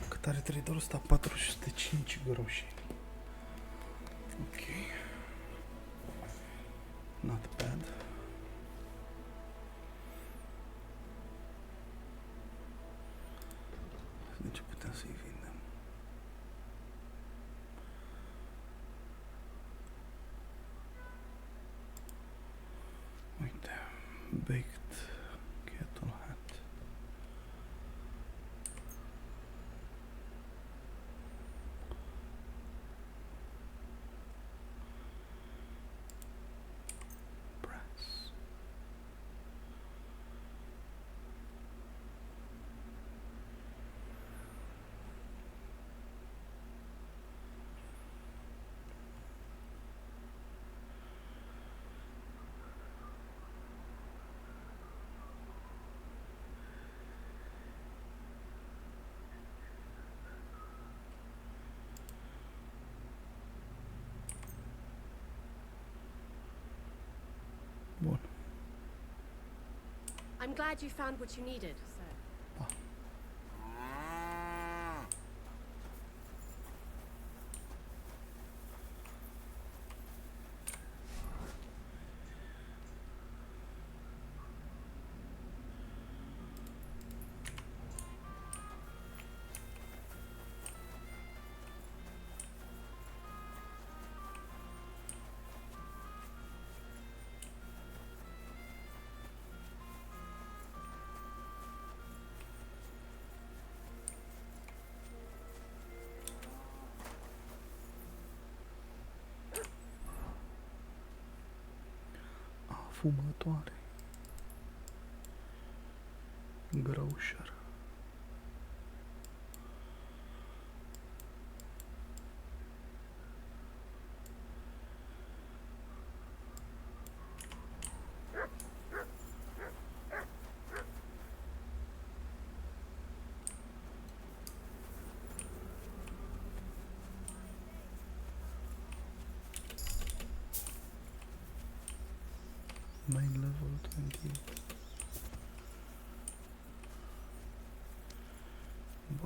Cât are traderul ăsta? 405 groși. Ok. Not bad. De ce putem să-i vindem? Uite. Baked kettle hat. Brass. glad you found what you needed, sir. Fumătoare. Grocer. Main level 20.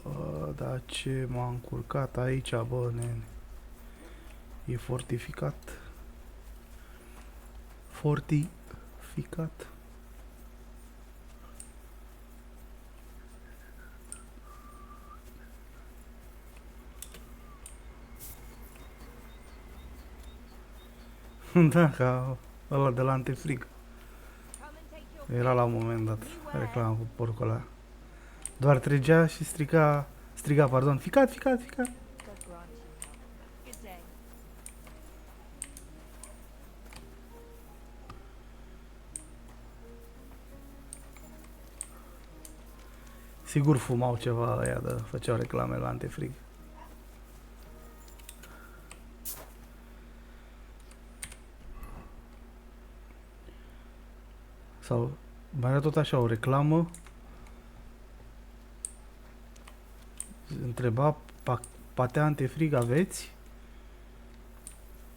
Bă, dar ce m-a încurcat aici, bă, nene. E fortificat. Fortificat. Da, ca ăla de la antifrig. Era la un moment dat reclama cu porcul ăla. Doar trăgea și striga, pardon, ficat, ficat, ficat. Sigur fumau ceva aia de făceau reclame la antifrig. Sau mai era tot așa o reclamă. Întreba, patea antifrig aveți?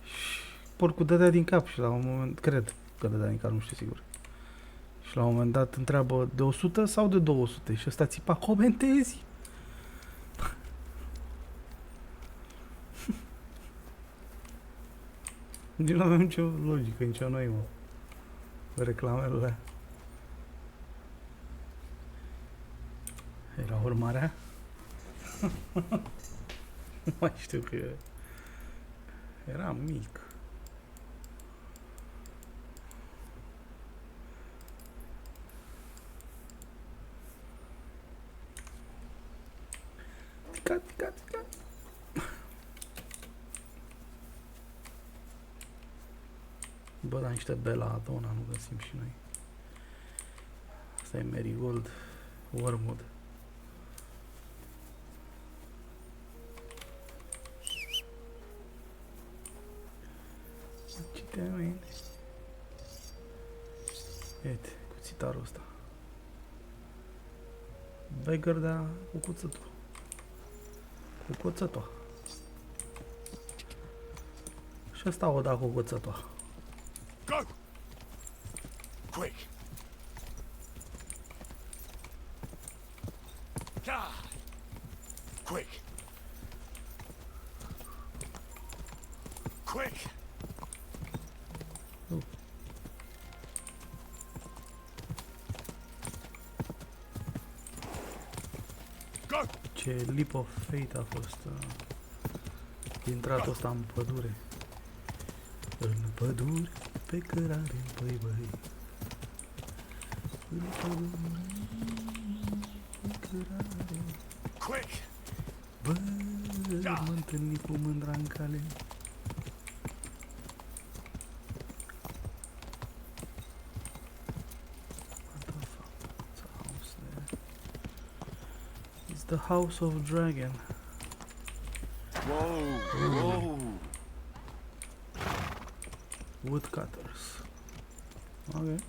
Și porcul dădea din cap și la un moment, cred că dădea din cap, nu știu sigur. Și la un moment dat întreabă de 100 sau de 200 și ăsta țipa, comentezi! Nu avem nicio logică, nicio noimă. Reclamele alea. Era urmarea? Nu mai știu că era mic. Ticat, ticat, ticat. Bă, dar niște belladonna nu găsim și noi. Asta e marigold, wormwood. Ce te-ai mine? Uite, cuțitarul ăsta. Beggar, da, cu cuțătul. Cu cuțătul. Și ăsta o da cu cuțătul. Go! Quick! God! Quick! Quick! Go! Ce leap of fate a fost intratul ăsta în pădure. În pădure, pe cărare, băi, băi. În pădure, pe cărare. Quick! Bă, mă întâlni cu mândra în cale. What the fuck? It's a house there. It's the house of dragon. Whoa! Whoa! Woodcutters. Okay.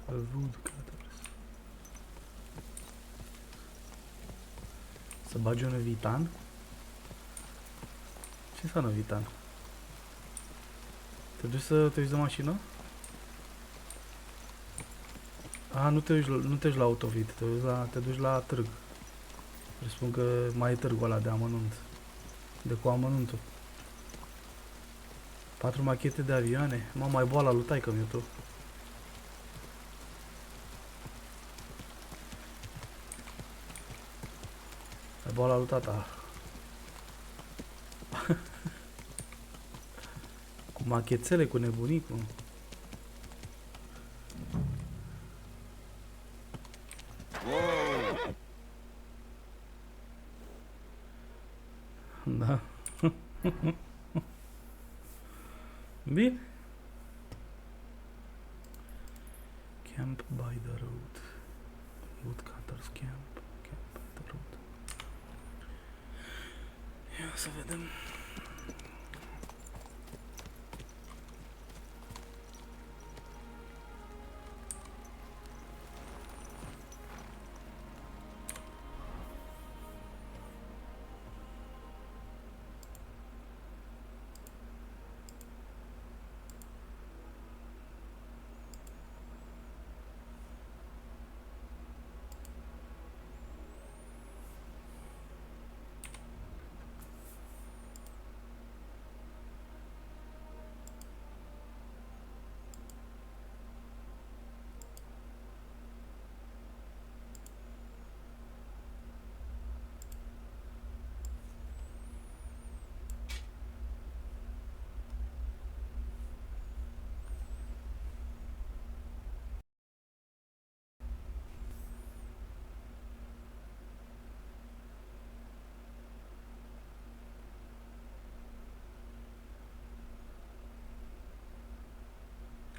Woodcutters. Să bagi un vitan? Ce înseamnă vitan? Te duci să te uiți de mașină? A, nu te duci la autovid, te duci la târg. Presupun că mai e târgul ăla de amănunt. De cu amănuntul. 4 machete de avioane. Mă, mai boala lui taică-miu tu. Mai boala lui tata. Cu machețele, cu nebunicul. Da. Bine. Camp by the road. Woodcutters camp. Camp by the road. Ia să vedem.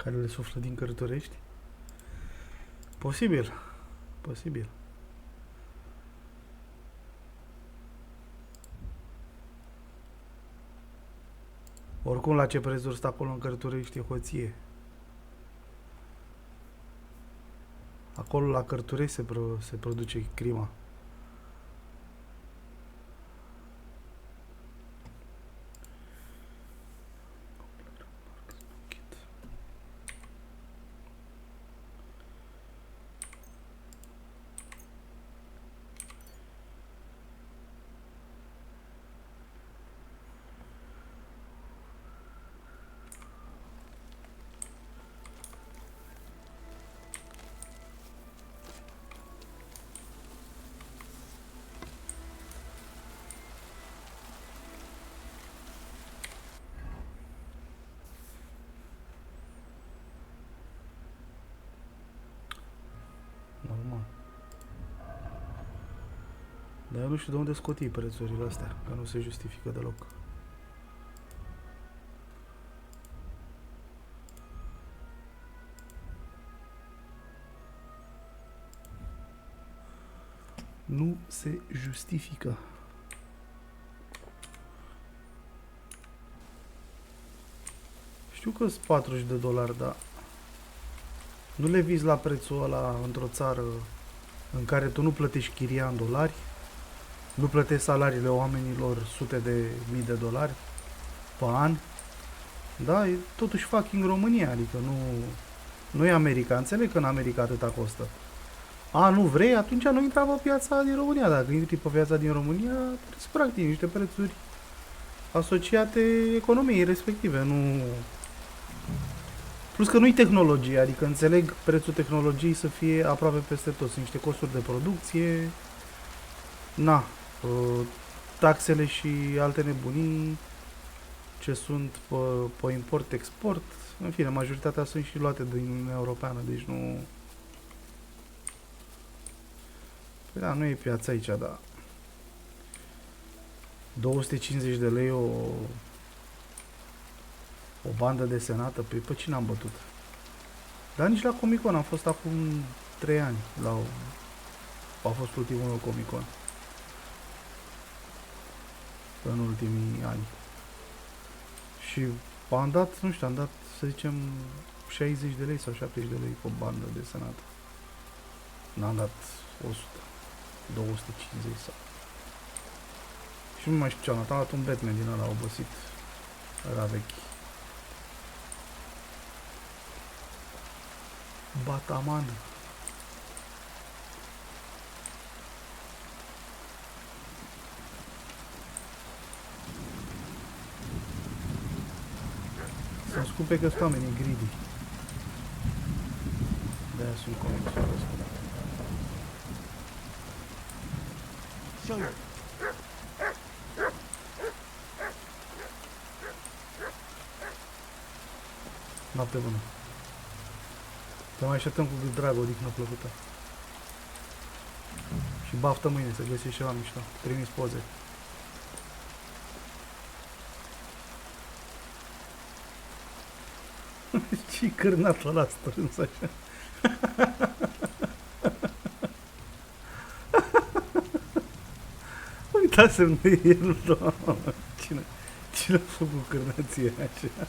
Care le suflă din Cărturești? Posibil. Posibil. Oricum, la ce prețuri stă acolo în Cărturești e hoție. Acolo, la Cărturești, se produce crima. Normal. Dar eu nu știu de unde scot ei prețurile astea, că nu se justifică deloc. Nu se justifică. Știu că sunt $40, dar nu le vizi la prețul ăla într-o țară în care tu nu plătești chiria în dolari, nu plătești salariile oamenilor sute de mii de dolari pe an. Da, e totuși fucking România, adică nu e America. Înțeleg că în America atâta costă. A, nu vrei? Atunci nu intra pe piața din România. Dacă intri pe piața din România, trebuie să practici niște prețuri asociate economiei respective, nu... Plus că nu-i tehnologie, adică înțeleg prețul tehnologiei să fie aproape peste tot. Sunt niște costuri de producție, na, taxele și alte nebunii ce sunt pe import-export, în fine, majoritatea sunt și luate din Uniunea Europeană, deci nu... Păi da, nu e piața aici, dar 250 de lei o bandă desenată, pe cine am bătut? Dar nici la Comic Con am fost acum 3 ani, a fost ultimul meu Comic Con în ultimii ani. Și am dat, nu știu, am dat, să zicem, 60 de lei sau 70 de lei pe bandă desenată. N-am dat 100, 250 sau... Și nu mai știu ce am dat un Batman din ăla obosit, era vechi. Bataman. pe că sunt oamenii greedy. De-aia sunt convins. Noapte bună. Te mai așteptăm cu drag o odihnă plăcută. Și baftă mâine să găsești ceva mișto. Primiți poze. Ce-i cârnatul ăla strâns așa? Uitați-mi de el, doamne. Cine a făcut cârnație așa?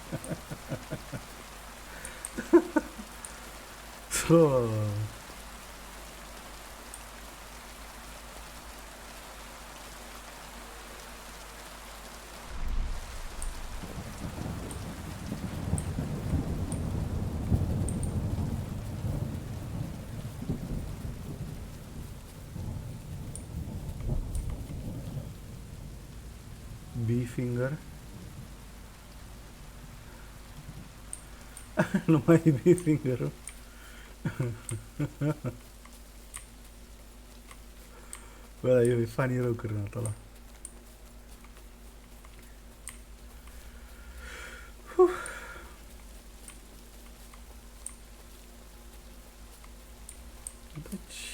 B-finger. Nu mai e B-finger-ul. Bă, dar e funny rău cârnatul ăla. Deci...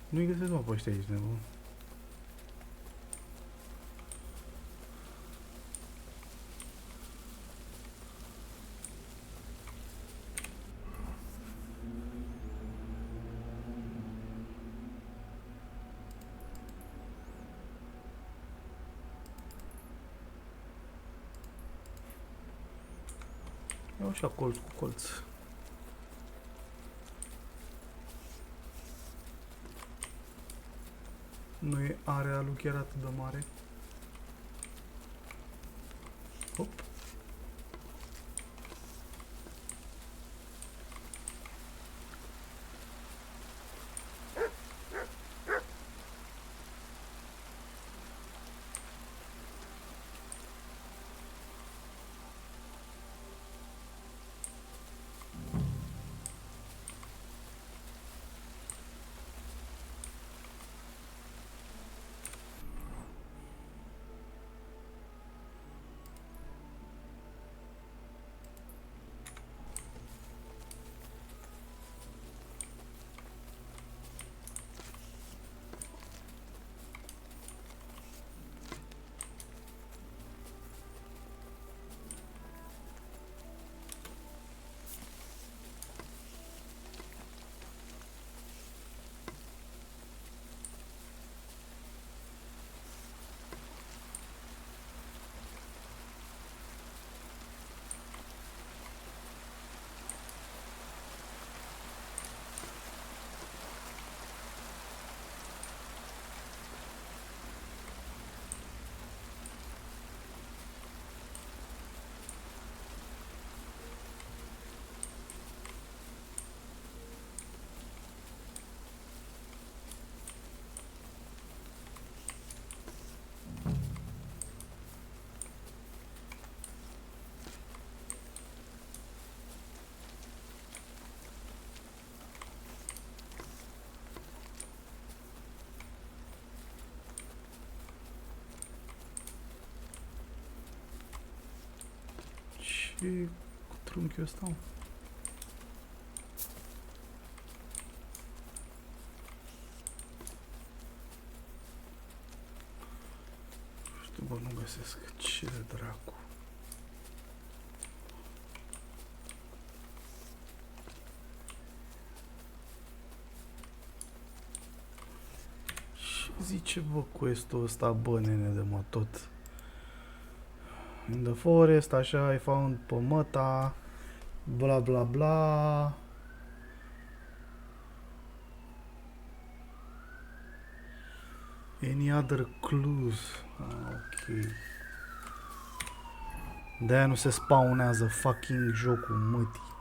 Nu-i găsesc mă pe ăștia aici, nebun. Iau așa colț cu colț. Nu e area lui chiar atât de mare. Hop. Și cu trunchiul ăsta. Nu știu, bă, nu găsesc. Ce dracu. Ce zice, bă, quest-ul ăsta, bă, nene de mă, tot. In the forest, așa, I found pomăta, bla bla bla. Any other clues? Ah, ok. De-aia nu se spawnează fucking jocul, mătii.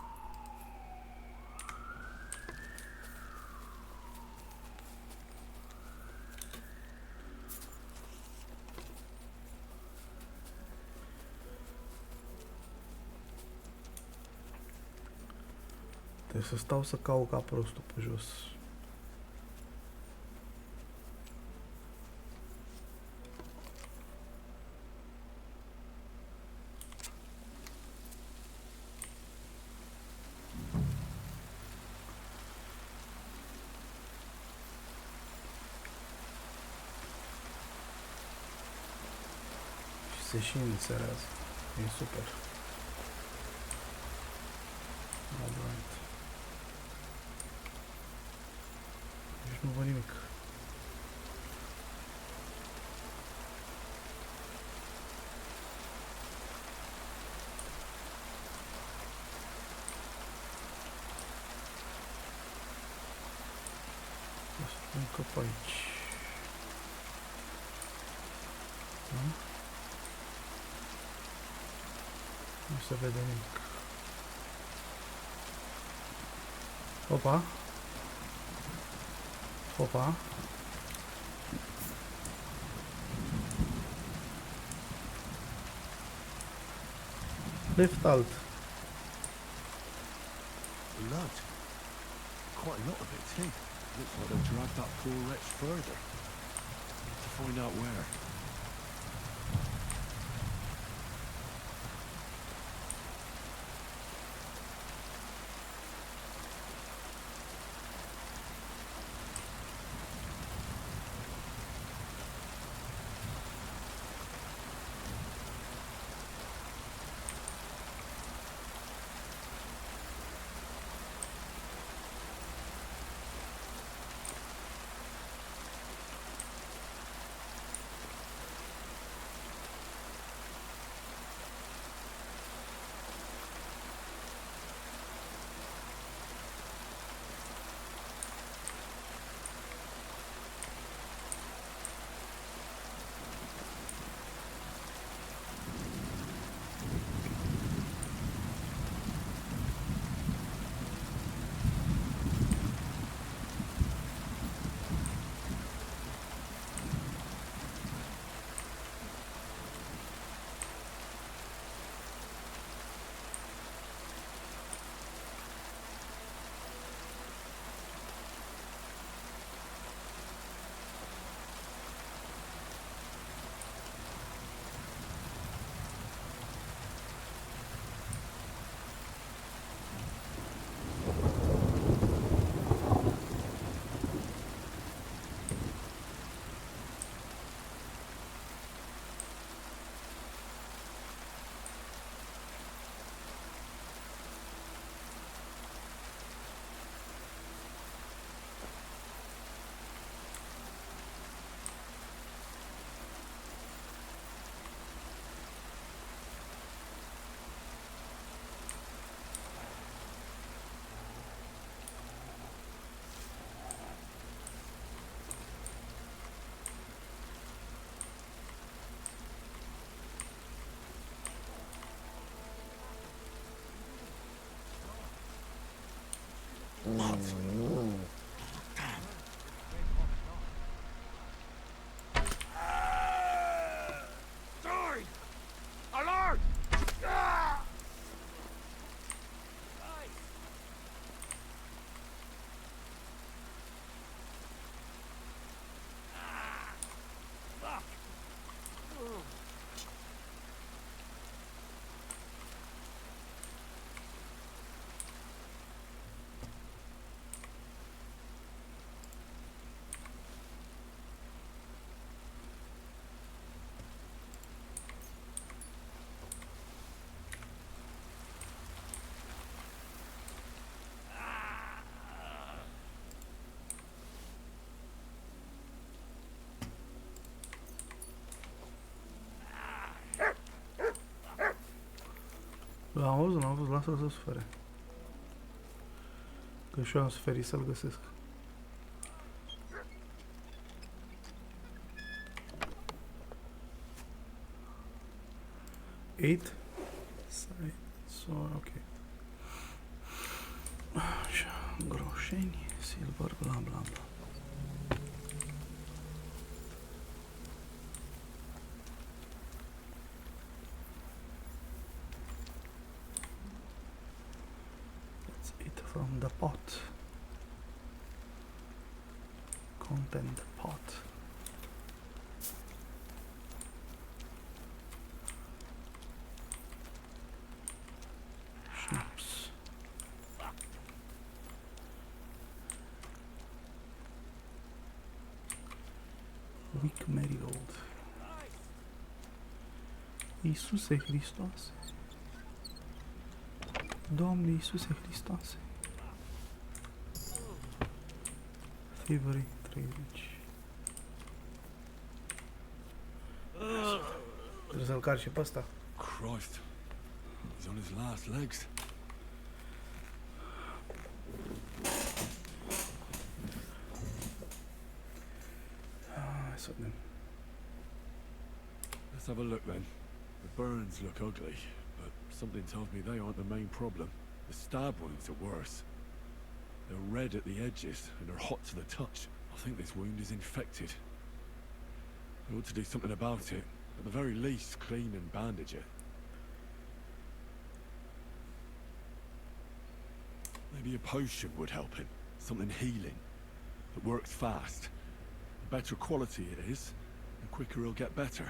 Trebuie să stau să caut ca prostul pe jos. Și se și înțelează. E super. Alright. Deci nu văd nimic. O să pun că pe aici. Da? Nu se vede nimic. Opa. Opa. Left alt. Blood. Quite a lot of it, too. Looks like they'll drag that poor wretch further. To find out where. Died! Alert! L-am văzut, l-am văzut, lasă-l să sufere. Că și eu am suferit să-l găsesc. Eight? Side, so, ok. Așa, groșeni, silver, bla bla bla. That's 8 of From the pot. Content pot. Schnapps. Weak marigold. Iisuse Hristoase. Doamne Iisuse Hristoase. Favorite trade. Trebuie să-l car și pe ăsta. Christ. He's on his last legs. Hai să vedem. Let's have a look then. The burns look ugly, but something tells me they aren't the main problem. The stab wounds are worse. They're red at the edges and are hot to the touch. I think this wound is infected. I ought to do something about it. At the very least, clean and bandage it. Maybe a potion would help him. Something healing. That works fast. The better quality it is, the quicker he'll get better.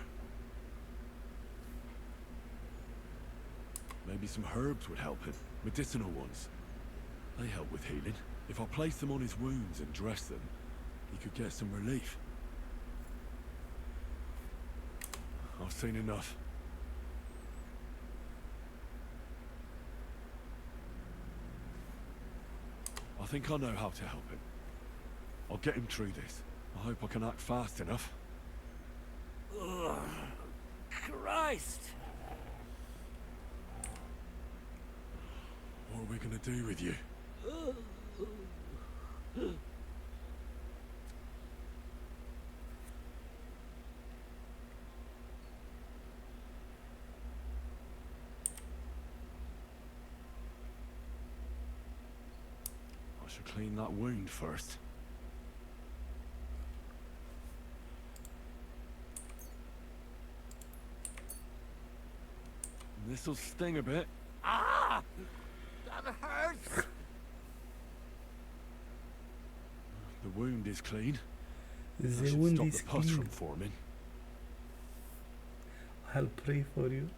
Maybe some herbs would help him. Medicinal ones. They help with healing. If I place them on his wounds and dress them, he could get some relief. I've seen enough. I think I know how to help him. I'll get him through this. I hope I can act fast enough. Ugh. Christ! What are we gonna do with you? I should clean that wound first. This'll sting a bit. Ah! That hurts! The wound is clean. The I should wound stop is the pus clean. from forming. I'll pray for you.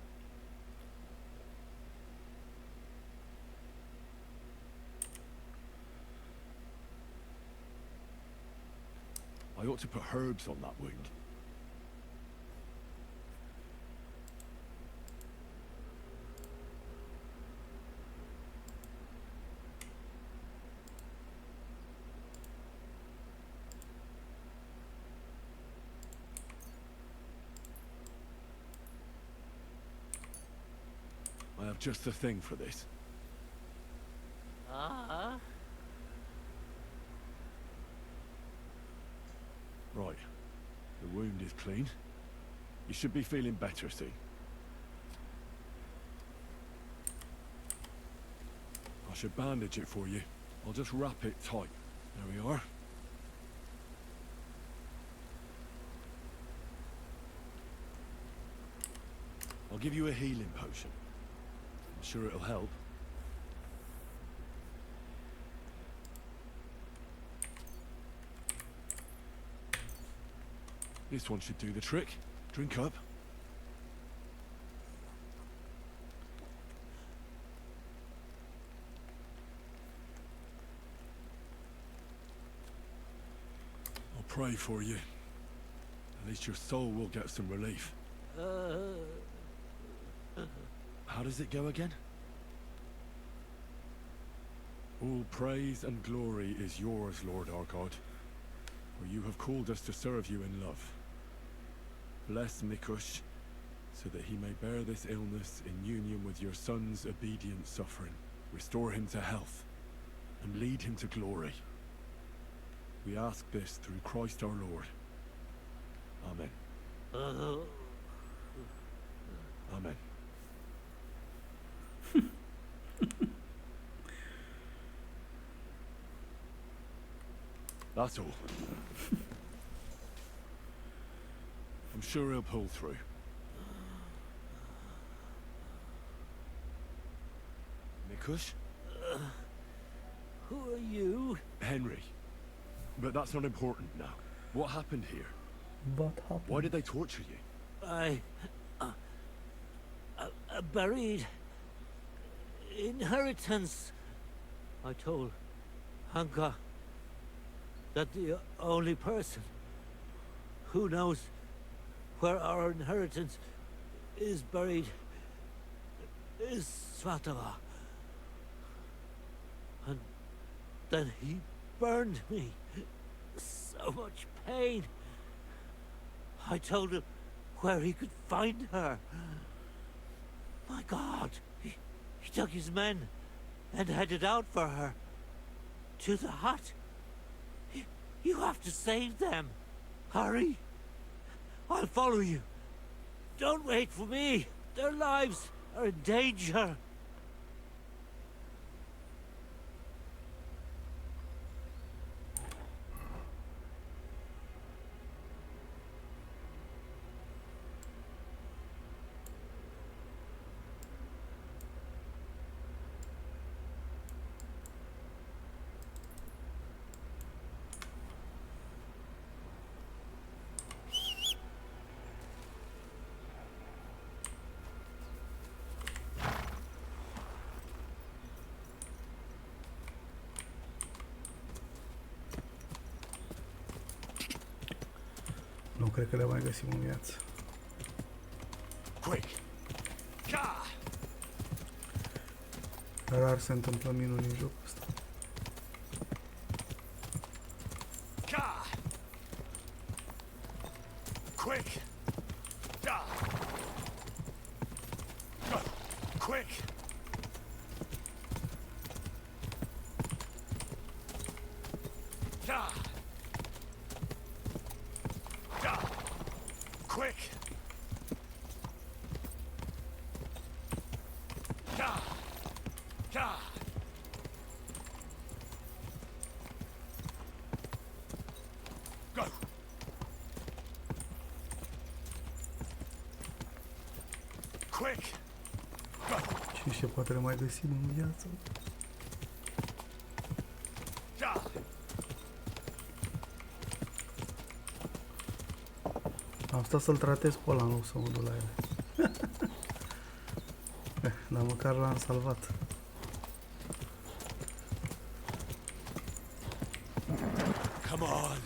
I ought to put herbs on that wound. I have just the thing for this. Right. The wound is clean. You should be feeling better soon. I should bandage it for you. I'll just wrap it tight. There we are. I'll give you a healing potion. I'm sure it'll help. This one should do the trick. Drink up. I'll pray for you. At least your soul will get some relief. How does it go again? All praise and glory is yours, Lord our God, for you have called us to serve you in love. Bless Mikush, so that he may bear this illness in union with your son's obedient suffering. Restore him to health, and lead him to glory. We ask this through Christ our Lord. Amen. Amen. That's all. I'm sure he'll pull through. Mikush? Who are you? Henry. But that's not important now. What happened here? What happened? Why did they torture you? I buried inheritance. I told Hanka that the only person who knows where our inheritance is buried is Svatova. And then he burned me. So much pain. I told him where he could find her. My God, he took his men and headed out for her. To the hut. You have to save them. Hurry. I'll follow you. Don't wait for me. Their lives are in danger. Nu cred că le mai găsim în viață. Quick! Rar se întâmplă minuni în jocul ăsta. Quick! Quick! Quick! Go! Quick! Go! Cine știe, poate le mai găsim în viață. Am stat să-l tratez pe ăla în loc să mă duc la ele. Dar măcar l-am salvat. Come on!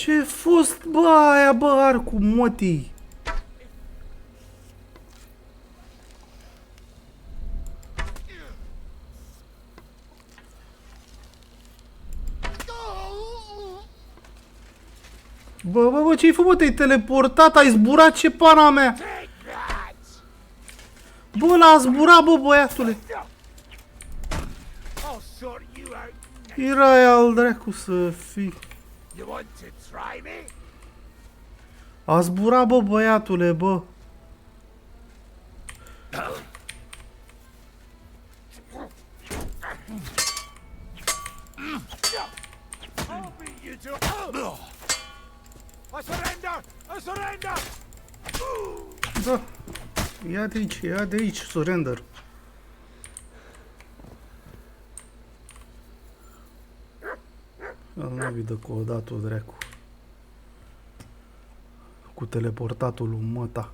Ce fost, bă, aia, bă, arcu, motii? Bă, ce-ai făcut? Te-ai teleportat? Ai zburat? Ce pana mea? Bă, l-a zburat, bă, băiatule. Era al dracu să fii. A zburat, bă, băiatule, bă. Da. Ia de aici, surrender. Îl navi de codatul, dracu. Cu teleportatul lui măta.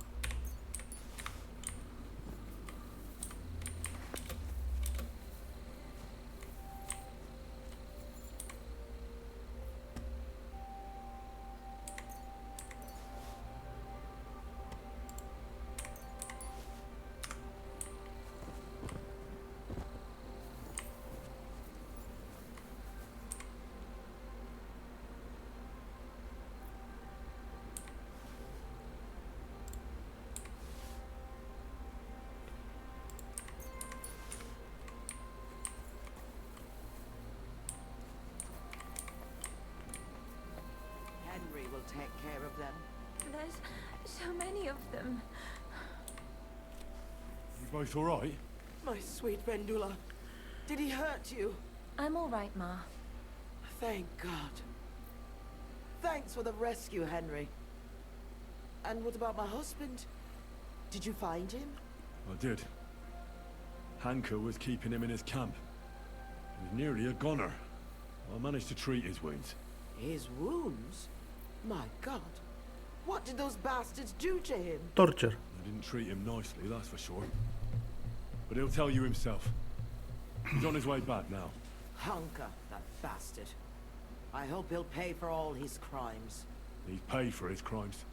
Take care of them. There's so many of them. You both alright? My sweet Vendula. Did he hurt you? I'm all right, Ma. Thank God. Thanks for the rescue, Henry. And what about my husband? Did you find him? I did. Hanker was keeping him in his camp. He was nearly a goner. I managed to treat his wounds. His wounds? My God. What did those bastards do to him? Torture. They didn't treat him nicely, that's for sure. But he'll tell you himself. He's on his way back now. Hanker, that bastard. I hope he'll pay for all his crimes. He's paid for his crimes.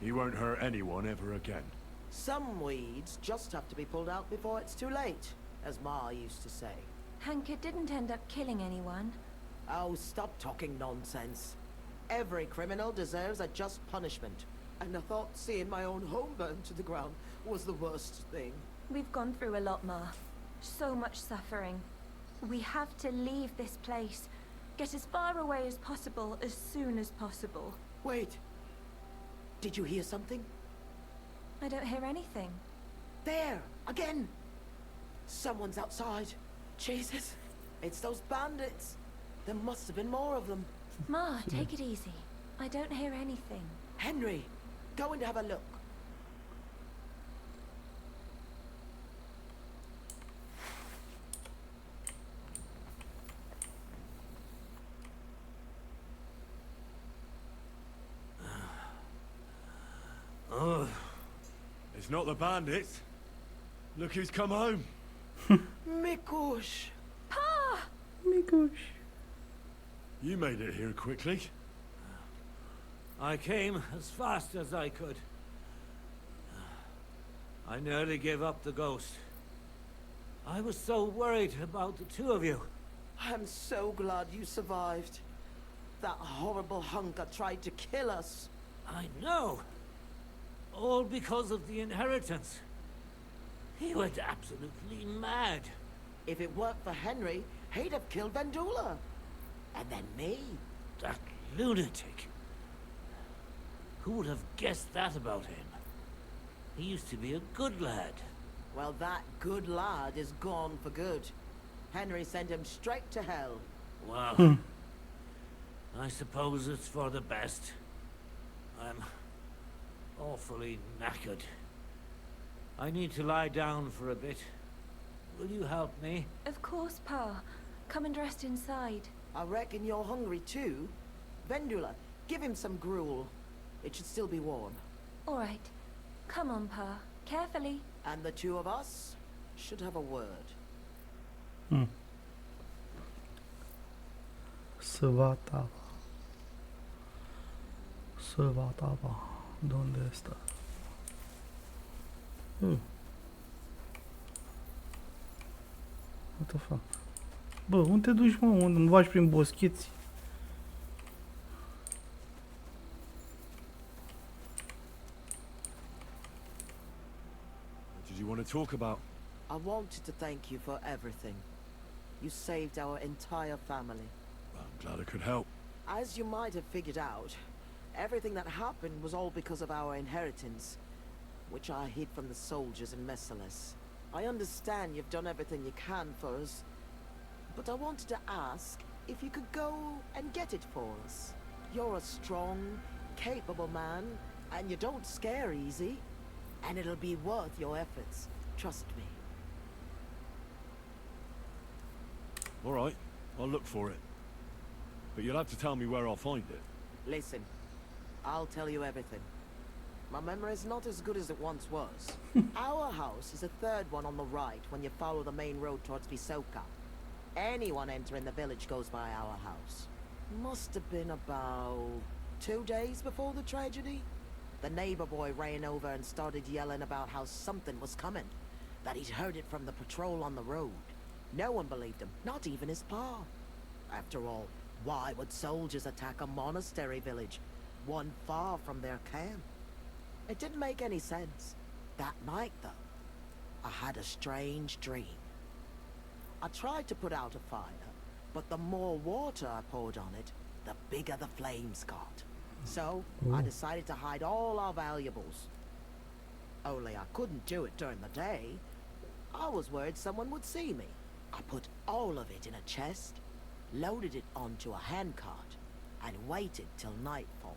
He won't hurt anyone ever again. Some weeds just have to be pulled out before it's too late, as Ma used to say. Hanker didn't end up killing anyone. Oh, stop talking nonsense. Every criminal deserves a just punishment. And I thought seeing my own home burned to the ground was the worst thing. We've gone through a lot, Ma. So much suffering. We have to leave this place. Get as far away as possible, as soon as possible. Wait. Did you hear something? I don't hear anything. There! Again! Someone's outside. Jesus. It's those bandits. There must have been more of them. Ma, take it easy. I don't hear anything. Henry, go and have a look. Oh, it's not the bandits. Look who's come home. Mikush! Pa! Mikush. You made it here quickly. I came as fast as I could. I nearly gave up the ghost. I was so worried about the two of you. I'm so glad you survived. That horrible hunker tried to kill us. I know. All because of the inheritance. He went absolutely mad. If it weren't for Henry, he'd have killed Vendula. And then me. That lunatic. Who would have guessed that about him? He used to be a good lad. Well, that good lad is gone for good. Henry sent him straight to hell. Well, I suppose it's for the best. I'm awfully knackered. I need to lie down for a bit. Will you help me? Of course, Pa. Come and rest inside. I reckon you're hungry too. Vendula, give him some gruel. It should still be warm. All right. Come on, Pa. Carefully. And the two of us should have a word. Svata. Sălvatava. De unde e asta? What the fuck? Bă, unde te duci, mă? Unde mă bagi prin boscheți? What did you want to talk about? I wanted to thank you for everything. You saved our entire family. Well, I'm glad I could help. As you might have figured out, everything that happened was all because of our inheritance, which I hid from the soldiers in Messalis. I understand you've done everything you can for us, but I wanted to ask if you could go and get it for us. You're a strong, capable man, and you don't scare easy, and it'll be worth your efforts. Trust me. All right, I'll look for it. But you'll have to tell me where I'll find it. Listen, I'll tell you everything. My memory's not as good as it once was. Our house is the third one on the right when you follow the main road towards Visoka. Anyone entering the village goes by our house. Must have been about 2 days before the tragedy. The neighbor boy ran over and started yelling about how something was coming, that he'd heard it from the patrol on the road. No one believed him, not even his pa. After all, why would soldiers attack a monastery village, one far from their camp? It didn't make any sense. That night, though, I had a strange dream. I tried to put out a fire, but the more water I poured on it, the bigger the flames got. So, I decided to hide all our valuables. Only I couldn't do it during the day. I was worried someone would see me. I put all of it in a chest, loaded it onto a handcart, and waited till nightfall.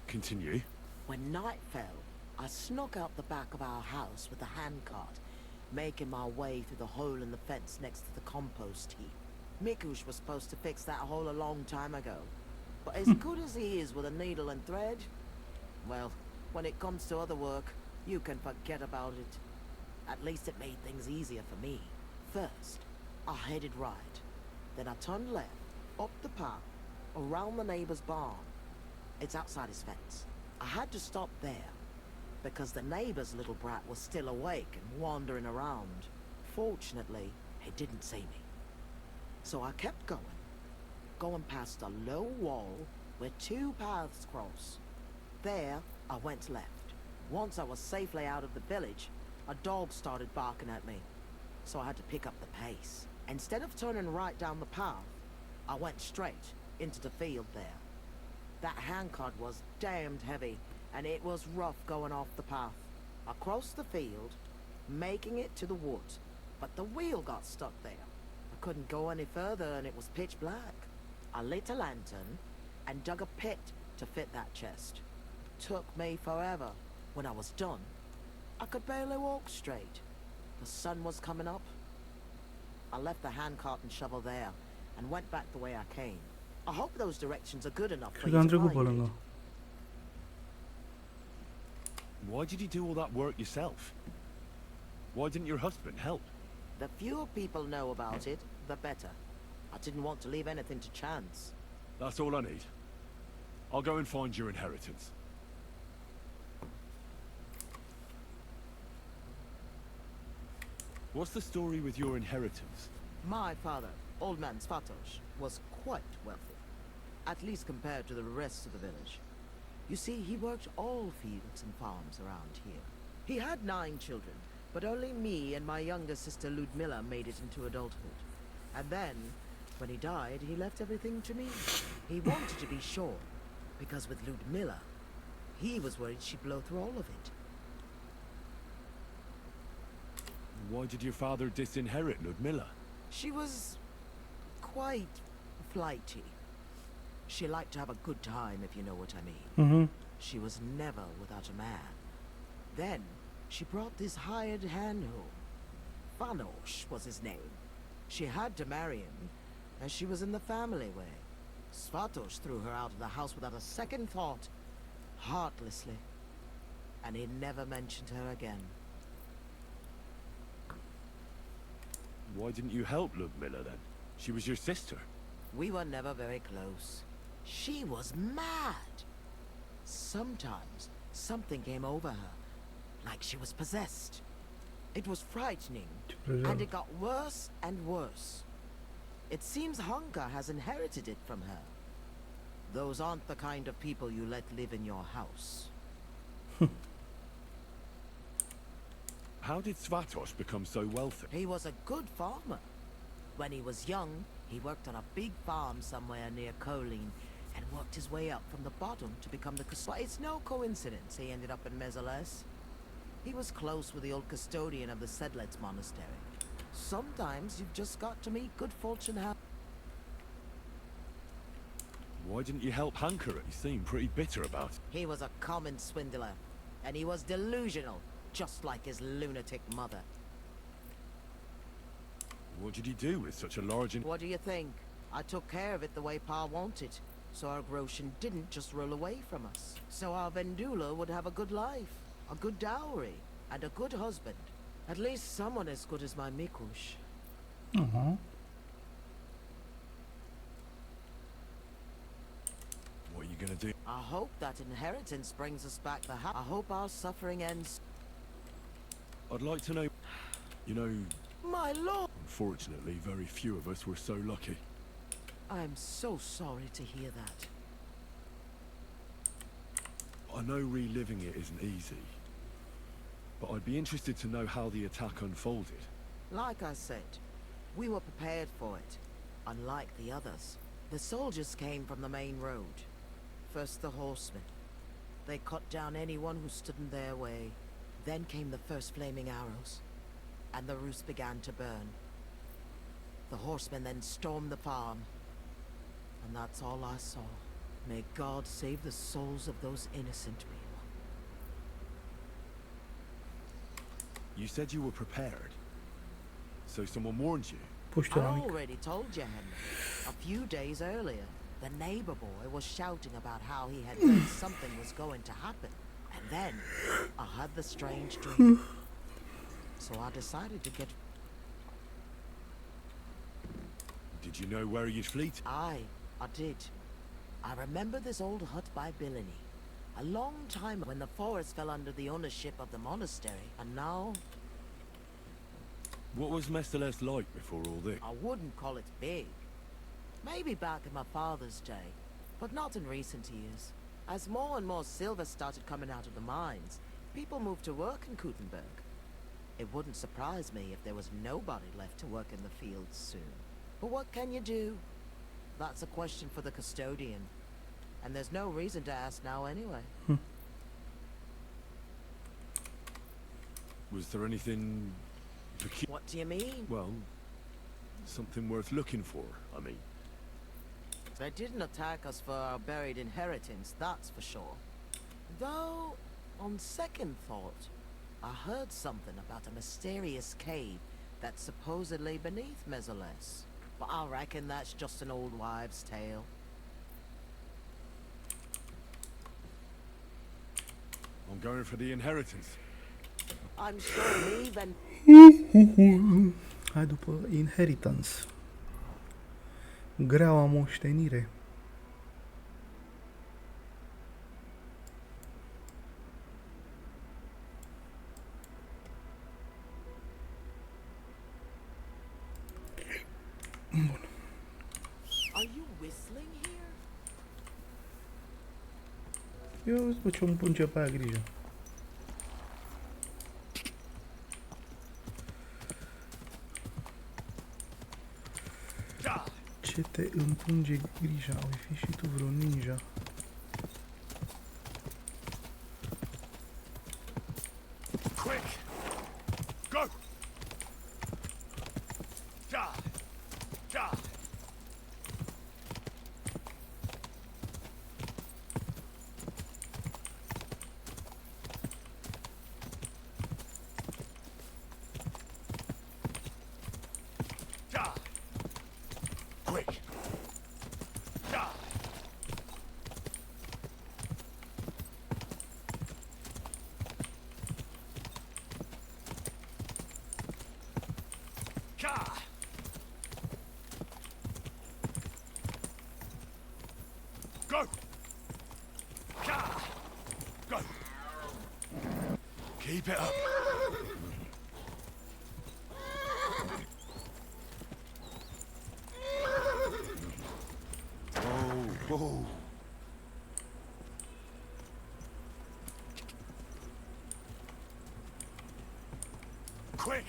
Continue. When night fell, I snuck out the back of our house with the handcart, making my way through the hole in the fence next to the compost heap. Mikush was supposed to fix that hole a long time ago, but as good as he is with a needle and thread, well, when it comes to other work, you can forget about it. At least it made things easier for me. First, I headed right. Then I turned left, up the path, around the neighbor's barn. It's outside his fence. I had to stop there, because the neighbor's little brat was still awake and wandering around. Fortunately, he didn't see me. So I kept going past a low wall where 2 paths cross. There, I went left. Once I was safely out of the village, a dog started barking at me, so I had to pick up the pace. Instead of turning right down the path, I went straight into the field there. That handcart was damned heavy, and it was rough going off the path. I crossed the field, making it to the woods, but the wheel got stuck there. I couldn't go any further, and it was pitch black. I lit a lantern and dug a pit to fit that chest. Took me forever. When I was done, I could barely walk straight. The sun was coming up. I left the handcart and shovel there, and went back the way I came. I hope those directions are good enough for you to find it. Why did you do all that work yourself? Why didn't your husband help? The fewer people know about it, the better. I didn't want to leave anything to chance. That's all I need. I'll go and find your inheritance. What's the story with your inheritance? My father, Old Man Svatos, was quite wealthy. At least compared to the rest of the village. You see, he worked all fields and farms around here. He had 9 children, but only me and my younger sister Ludmilla made it into adulthood. And then, when he died, he left everything to me. He wanted to be sure, because with Ludmilla, he was worried she'd blow through all of it. Why did your father disinherit Ludmilla? She was quite flighty. She liked to have a good time, if you know what I mean. She was never without a man. Then, she brought this hired hand home. Vanosh was his name. She had to marry him, as she was in the family way. Svatos threw her out of the house without a second thought, heartlessly. And he never mentioned her again. Why didn't you help Ludmilla then? She was your sister. We were never very close. She was mad. Sometimes something came over her, like she was possessed. It was frightening, and it got worse and worse. It seems hunger has inherited it from her. Those aren't the kind of people you let live in your house. How did Svatos become so wealthy? He was a good farmer. When he was young, he worked on a big farm somewhere near Colleen and worked his way up from the bottom to become the custodian. It's no coincidence he ended up in Mezoles. He was close with the old custodian of the Sedlets monastery. Sometimes you've just got to meet good fortune. Why didn't you help Hankara? He seemed pretty bitter about it. He was a common swindler, and he was delusional, just like his lunatic mother. What did he do with such a large... What do you think? I took care of it the way Pa wanted, so our Groshen didn't just roll away from us. So our Vendula would have a good life, a good dowry, and a good husband. At least someone as good as my Mikush. What are you gonna do? I hope that inheritance brings us back the house. I hope our suffering ends. I'd like to know... You know... My lord! Unfortunately, very few of us were so lucky. I'm so sorry to hear that. I know reliving it isn't easy, but I'd be interested to know how the attack unfolded. Like I said, we were prepared for it. Unlike the others, the soldiers came from the main road. First the horsemen. They cut down anyone who stood in their way. Then came the first flaming arrows, and the roost began to burn. The horsemen then stormed the farm, and that's all I saw. May God save the souls of those innocent people. You said you were prepared, so someone warned you? I already told you, Henry. A few days earlier, the neighbor boy was shouting about how he had heard something was going to happen. And then, I had the strange dream. So I decided to get... Did you know where you'd fleet? Aye, I did. I remember this old hut by Billany. A long time when the forest fell under the ownership of the monastery. And now... What was Mestoles like before all this? I wouldn't call it big. Maybe back in my father's day, but not in recent years. As more and more silver started coming out of the mines, people moved to work in Kutenberg. It wouldn't surprise me if there was nobody left to work in the fields soon. But what can you do? That's a question for the custodian. And there's no reason to ask now anyway. Was there anything... What do you mean? Well, something worth looking for, I mean. They didn't attack us for our buried inheritance, that's for sure. Though, on second thought, I heard something about a mysterious cave that's supposedly beneath Mezoles. But I reckon that's just an old wives' tale. I'm going for the inheritance. I'm sure me then. Hai după inheritance. Greaua moștenire. Bun. Are you whistling here? Eu după ce îmi pun ce pe aia grijă. Ce te împunge grija? Oi fi și tu vreo ninja. Quick! Go! Ja! Ja! Ja! Quick! Ja! Ka! Go. Keep it up. Whoa, whoa. Quick!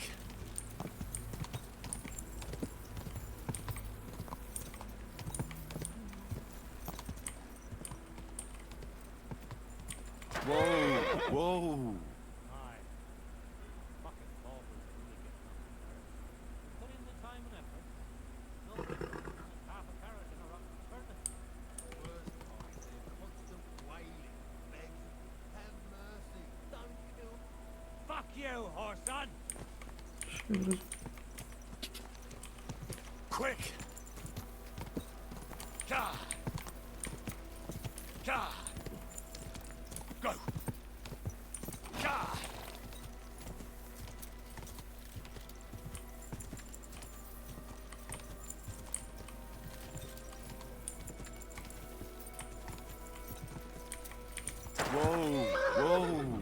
Whoa! Whoa! Fuck you, whoreson! Quick! God! God! Go! God! Whoa! Whoa!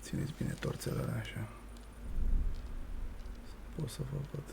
Țineți bine torțele alea așa. Pot să vă văd.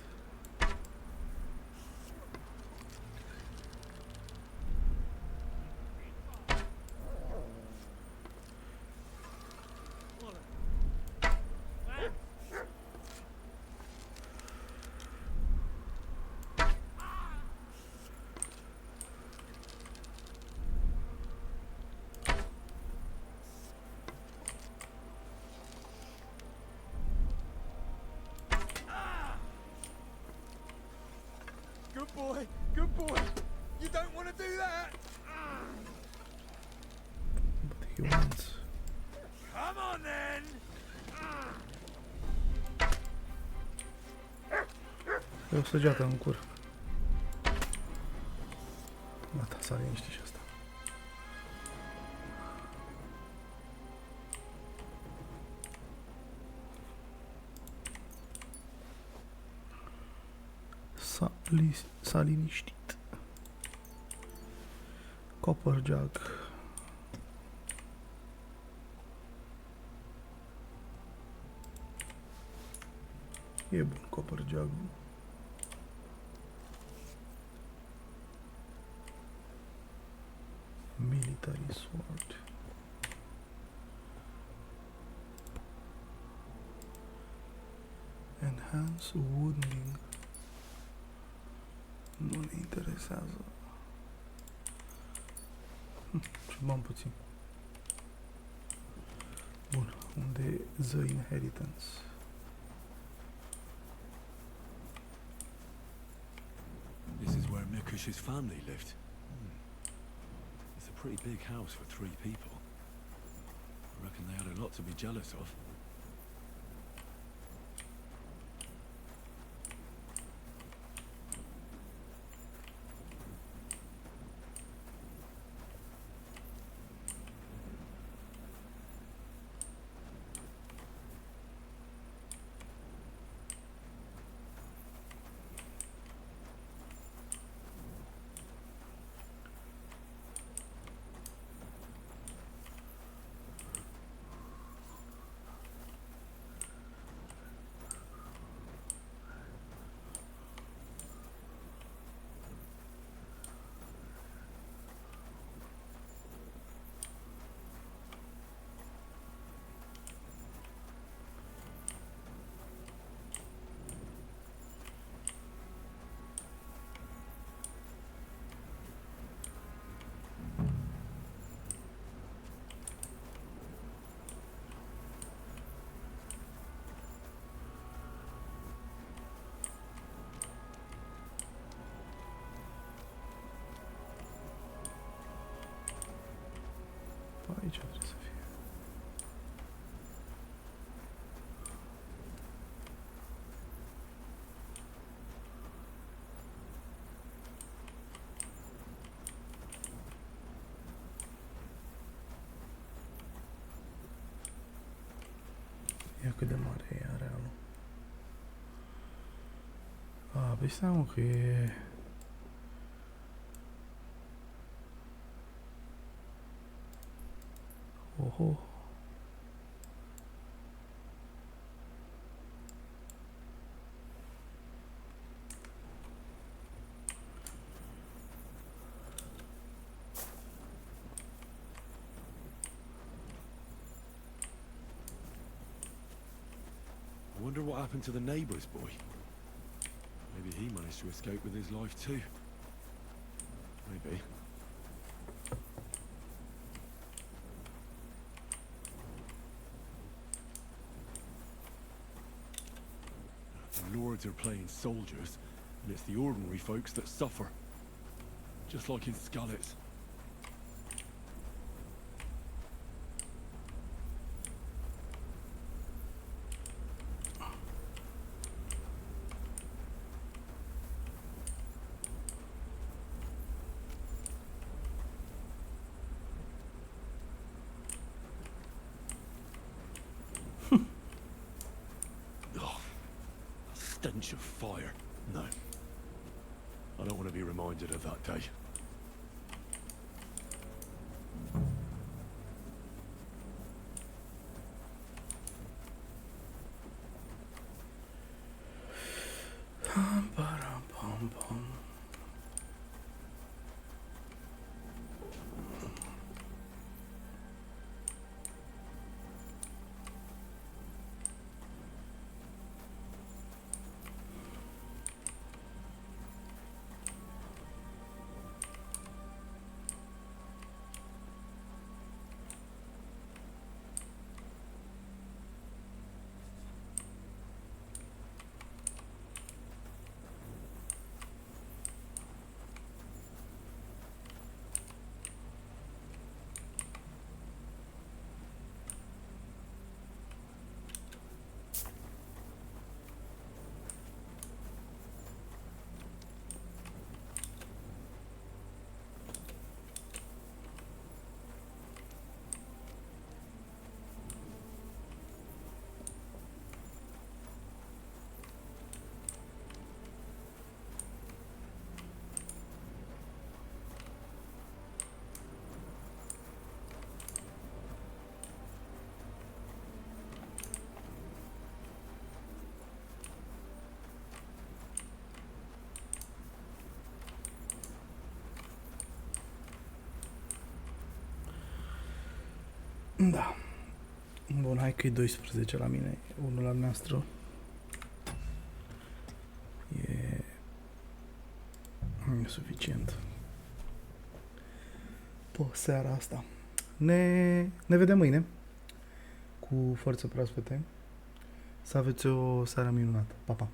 Good boy, good boy. You don't want to do that. But he wants. Come on then. E o săgeată în cur. Gata, s-a liniștit și asta. S-a liniștit. Copper jug. E bun copper jug. Military sword. Enhance wounding. Nu ne interesează. Ce bani puțin. Bun, unde e The Inheritance? This is where Mikush's family lived. It's a pretty big house for 3 people. I reckon they had a lot to be jealous of. Aici trebuie să fie. Ia cât de mare e arealul. Păi stai mă că e... Oho. I wonder what happened to the neighbour's boy. Maybe he managed to escape with his life too. Maybe. The lords are playing soldiers, and it's the ordinary folks that suffer. Just like in Skalitz. Stench of fire. No. I don't want to be reminded of that day. Da. Bun, hai că e 12 la mine, unul la noastră. E suficient. Pe seara asta. Ne vedem mâine cu forțe proaspete. Să aveți o seară minunată. Pa, pa!